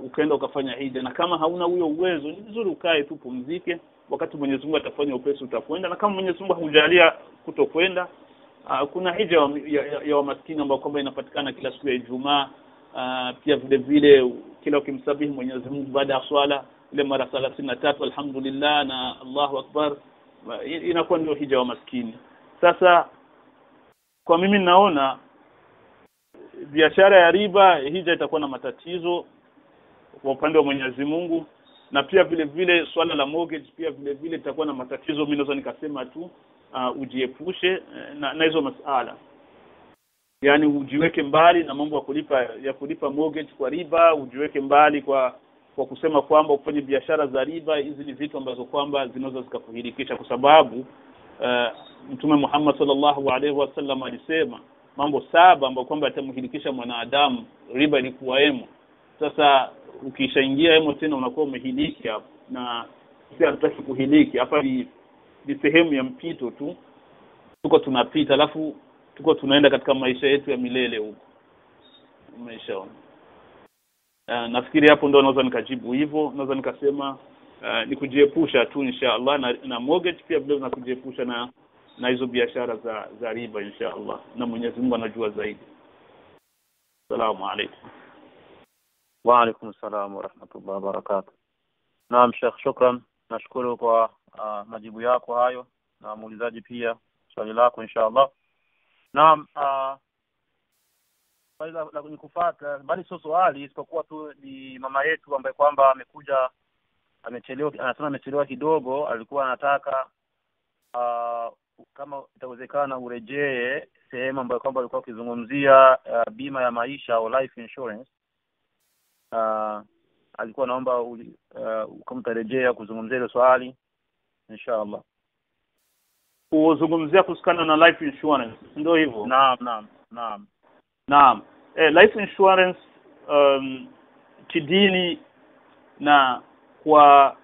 ukaenda ukafanya hija. Na kama hauna huyo uwezo, ni vizuri ukae tu pumzike, wakati Mwenyezi Mungu atafanya upesi utakwenda. Na kama Mwenyezi Mungu hakujalia kutokwenda, kuna hija ya maskini ambayo kwamba inapatikana kila siku ya Ijumaa. Pia vile vile kila ukimsabihi Mwenyezi Mungu baada ya swala ile mara 33 alhamdulillah na Allahu Akbar, inakuwa ndio hija wa maskini. Sasa kwa mimi naona biashara ya riba, hija itakuwa na matatizo kwa upande wa Mwenyezi Mungu, na pia vile vile swala la mortgage pia vile vile itakuwa na matatizo. Mimi naweza nikasema tu ujiepushe na hizo masuala. Yaani ujiweke mbali na mambo ya kulipa mortgage kwa riba, ujiweke mbali kwa kusema kwamba ufanye biashara za riba. Hizi ni vitu ambazo kwamba zinaweza zikakuhilikisha, kwa sababu Mtume Muhammad sallallahu alaihi wasallam alisema mambo 7 ambayo kwamba yatamhilikisha mwanadamu, riba ilikuwa emo. Sasa ukishaingia emo tena unakuwa umehiliki hapo, na sisi hatutaki kuhiliki hapa. Ni sehemu ya mpito tu, tuko tunapita, alafu tuko tunaenda katika maisha yetu ya milele huko. Maisha nafikiri hapo ndo naweza nikajibu hivyo. Naweza nikasema ni kujiepusha tu inshallah na mortgage, pia vile na kujiepusha na hizo biashara za riba inshallah, na Mwenyezi Mungu anajua zaidi. Asalamu alaykum. Wa alaykum salaam wa rahmatullahi wa barakatuh. Naam Sheikh, shukran. Nashukuru kwa majibu yako hayo, na muulizaji pia swali lako inshallah. Naam, swali la kunikufuata bali sio swali, isipokuwa tu ni mama yetu ambaye kwamba amekuja amechelewa, anasema amechelewa kidogo. Alikuwa anataka kama itawezekana urejee sehemu ambayo kwamba alikuwa akizungumzia bima ya maisha au life insurance. Alikuwa naomba kama utarejea kuzungumzia hilo swali inshallah. Kuzungumzia kuhusiana na life insurance, ndio hivyo? Naam. Life insurance kidini na kwa